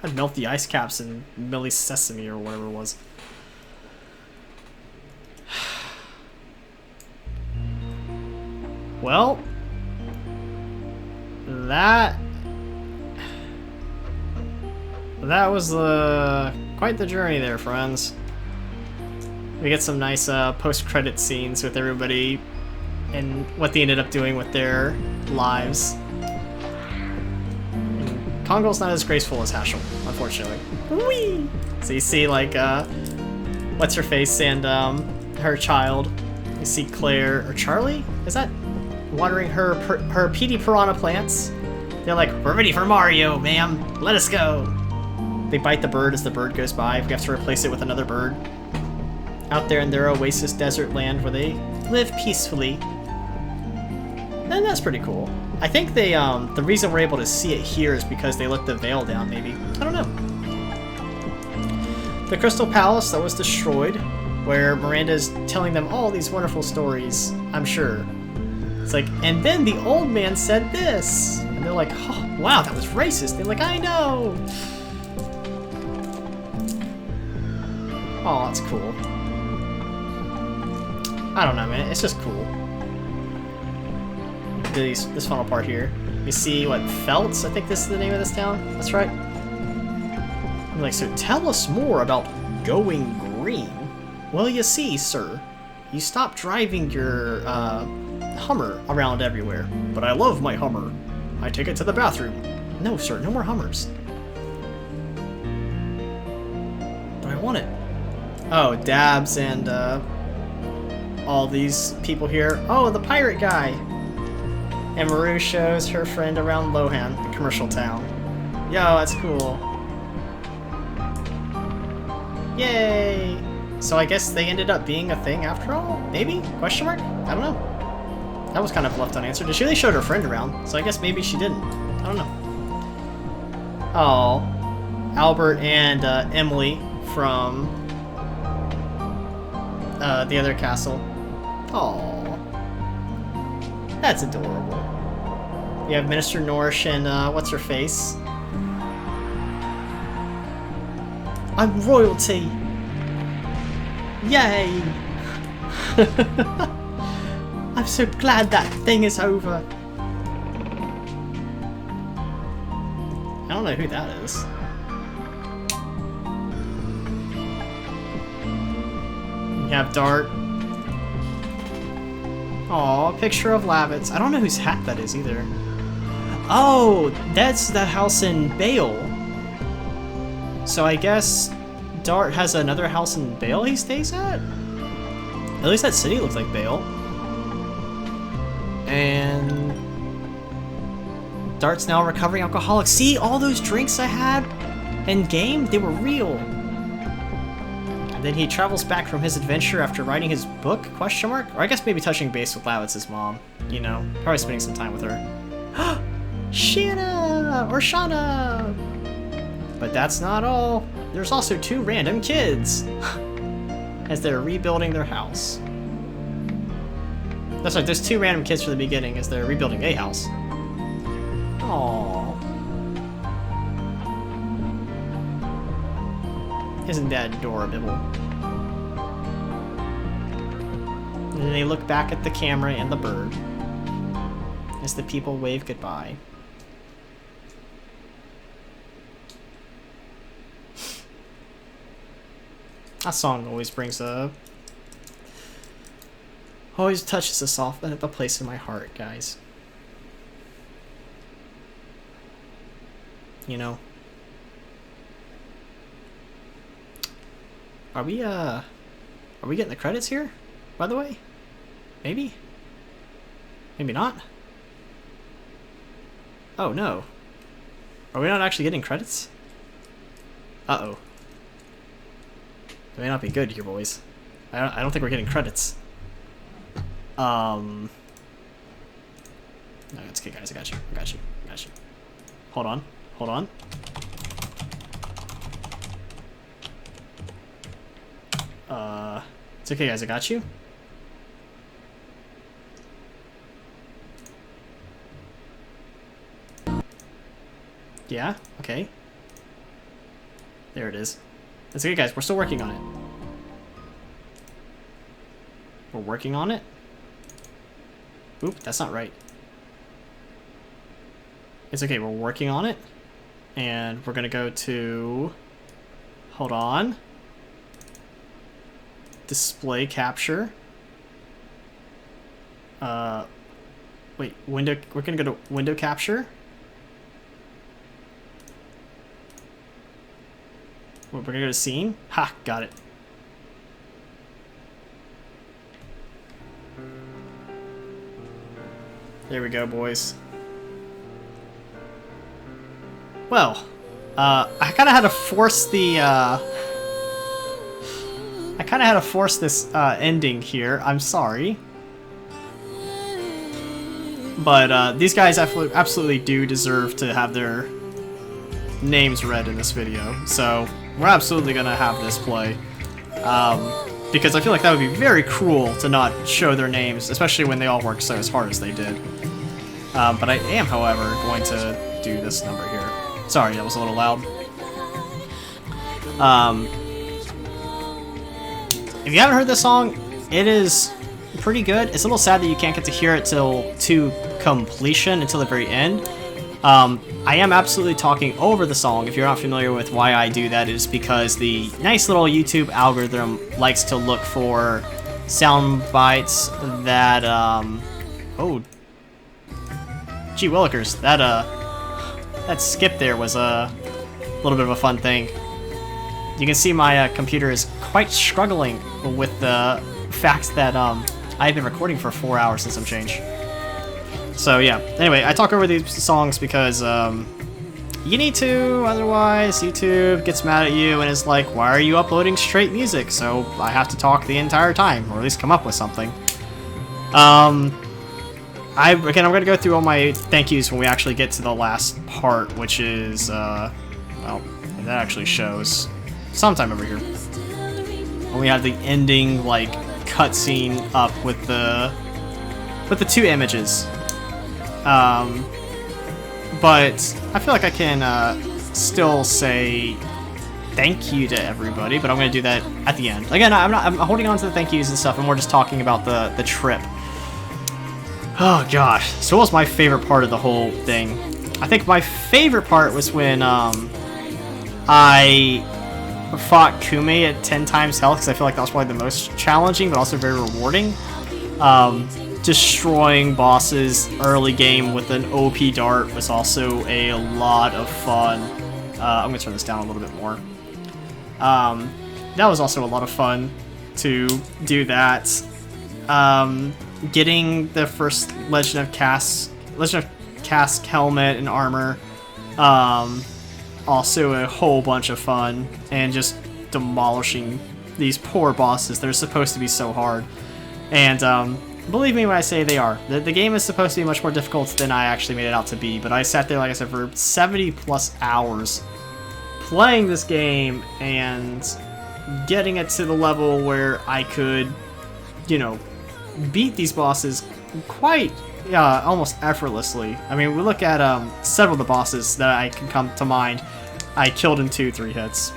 I'd melt the ice caps in Millie Sesame or whatever it was. Well, that was quite the journey there, friends. We get some nice post-credit scenes with everybody and what they ended up doing with their lives. And Kongle's not as graceful as Haschel, unfortunately. Whee! So you see, like, what's her face and her child. You see Claire or Charlie? Is that watering her PD piranha plants? They're like, we're ready for Mario, ma'am. Let us go. They bite the bird as the bird goes by. We have to replace it with another bird. Out there in their oasis desert land where they live peacefully. And that's pretty cool. I think they, the reason we're able to see it here is because they let the veil down, maybe. I don't know. The Crystal Palace that was destroyed, where Miranda's telling them all these wonderful stories, I'm sure. It's like, and then the old man said this. And they're like, oh, wow, that was racist. They're like, I know. Oh, that's cool. I don't know, man. It's just cool. This final part here. You see what Feltz? I think this is the name of this town. That's right. I'm like, so tell us more about going green. Well, you see, sir, you stopped driving your Hummer around everywhere. But I love my Hummer. I take it to the bathroom. No, sir, no more Hummers. But I want it. Oh, Dabs and all these people here. Oh, the pirate guy. And Meru shows her friend around Lohan, the commercial town. Yo, that's cool. Yay! So I guess they ended up being a thing after all? Maybe? Question mark? I don't know. That was kind of left unanswered. She really showed her friend around, so I guess maybe she didn't. I don't know. Oh, Albert and Emily from the other castle. Oh, that's adorable. You have Minister Norrish and what's her face? I'm royalty. Yay! I'm so glad that thing is over. I don't know who that is. You have Dart. Aw, picture of Lavitz. I don't know whose hat that is either. Oh, that's the house in Bale. So I guess Dart has another house in Bale he stays at? At least that city looks like Bale. And Dart's now a recovering alcoholic. See, all those drinks I had in game, they were real. And then he travels back from his adventure after writing his book, question mark? Or I guess maybe touching base with Lavitz's mom. You know, probably spending some time with her. Shanna! Or Shauna! But that's not all. There's also 2 random kids as they're rebuilding their house. That's right, there's 2 random kids from the beginning as they're rebuilding a house. Aww. Isn't that adorable? And then they look back at the camera and the bird as the people wave goodbye. That song always always touches a soft a place in my heart, guys. You know. Are we getting the credits here, by the way? Maybe? Maybe not? Oh no. Are we not actually getting credits? Uh-oh. It may not be good here, boys. I don't think we're getting credits. No, it's okay, guys. I got you. I got you. I got you. Hold on. Hold on. It's okay, guys. I got you. Yeah? Okay. There it is. It's okay, guys. We're still working on it. We're working on it? Oop, that's not right. It's okay, we're working on it. And we're gonna go to... Hold on. Display capture. Wait, window... We're gonna go to window capture. We're gonna go to scene. Ha, got it. There we go, boys. Well, I kind of had to force the, this ending here. I'm sorry. But, these guys absolutely do deserve to have their names read in this video. So, we're absolutely gonna have this play. Because I feel like that would be very cruel to not show their names, especially when they all worked so as hard as they did. But I am, however, going to do this number here. Sorry, that was a little loud. If you haven't heard this song, it is pretty good. It's a little sad that you can't get to hear it to completion until the very end. I am absolutely talking over the song. If you're not familiar with why I do that, it is because the nice little YouTube algorithm likes to look for sound bites that, oh, gee willikers, that skip there was a little bit of a fun thing. You can see my computer is quite struggling with the fact that I've been recording for 4 hours and some change. So yeah, anyway, I talk over these songs because you need to, otherwise YouTube gets mad at you and is like, why are you uploading straight music? So I have to talk the entire time, or at least come up with something. I'm going to go through all my thank yous when we actually get to the last part, which is, well, that actually shows sometime over here. When we have the ending, like, cutscene up with the two images. But I feel like I can still say thank you to everybody, but I'm going to do that at the end. Again, I'm holding on to the thank yous and stuff, and we're just talking about the trip. Oh gosh, so what was my favorite part of the whole thing? I think my favorite part was when I fought Kumi at 10 times health, because I feel like that was probably the most challenging, but also very rewarding. Destroying bosses early game with an OP dart was also a lot of fun. I'm going to turn this down a little bit more. That was also a lot of fun to do that. Getting the first Legend of Cask helmet and armor, also a whole bunch of fun, and just demolishing these poor bosses. They're supposed to be so hard, and believe me when I say they are. The game is supposed to be much more difficult than I actually made it out to be, but I sat there, like I said, for 70 plus hours playing this game and getting it to the level where I could, you know, beat these bosses quite almost effortlessly. I mean, we look at several of the bosses that I can come to mind. I killed in 2-3 hits.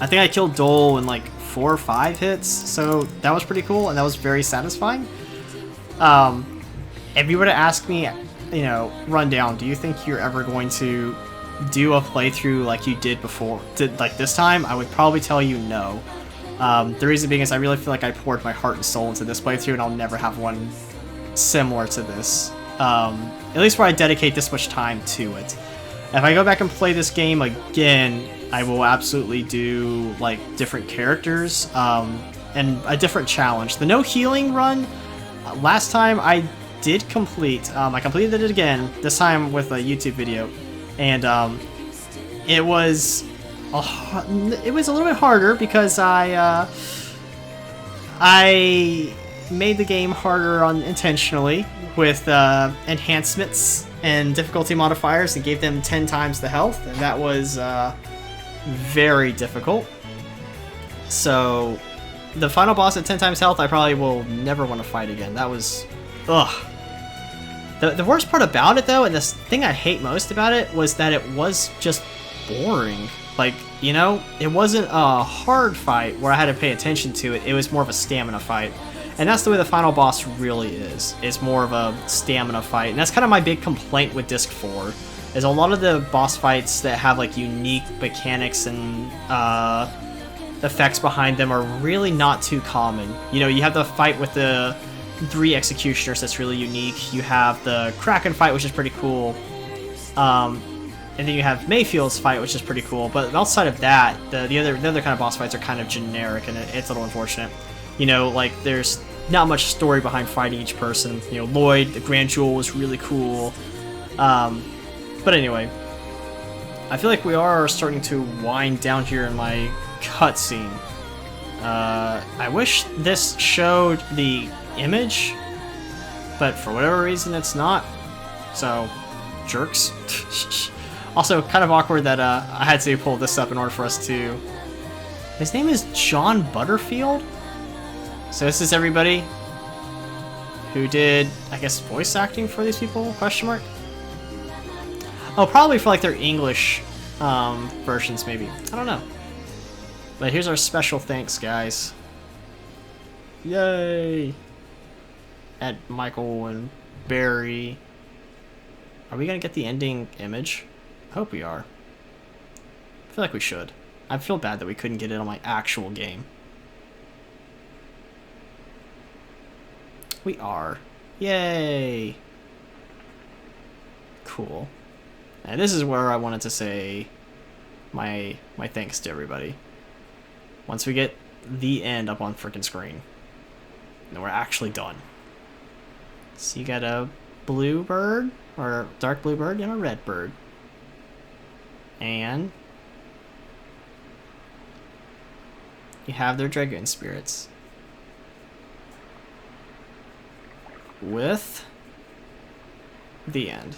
I think I killed Dole in like 4 or 5 hits, so that was pretty cool, and that was very satisfying. If you were to ask me, you know, Rundown, do you think you're ever going to do a playthrough like you did before, like this time? I would probably tell you no. The reason being is I really feel like I poured my heart and soul into this playthrough, and I'll never have one similar to this. At least where I dedicate this much time to it. If I go back and play this game again, I will absolutely do like different characters and a different challenge. The no healing run, last time I did complete. I completed it again, this time with a YouTube video, and it was a little bit harder because I made the game harder intentionally with enhancements and difficulty modifiers and gave them 10 times the health, and that was very difficult. So the final boss at 10 times health I probably will never want to fight again. That was ugh. The worst part about it though, and this thing I hate most about it, was that it was just boring. Like, you know, it wasn't a hard fight where I had to pay attention to it. It was more of a stamina fight. And that's the way the final boss really is. It's more of a stamina fight. And that's kind of my big complaint with Disc 4. Is a lot of the boss fights that have like unique mechanics and effects behind them are really not too common. You know, you have the fight with the 3 executioners that's really unique. You have the Kraken fight, which is pretty cool. And then you have Mayfield's fight, which is pretty cool. But outside of that, the other kind of boss fights are kind of generic, and it's a little unfortunate. You know, like, there's not much story behind fighting each person. You know, Lloyd, the Grand Jewel, was really cool. But anyway, I feel like we are starting to wind down here in my cutscene. I wish this showed the image, but for whatever reason it's not. So, jerks. Also, kind of awkward that I had to pull this up in order for us to... His name is John Butterfield? So this is everybody who did, I guess, voice acting for these people, question mark? Oh, probably for like their English versions, maybe. I don't know. But here's our special thanks, guys. Yay! At Michael and Barry. Are we gonna get the ending image? I hope we are. I feel like we should. I feel bad that we couldn't get it on my actual game. We are. Yay! Cool. And this is where I wanted to say my thanks to everybody. Once we get the end up on frickin' screen, then we're actually done. So you got a blue bird, or a dark blue bird, and a red bird. And you have their Dragoon spirits. With the end.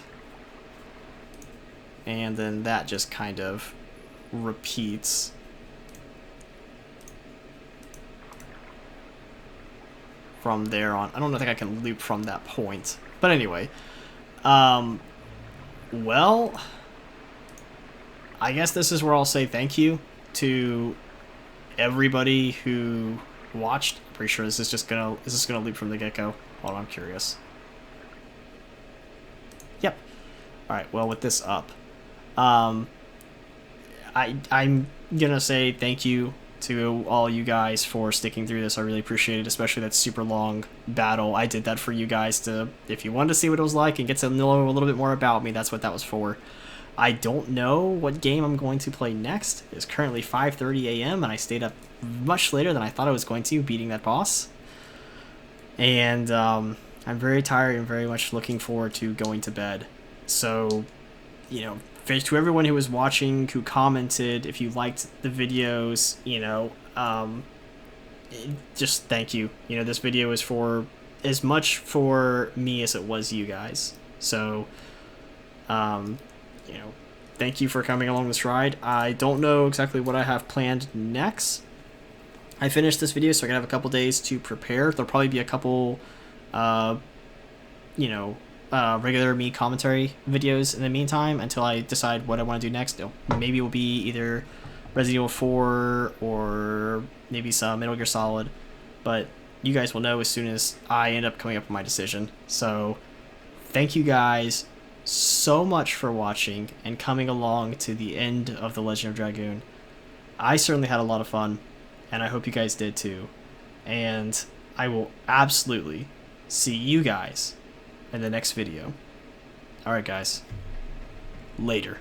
And then that just kind of repeats. From there on. I don't think I can loop from that point. But anyway. Well, I guess this is where I'll say thank you to everybody who watched. I'm pretty sure this is just gonna loop from the get-go. Hold on, I'm curious. Yep. Alright, well with this up. I'm gonna say thank you to all you guys for sticking through this. I really appreciate it, especially that super long battle. I did that for you guys to, if you wanted to see what it was like and get to know a little bit more about me, that's what that was for. I don't know what game I'm going to play next. It's currently 5:30 a.m. and I stayed up much later than I thought I was going to, beating that boss. And I'm very tired and very much looking forward to going to bed. So, you know, to everyone who was watching, who commented, if you liked the videos, you know, just thank you. You know, this video is for as much for me as it was you guys. So, you know, thank you for coming along this ride. I don't know exactly what I have planned next. I finished this video, so I can have a couple days to prepare. There'll probably be a couple, you know, regular me commentary videos in the meantime until I decide what I want to do next. Maybe it will be either Resident Evil 4 or maybe some Metal Gear Solid, but you guys will know as soon as I end up coming up with my decision. So thank you guys so much for watching and coming along to the end of The Legend of Dragoon. I certainly had a lot of fun, and I hope you guys did too. And I will absolutely see you guys in the next video. Alright guys, later.